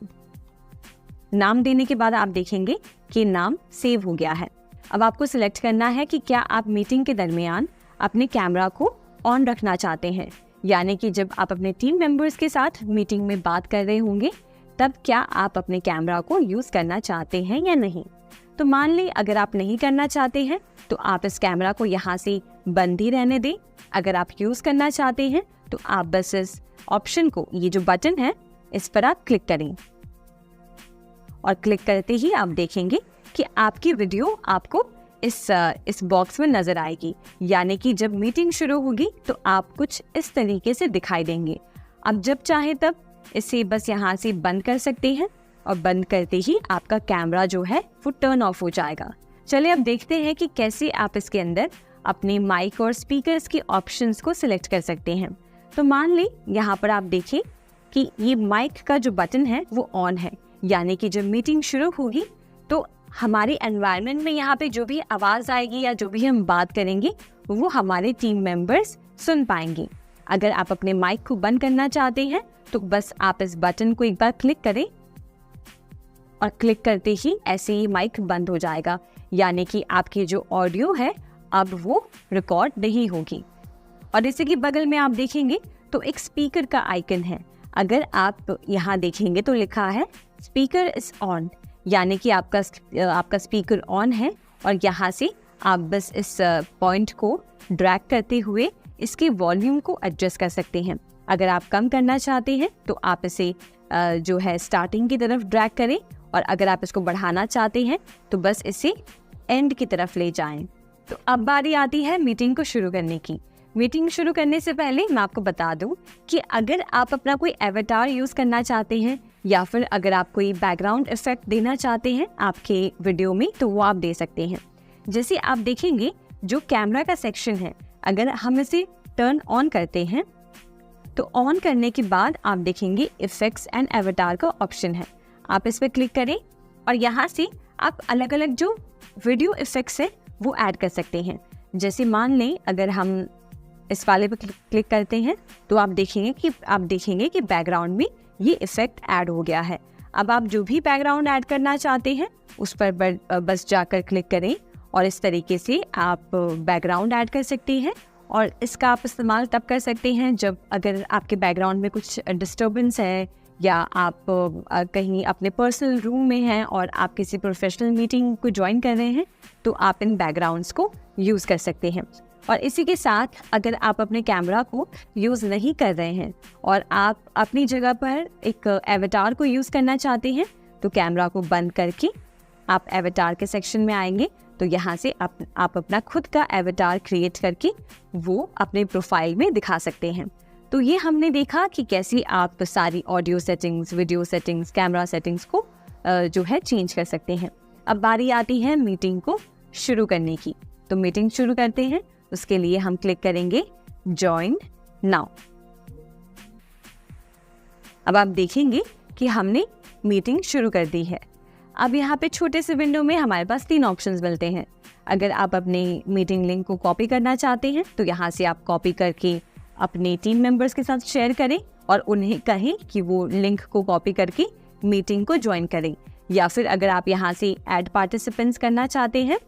नाम देने के बाद आप देखेंगे कि नाम सेव हो गया है। अब आपको सिलेक्ट करना है कि क्या आप मीटिंग के दरमियान अपने कैमरा को ऑन रखना चाहते हैं, यानी कि जब आप अपने टीम मेंबर्स के साथ मीटिंग में बात कर रहे होंगे तब क्या आप अपने कैमरा को यूज़ करना चाहते हैं या नहीं। तो मान लें अगर आप नहीं करना चाहते हैं तो आप इस कैमरा को यहाँ से बंद ही रहने दें। अगर आप यूज़ करना चाहते हैं तो आप बस इस ऑप्शन को, ये जो बटन है इस पर आप क्लिक करें और क्लिक करते ही आप देखेंगे कि आपकी वीडियो आपको इस बॉक्स में नजर आएगी, यानी कि जब मीटिंग शुरू होगी तो आप कुछ इस तरीके से दिखाई देंगे। आप जब चाहे तब इसे बस यहाँ से बंद कर सकते हैं और बंद करते ही आपका कैमरा जो है वो टर्न ऑफ हो जाएगा। चलिए अब देखते हैं कि कैसे आप इसके अंदर अपने माइक और स्पीकर्स के ऑप्शंस को सिलेक्ट कर सकते हैं। तो मान लें यहाँ पर आप देखें कि ये माइक का जो बटन है वो ऑन है, यानी कि जब मीटिंग शुरू होगी तो हमारे एनवायरनमेंट में यहाँ पे जो भी आवाज़ आएगी या जो भी हम बात करेंगे वो हमारे टीम मेंबर्स सुन पाएंगे। अगर आप अपने माइक को बंद करना चाहते हैं तो बस आप इस बटन को एक बार क्लिक करें और क्लिक करते ही ऐसे ही माइक बंद हो जाएगा, यानी कि आपकी जो ऑडियो है अब वो रिकॉर्ड नहीं होगी। और इसी के बगल में आप देखेंगे तो एक स्पीकर का आइकन है। अगर आप यहाँ देखेंगे तो लिखा है स्पीकर इज ऑन, यानी कि आपका स्पीकर ऑन है और यहाँ से आप बस इस पॉइंट को ड्रैग करते हुए इसके वॉल्यूम को एडजस्ट कर सकते हैं। अगर आप कम करना चाहते हैं तो आप इसे जो है स्टार्टिंग की तरफ ड्रैग करें, और अगर आप इसको बढ़ाना चाहते हैं तो बस इसे एंड की तरफ ले जाएं। तो अब बारी आती है मीटिंग को शुरू करने की। मीटिंग शुरू करने से पहले मैं आपको बता दूं कि अगर आप अपना कोई एवेटार यूज़ करना चाहते हैं या फिर अगर आप कोई बैकग्राउंड इफेक्ट देना चाहते हैं आपके वीडियो में, तो वो आप दे सकते हैं। जैसे आप देखेंगे जो कैमरा का सेक्शन है, अगर हम इसे टर्न ऑन करते हैं तो ऑन करने के बाद आप देखेंगे इफेक्ट्स एंड एवेटार का ऑप्शन है। आप इस पर क्लिक करें और यहाँ से आप अलग अलग जो वीडियो इफेक्ट्स है वो ऐड कर सकते हैं। जैसे मान लें अगर हम इस वाले पर क्लिक करते हैं तो आप देखेंगे कि बैकग्राउंड में ये इफेक्ट ऐड हो गया है। अब आप जो भी बैकग्राउंड ऐड करना चाहते हैं उस पर बस जाकर क्लिक करें और इस तरीके से आप बैकग्राउंड ऐड कर सकते हैं। और इसका आप इस्तेमाल तब कर सकते हैं जब अगर आपके बैकग्राउंड में कुछ डिस्टर्बेंस है या आप कहीं अपने पर्सनल रूम में हैं और आप किसी प्रोफेशनल मीटिंग को ज्वाइन कर रहे हैं, तो आप इन बैकग्राउंड्स को यूज़ कर सकते हैं। और इसी के साथ अगर आप अपने कैमरा को यूज़ नहीं कर रहे हैं और आप अपनी जगह पर एक एवेटार को यूज़ करना चाहते हैं, तो कैमरा को बंद करके आप एवेटार के सेक्शन में आएंगे। तो यहाँ से आप अपना खुद का एवेटार क्रिएट करके वो अपने प्रोफाइल में दिखा सकते हैं। तो ये हमने देखा कि कैसे आप सारी audio settings, video settings, camera settings को जो है चेंज कर सकते हैं। अब बारी आती है मीटिंग को शुरू करने की। तो मीटिंग शुरू करते हैं, उसके लिए हम क्लिक करेंगे जॉइन नाउ। अब आप देखेंगे कि हमने मीटिंग शुरू कर दी है। अब यहाँ पे छोटे से विंडो में हमारे पास 3 ऑप्शंस मिलते हैं। अगर आप अपने मीटिंग लिंक को कॉपी करना चाहते हैं तो यहाँ से आप कॉपी करके अपने टीम मेंबर्स के साथ शेयर करें और उन्हें कहें कि वो लिंक को कॉपी करके मीटिंग को ज्वाइन करें। या फिर अगर आप यहाँ से ऐड पार्टिसिपेंट्स करना चाहते हैं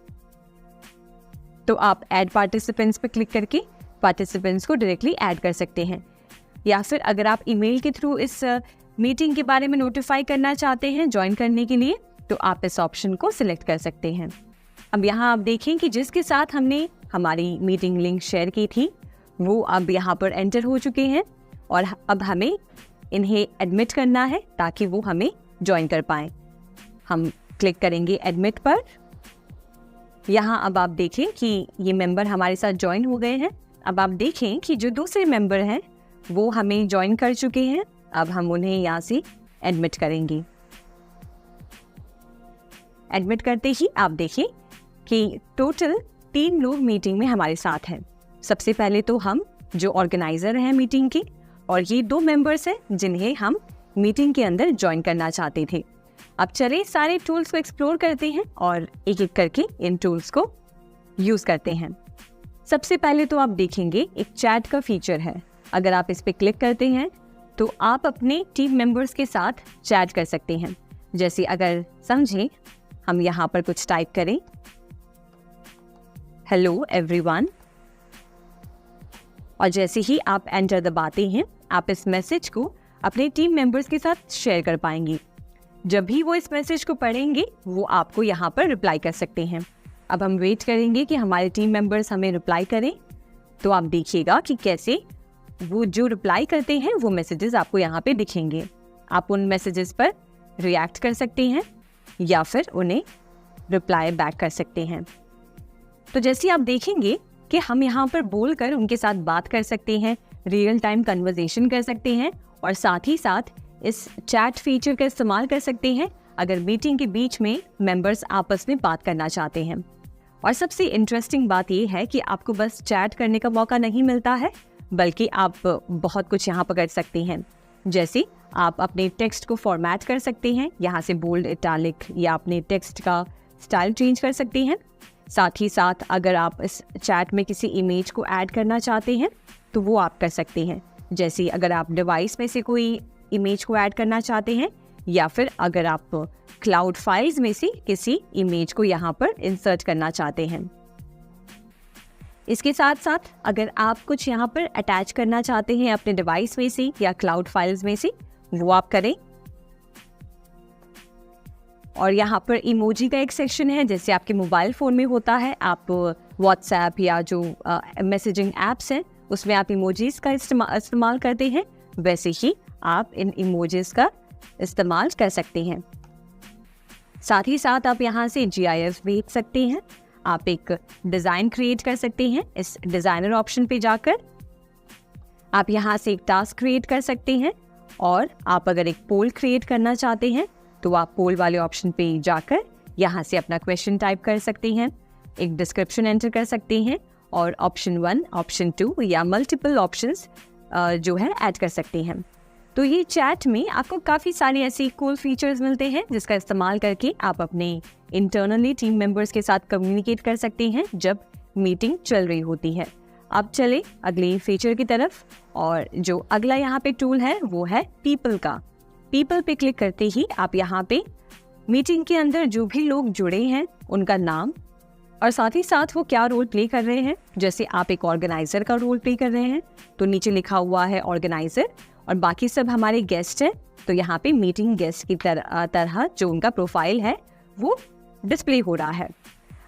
तो आप ऐड पार्टिसिपेंट्स पर क्लिक करके पार्टिसिपेंट्स को डायरेक्टली ऐड कर सकते हैं। या फिर अगर आप ईमेल के थ्रू इस मीटिंग के बारे में नोटिफाई करना चाहते हैं ज्वाइन करने के लिए, तो आप इस ऑप्शन को सिलेक्ट कर सकते हैं। अब यहाँ आप देखें कि जिसके साथ हमने हमारी मीटिंग लिंक शेयर की थी वो अब यहाँ पर एंटर हो चुके हैं और अब हमें इन्हें एडमिट करना है ताकि वो हमें ज्वाइन कर पाएँ। हम क्लिक करेंगे एडमिट पर। यहाँ अब आप देखें कि ये मेंबर हमारे साथ ज्वाइन हो गए हैं। अब आप देखें कि जो दूसरे मेंबर हैं वो हमें ज्वाइन कर चुके हैं। अब हम उन्हें यहाँ से एडमिट करेंगे। एडमिट करते ही आप देखें कि टोटल 3 लोग मीटिंग में हमारे साथ हैं। सबसे पहले तो हम जो ऑर्गेनाइजर हैं मीटिंग के, और ये 2 मेंबर्स हैं जिन्हें हम मीटिंग के अंदर ज्वाइन करना चाहते थे। अब चलिए सारे टूल्स को एक्सप्लोर करते हैं और एक एक करके इन टूल्स को यूज़ करते हैं। सबसे पहले तो आप देखेंगे एक चैट का फीचर है। अगर आप इस पर क्लिक करते हैं तो आप अपने टीम मेंबर्स के साथ चैट कर सकते हैं। जैसे अगर समझें हम यहाँ पर कुछ टाइप करें, हेलो एवरीवन, और जैसे ही आप एंटर दबाते हैं आप इस मैसेज को अपने टीम मेंबर्स के साथ शेयर कर पाएंगे। जब भी वो इस मैसेज को पढ़ेंगे वो आपको यहाँ पर रिप्लाई कर सकते हैं। अब हम वेट करेंगे कि हमारे टीम मेंबर्स हमें रिप्लाई करें। तो आप देखिएगा कि कैसे वो जो रिप्लाई करते हैं वो मैसेजेस आपको यहाँ पे दिखेंगे। आप उन मैसेजेस पर रिएक्ट कर सकते हैं या फिर उन्हें रिप्लाई बैक कर सकते हैं। तो जैसे आप देखेंगे कि हम यहाँ पर बोलकर उनके साथ बात कर सकते हैं, रियल टाइम कन्वर्सेशन कर सकते हैं और साथ ही साथ इस चैट फीचर का इस्तेमाल कर सकते हैं अगर मीटिंग के बीच में मेंबर्स आपस में बात करना चाहते हैं। और सबसे इंटरेस्टिंग बात यह है कि आपको बस चैट करने का मौका नहीं मिलता है, बल्कि आप बहुत कुछ यहाँ पर कर सकते हैं। जैसे आप अपने टेक्स्ट को फॉर्मेट कर सकते हैं, यहाँ से बोल्ड, इटैलिक या अपने टेक्स्ट का स्टाइल चेंज कर सकते हैं। साथ ही साथ अगर आप इस चैट में किसी इमेज को ऐड करना चाहते हैं तो वो आप कर सकते हैं। जैसे अगर आप डिवाइस में से कोई इमेज को ऐड करना चाहते हैं या फिर अगर आप क्लाउड फाइल्स में से किसी इमेज को यहाँ पर इंसर्ट करना चाहते हैं। इसके साथ साथ अगर आप कुछ यहाँ पर अटैच करना चाहते हैं अपने डिवाइस में से या क्लाउड फाइल्स में से, वो आप करें। और यहाँ पर इमोजी का एक सेक्शन है, जैसे आपके मोबाइल फ़ोन में होता है, आप व्हाट्सएप या जो मैसेजिंग ऐप्स हैं उसमें आप इमोजीज़ का इस्तेमाल करते हैं, वैसे ही आप इन इमोजीज़ का इस्तेमाल कर सकते हैं। साथ ही साथ आप यहाँ से GIF भेज सकते हैं, आप एक डिज़ाइन क्रिएट कर सकते हैं। इस डिज़ाइनर ऑप्शन पे जाकर आप यहाँ से एक टास्क क्रिएट कर सकते हैं, और आप अगर एक पोल क्रिएट करना चाहते हैं तो आप पोल वाले ऑप्शन पे जाकर यहाँ से अपना क्वेश्चन टाइप कर सकते हैं, एक डिस्क्रिप्शन एंटर कर सकते हैं, और ऑप्शन 1, ऑप्शन 2 या मल्टीपल ऑप्शंस जो है ऐड कर सकते हैं। तो ये चैट में आपको काफ़ी सारे ऐसे कूल फीचर्स मिलते हैं जिसका इस्तेमाल करके आप अपने इंटरनली टीम मेंबर्स के साथ कम्युनिकेट कर सकते हैं जब मीटिंग चल रही होती है। अब चले अगले फीचर की तरफ, और जो अगला यहाँ पे टूल है वो है पीपल का। पीपल पे क्लिक करते ही आप यहाँ पे मीटिंग के अंदर जो भी लोग जुड़े हैं उनका नाम और साथ ही साथ वो क्या रोल प्ले कर रहे हैं। जैसे आप एक ऑर्गेनाइजर का रोल प्ले कर रहे हैं तो नीचे लिखा हुआ है ऑर्गेनाइजर, और बाकी सब हमारे गेस्ट हैं तो यहाँ पे मीटिंग गेस्ट की तरह जो उनका प्रोफाइल है वो डिस्प्ले हो रहा है।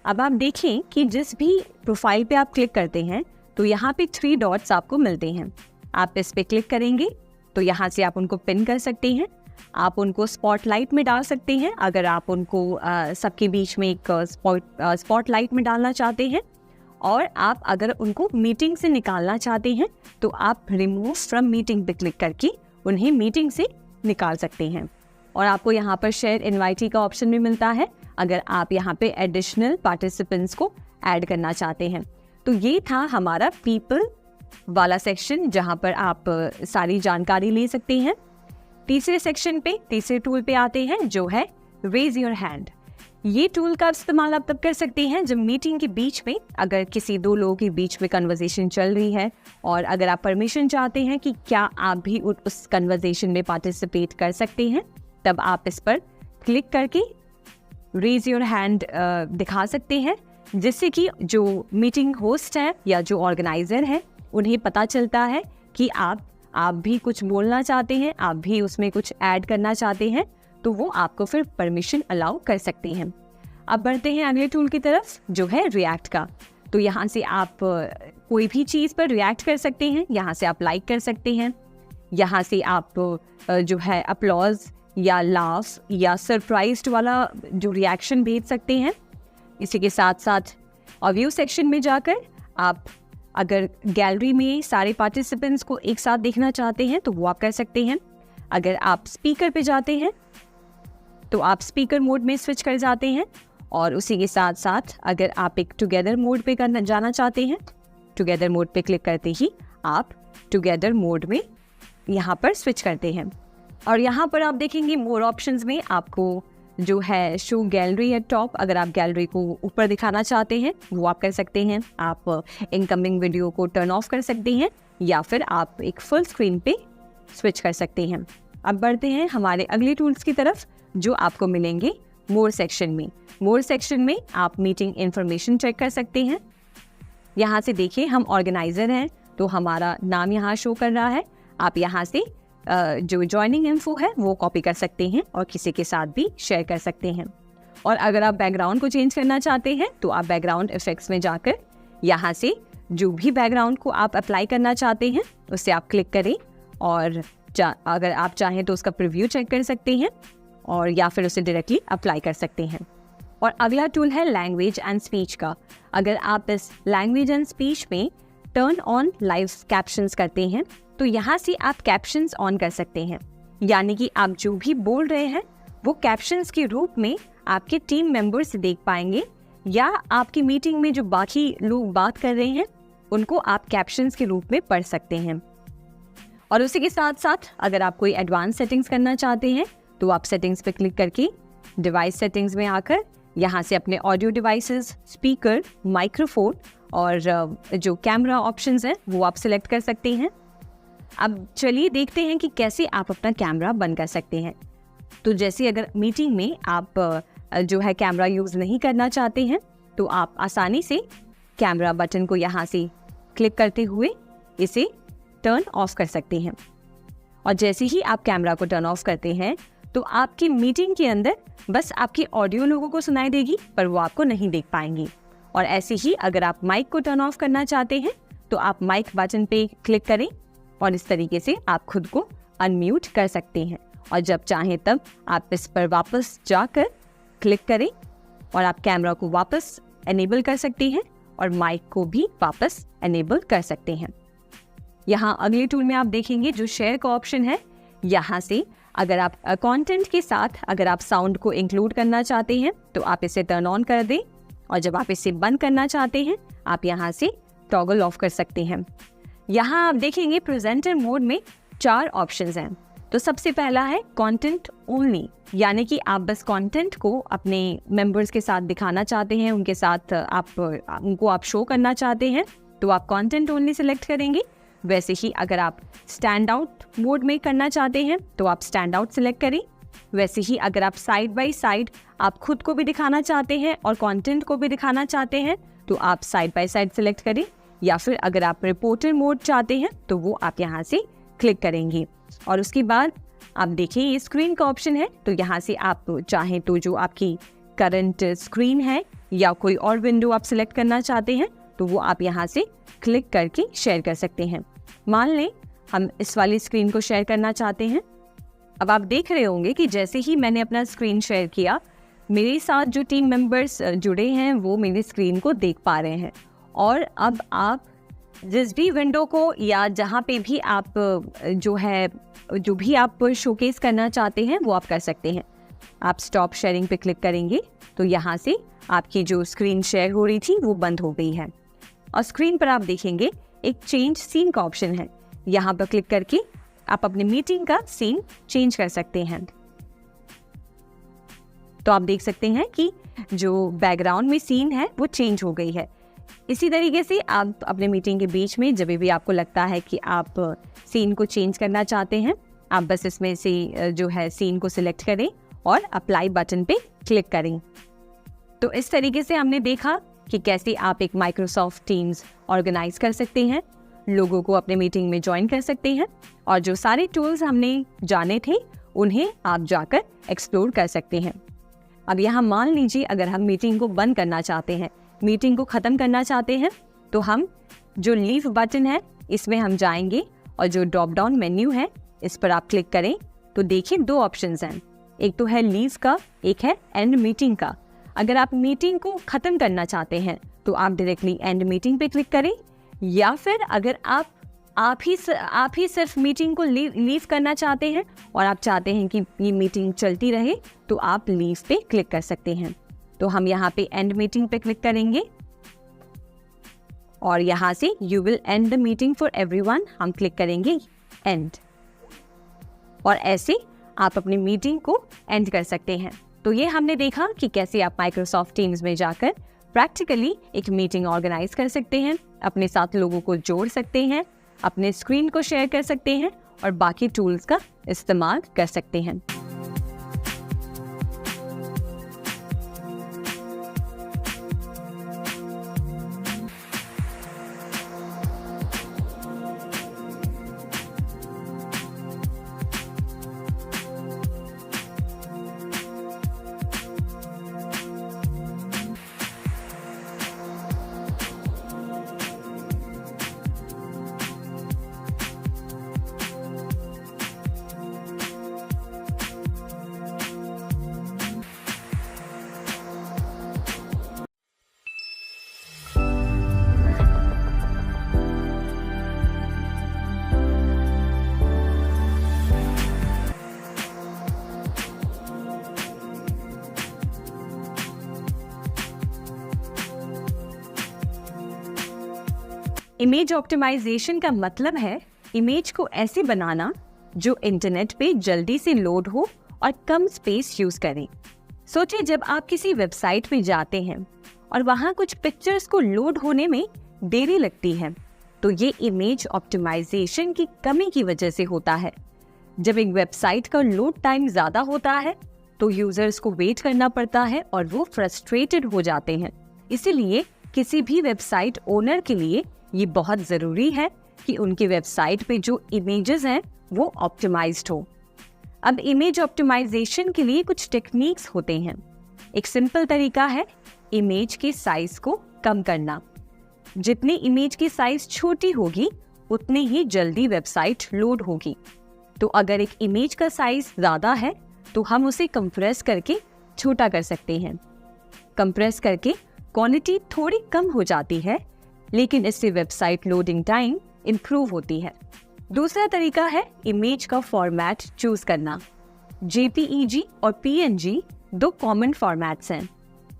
अब आप देखें कि जिस भी प्रोफाइल पे आप क्लिक करते हैं तो यहाँ पे 3 डॉट्स आपको मिलते हैं। आप इस पे क्लिक करेंगे तो यहाँ से आप उनको पिन कर सकते हैं, आप उनको स्पॉटलाइट में डाल सकते हैं अगर आप उनको सबके बीच में एक स्पॉटलाइट में डालना चाहते हैं, और आप अगर उनको मीटिंग से निकालना चाहते हैं तो आप रिमूव फ्रॉम मीटिंग पे क्लिक करके उन्हें मीटिंग से निकाल सकते हैं। और आपको यहाँ पर शेयर इनवाइटी का ऑप्शन भी मिलता है अगर आप यहाँ पे एडिशनल पार्टिसिपेंट्स को ऐड करना चाहते हैं। तो ये था हमारा पीपल वाला सेक्शन जहाँ पर आप सारी जानकारी ले सकते हैं। तीसरे सेक्शन पे, तीसरे टूल पे आते हैं जो है रेज योर हैंड। ये टूल का इस्तेमाल आप तब कर सकते हैं जब मीटिंग के बीच में अगर किसी 2 लोगों के बीच में कन्वर्सेशन चल रही है और अगर आप परमिशन चाहते हैं कि क्या आप भी उस कन्वर्सेशन में पार्टिसिपेट कर सकते हैं, तब आप इस पर क्लिक करके रेज योर हैंड दिखा सकते हैं, जिससे कि जो मीटिंग होस्ट है या जो ऑर्गेनाइजर है उन्हें पता चलता है कि आप भी कुछ बोलना चाहते हैं, आप भी उसमें कुछ ऐड करना चाहते हैं, तो वो आपको फिर परमिशन अलाउ कर सकते हैं। अब बढ़ते हैं अगले टूल की तरफ जो है रिएक्ट का। तो यहाँ से आप कोई भी चीज़ पर रिएक्ट कर सकते हैं, यहाँ से आप लाइक कर सकते हैं, यहाँ से आप जो है अपलॉज या लाफ या सरप्राइज्ड वाला जो रिएक्शन भेज सकते हैं। इसी के साथ साथ व्यू सेक्शन में जाकर आप अगर गैलरी में सारे पार्टिसिपेंट्स को एक साथ देखना चाहते हैं तो वो आप कर सकते हैं। अगर आप स्पीकर पे जाते हैं तो आप स्पीकर मोड में स्विच कर जाते हैं, और उसी के साथ साथ अगर आप एक टुगेदर मोड पे जाना चाहते हैं, टुगेदर मोड पे क्लिक करते ही आप टुगेदर मोड में यहाँ पर स्विच करते हैं। और यहाँ पर आप देखेंगे मोर ऑप्शंस में आपको जो है शो गैलरी एट टॉप, अगर आप गैलरी को ऊपर दिखाना चाहते हैं वो आप कर सकते हैं। आप इनकमिंग वीडियो को टर्न ऑफ कर सकते हैं या फिर आप एक फुल स्क्रीन पे स्विच कर सकते हैं। अब बढ़ते हैं हमारे अगले टूल्स की तरफ जो आपको मिलेंगे मोर सेक्शन में। मोर सेक्शन में आप मीटिंग इन्फॉर्मेशन चेक कर सकते हैं। यहाँ से देखिए हम ऑर्गेनाइजर हैं तो हमारा नाम यहाँ शो कर रहा है। आप यहाँ से जो ज्वाइनिंग इन्फो है वो कॉपी कर सकते हैं और किसी के साथ भी शेयर कर सकते हैं। और अगर आप बैकग्राउंड को चेंज करना चाहते हैं तो आप बैकग्राउंड इफेक्ट्स में जाकर यहाँ से जो भी बैकग्राउंड को आप अप्लाई करना चाहते हैं उससे आप क्लिक करें, और अगर आप चाहें तो उसका प्रीव्यू चेक कर सकते हैं और या फिर उसे डायरेक्टली अप्लाई कर सकते हैं। और अगला टूल है लैंग्वेज एंड स्पीच का। अगर आप इस लैंग्वेज एंड स्पीच में टर्न ऑन लाइव कैप्शंस करते हैं तो यहाँ से आप कैप्शंस ऑन कर सकते हैं, यानी कि आप जो भी बोल रहे हैं वो कैप्शंस के रूप में आपके टीम मेंबर्स देख पाएंगे, या आपकी मीटिंग में जो बाकी लोग बात कर रहे हैं उनको आप कैप्शंस के रूप में पढ़ सकते हैं। और उसी के साथ साथ अगर आप कोई एडवांस सेटिंग्स करना चाहते हैं तो आप सेटिंग्स पे क्लिक करके डिवाइस सेटिंग्स में आकर यहाँ से अपने ऑडियो डिवाइसेस, स्पीकर, माइक्रोफोन और जो कैमरा ऑप्शंस हैं वो आप सिलेक्ट कर सकते हैं। अब चलिए देखते हैं कि कैसे आप अपना कैमरा बंद कर सकते हैं। तो जैसे अगर मीटिंग में आप जो है कैमरा यूज़ नहीं करना चाहते हैं तो आप आसानी से कैमरा बटन को यहाँ से क्लिक करते हुए इसे टर्न ऑफ कर सकते हैं। और जैसे ही आप कैमरा को टर्न ऑफ करते हैं तो आपकी मीटिंग के अंदर बस आपकी ऑडियो लोगों को सुनाई देगी, पर वो आपको नहीं देख पाएंगी। और ऐसे ही अगर आप माइक को टर्न ऑफ करना चाहते हैं तो आप माइक बटन पे क्लिक करें और इस तरीके से आप खुद को अनम्यूट कर सकते हैं। और जब चाहें तब आप इस पर वापस जाकर क्लिक करें और आप कैमरा को वापस एनेबल कर सकते हैं और माइक को भी वापस एनेबल कर सकते हैं। यहाँ अगले टूल में आप देखेंगे जो शेयर का ऑप्शन है। यहाँ से अगर आप कंटेंट के साथ अगर आप साउंड को इंक्लूड करना चाहते हैं तो आप इसे टर्न ऑन कर दें, और जब आप इसे बंद करना चाहते हैं आप यहाँ से टॉगल ऑफ कर सकते हैं। यहाँ आप देखेंगे प्रेजेंटर मोड में 4 ऑप्शंस हैं। तो सबसे पहला है कंटेंट ओनली, यानी कि आप बस कंटेंट को अपने मेंबर्स के साथ दिखाना चाहते हैं, उनके साथ उनको आप शो करना चाहते हैं तो आप कंटेंट ओनली सिलेक्ट करेंगे। वैसे ही अगर आप स्टैंड आउट मोड में करना चाहते हैं तो आप स्टैंड आउट सिलेक्ट करें। वैसे ही अगर आप साइड बाय साइड आप खुद को भी दिखाना चाहते हैं और कंटेंट को भी दिखाना चाहते हैं तो आप साइड बाय साइड सिलेक्ट करें। या फिर अगर आप रिपोर्टर मोड चाहते हैं तो वो आप यहाँ से क्लिक करेंगे। और उसके बाद आप देखिए ये स्क्रीन का ऑप्शन है, तो यहाँ से आप चाहें तो जो आपकी करंट स्क्रीन है या कोई और विंडो आप सिलेक्ट करना चाहते हैं तो वो आप यहाँ से क्लिक करके शेयर कर सकते हैं। मान लें हम इस वाली स्क्रीन को शेयर करना चाहते हैं। अब आप देख रहे होंगे कि जैसे ही मैंने अपना स्क्रीन शेयर किया, मेरे साथ जो टीम मेंबर्स जुड़े हैं वो मेरी स्क्रीन को देख पा रहे हैं। और अब आप जिस भी विंडो को या जहाँ पे भी आप जो भी आप शोकेस करना चाहते हैं वो आप कर सकते हैं। आप स्टॉप शेयरिंग पे क्लिक करेंगे तो यहाँ से आपकी जो स्क्रीन शेयर हो रही थी वो बंद हो गई है। और स्क्रीन पर आप देखेंगे एक चेंज सीन का ऑप्शन है। यहाँ पर क्लिक करके आप अपनी मीटिंग का सीन चेंज कर सकते हैं। तो आप देख सकते हैं कि जो बैकग्राउंड में सीन है वो चेंज हो गई है। इसी तरीके से आप अपने मीटिंग के बीच में जब भी आपको लगता है कि आप सीन को चेंज करना चाहते हैं, आप बस इसमें से जो है सीन को सिलेक्ट करें और अप्लाई बटन पे क्लिक करें। तो इस तरीके से हमने देखा कि कैसे आप एक माइक्रोसॉफ्ट टीम्स ऑर्गेनाइज कर सकते हैं, लोगों को अपने मीटिंग में ज्वाइन कर सकते हैं, और जो सारे टूल्स हमने जाने थे उन्हें आप जाकर एक्सप्लोर कर सकते हैं। अब यहाँ मान लीजिए अगर हम मीटिंग को बंद करना चाहते हैं, मीटिंग को ख़त्म करना चाहते हैं, तो हम जो लीव बटन है इसमें हम जाएंगे और जो ड्रॉप डाउन मेन्यू है इस पर आप क्लिक करें तो देखिए 2 ऑप्शंस हैं। एक तो है लीव का, एक है एंड मीटिंग का। अगर आप मीटिंग को ख़त्म करना चाहते हैं तो आप डायरेक्टली एंड मीटिंग पे क्लिक करें, या फिर अगर आप ही सिर्फ मीटिंग को लीव करना चाहते हैं और आप चाहते हैं कि ये मीटिंग चलती रहे तो आप लीव पे क्लिक कर सकते हैं। तो हम यहाँ पे एंड मीटिंग पे क्लिक करेंगे और यहाँ से you will and the meeting for everyone हम क्लिक करेंगे एंड, और ऐसे आप अपनी मीटिंग को एंड कर सकते हैं। तो ये हमने देखा कि कैसे आप माइक्रोसॉफ्ट टीम्स में जाकर प्रैक्टिकली एक मीटिंग ऑर्गेनाइज कर सकते हैं, अपने साथ लोगों को जोड़ सकते हैं, अपने स्क्रीन को शेयर कर सकते हैं और बाकी टूल्स का इस्तेमाल कर सकते हैं। इमेज ऑप्टिमाइजेशन का मतलब है इमेज को ऐसे बनाना जो इंटरनेट पे जल्दी से लोड हो और कम स्पेस यूज करें। सोचिए जब आप किसी वेबसाइट पे जाते हैं और वहाँ कुछ पिक्चर्स को लोड होने में देरी लगती है, तो ये इमेज ऑप्टिमाइजेशन की कमी की वजह से होता है। जब एक वेबसाइट का लोड टाइम ज़्यादा होता है तो यूजर्स को वेट करना पड़ता है और वो फ्रस्ट्रेटेड हो जाते हैं। इसीलिए किसी भी वेबसाइट ओनर के लिए ये बहुत ज़रूरी है कि उनकी वेबसाइट पे जो इमेजेस हैं वो ऑप्टिमाइज्ड हो। अब इमेज ऑप्टिमाइजेशन के लिए कुछ टेक्निक्स होते हैं। एक सिंपल तरीका है इमेज के साइज को कम करना। जितनी इमेज की साइज छोटी होगी उतनी ही जल्दी वेबसाइट लोड होगी। तो अगर एक इमेज का साइज ज़्यादा है तो हम उसे कंप्रेस करके छोटा कर सकते हैं। कंप्रेस करके क्वालिटी थोड़ी कम हो जाती है, लेकिन इससे वेबसाइट लोडिंग टाइम इंप्रूव होती है। दूसरा तरीका है इमेज का फॉर्मेट चूज करना। JPEG और PNG दो कॉमन फॉर्मेट्स हैं।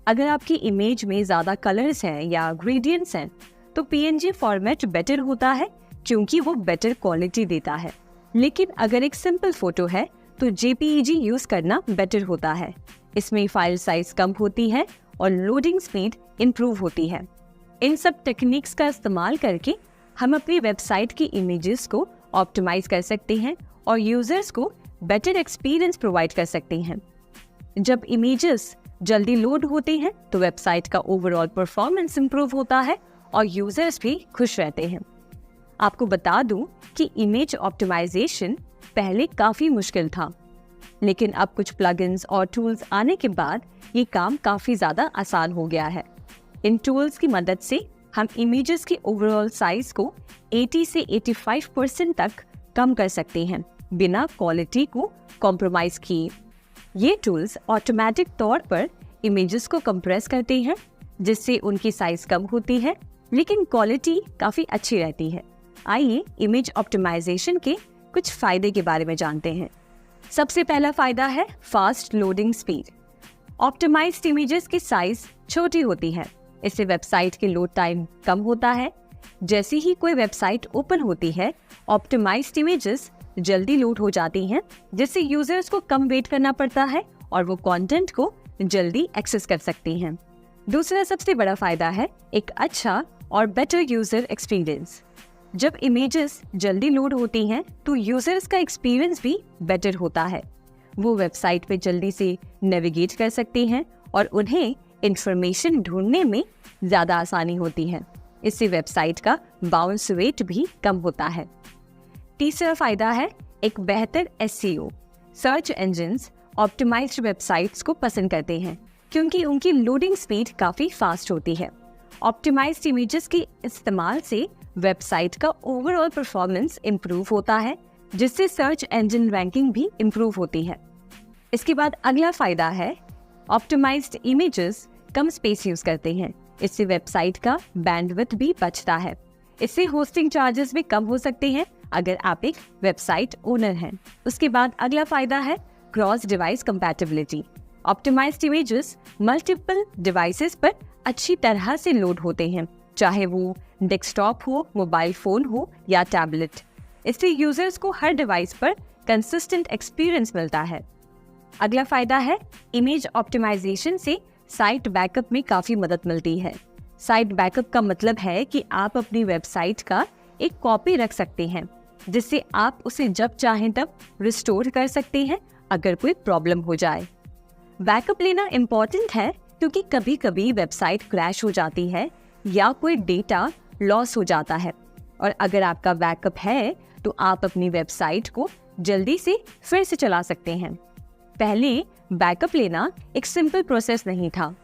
अगर आपकी इमेज में ज़्यादा कलर्स हैं या ग्रेडियंट्स हैं तो PNG फॉर्मेट बेटर होता है क्योंकि वो बेटर क्वालिटी देता है। लेकिन अगर एक सिंपल फोटो है तो JPEG यूज़ करना बेटर होता है। इसमें फाइल साइज कम होती है और लोडिंग स्पीड इंप्रूव होती है। इन सब टेक्निक्स का इस्तेमाल करके हम अपनी वेबसाइट की इमेजेस को ऑप्टिमाइज कर सकते हैं और यूजर्स को बेटर एक्सपीरियंस प्रोवाइड कर सकते हैं। जब इमेजेस जल्दी लोड होती हैं तो वेबसाइट का ओवरऑल परफॉर्मेंस इंप्रूव होता है और यूजर्स भी खुश रहते हैं। आपको बता दूं कि इमेज ऑप्टिमाइजेशन पहले काफ़ी मुश्किल था, लेकिन अब कुछ प्लगइन्स और टूल्स आने के बाद ये काम काफ़ी ज़्यादा आसान हो गया है। इन टूल्स की मदद से हम इमेजेस की ओवरऑल साइज को 80 से 85% तक कम कर सकते हैं बिना क्वालिटी को कॉम्प्रोमाइज़ किए। ये टूल्स ऑटोमेटिक तौर पर इमेजेस को कंप्रेस करते हैं, जिससे उनकी साइज कम होती है लेकिन क्वालिटी काफ़ी अच्छी रहती है। आइए इमेज ऑप्टिमाइजेशन के कुछ फ़ायदे के बारे में जानते हैं। सबसे पहला फ़ायदा है fast loading speed. Optimized images की साइज छोटी होती है, इससे वेबसाइट के लोड टाइम कम होता है। जैसे ही कोई वेबसाइट ओपन होती है, ऑप्टिमाइज्ड इमेजेस जल्दी लोड हो जाती हैं, जिससे यूजर्स को कम वेट करना पड़ता है और वो कंटेंट को जल्दी एक्सेस कर सकती हैं। दूसरा सबसे बड़ा फायदा है एक अच्छा और बेटर यूजर एक्सपीरियंस। जब इमेजेस जल्दी लोड होती हैं तो यूजर्स का एक्सपीरियंस भी बेटर होता है। वो वेबसाइट पे जल्दी से नेविगेट कर सकते हैं और उन्हें इंफॉर्मेशन ढूंढने में ज़्यादा आसानी होती है। इससे वेबसाइट का बाउंस रेट भी कम होता है। तीसरा फायदा है एक बेहतर SEO। Search engines optimized websites को पसंद करते हैं क्योंकि उनकी लोडिंग स्पीड काफ़ी फास्ट होती है। ऑप्टिमाइज्ड इमेजेस के इस्तेमाल से वेबसाइट का ओवरऑल परफॉर्मेंस इंप्रूव होता है, जिससे सर्च इंजन रैंकिंग भी इंप्रूव होती है। इसके बाद अगला फायदा है ऑप्टिमाइज्ड इमेजेस कम स्पेस यूज करते हैं, इससे वेबसाइट का बैंडविड्थ भी बचता है। इससे होस्टिंग चार्जेस भी कम हो सकते हैं अगर आप एक वेबसाइट ओनर हैं। उसके बाद अगला फायदा है cross device compatibility. Optimized images multiple devices पर अच्छी तरह से लोड होते हैं, चाहे वो डेस्कटॉप हो, मोबाइल फोन हो या टैबलेट। इससे यूजर्स को हर डिवाइस पर कंसिस्टेंट एक्सपीरियंस मिलता है। अगला फायदा है इमेज ऑप्टिमाइजेशन से साइट बैकअप में काफ़ी मदद मिलती है। साइट बैकअप का मतलब है कि आप अपनी वेबसाइट का एक कॉपी रख सकते हैं, जिससे आप उसे जब चाहें तब रिस्टोर कर सकते हैं अगर कोई प्रॉब्लम हो जाए। बैकअप लेना इम्पॉर्टेंट है क्योंकि कभी कभी वेबसाइट क्रैश हो जाती है या कोई डेटा लॉस हो जाता है, और अगर आपका बैकअप है तो आप अपनी वेबसाइट को जल्दी से फिर से चला सकते हैं। पहले बैकअप लेना एक सिंपल प्रोसेस नहीं था,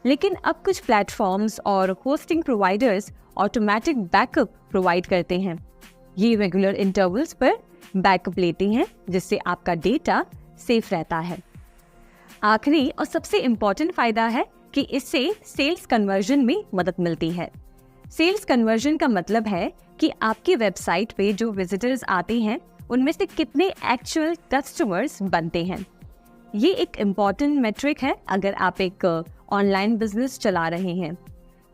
लेकिन अब कुछ प्लेटफॉर्म्स और hosting providers automatic backup provide करते हैं। ये रेगुलर इंटरवल्स पर बैकअप लेते हैं, जिससे आपका डेटा सेफ रहता है। आखिरी और सबसे इम्पोर्टेंट फायदा है कि इससे सेल्स कन्वर्जन में मदद मिलती है। सेल्स कन्वर्जन का मतलब है कि आपकी वेबसाइट पे जो विजिटर्स आते हैं उनमें से कितने एक्चुअल कस्टमर्स बनते हैं। ये एक इम्पॉर्टेंट मेट्रिक है अगर आप एक ऑनलाइन बिजनेस चला रहे हैं।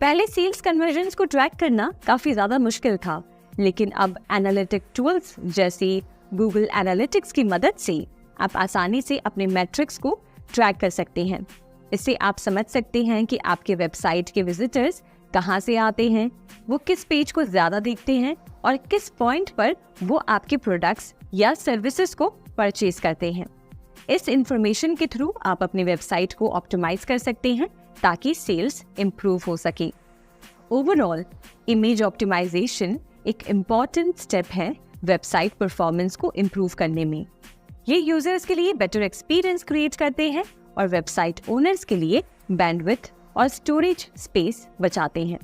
पहले सेल्स कन्वर्जन्स को ट्रैक करना काफ़ी ज़्यादा मुश्किल था, लेकिन अब एनालिटिक टूल्स जैसे गूगल एनालिटिक्स की मदद से आप आसानी से अपने मैट्रिक्स को ट्रैक कर सकते हैं। इससे आप समझ सकते हैं कि आपके वेबसाइट के विजिटर्स कहाँ से आते हैं, वो किस पेज को ज़्यादा देखते हैं और किस पॉइंट पर वो आपके प्रोडक्ट्स या सर्विसेज को परचेज करते हैं। इस इंफॉर्मेशन के थ्रू आप अपनी वेबसाइट को ऑप्टिमाइज कर सकते हैं ताकि सेल्स इंप्रूव हो सके। ओवरऑल इमेज ऑप्टिमाइजेशन एक इम्पॉर्टेंट स्टेप है वेबसाइट परफॉर्मेंस को इम्प्रूव करने में। ये यूजर्स के लिए बेटर एक्सपीरियंस क्रिएट करते हैं और वेबसाइट ओनर्स के लिए बैंडविड्थ और स्टोरेज स्पेस बचाते हैं।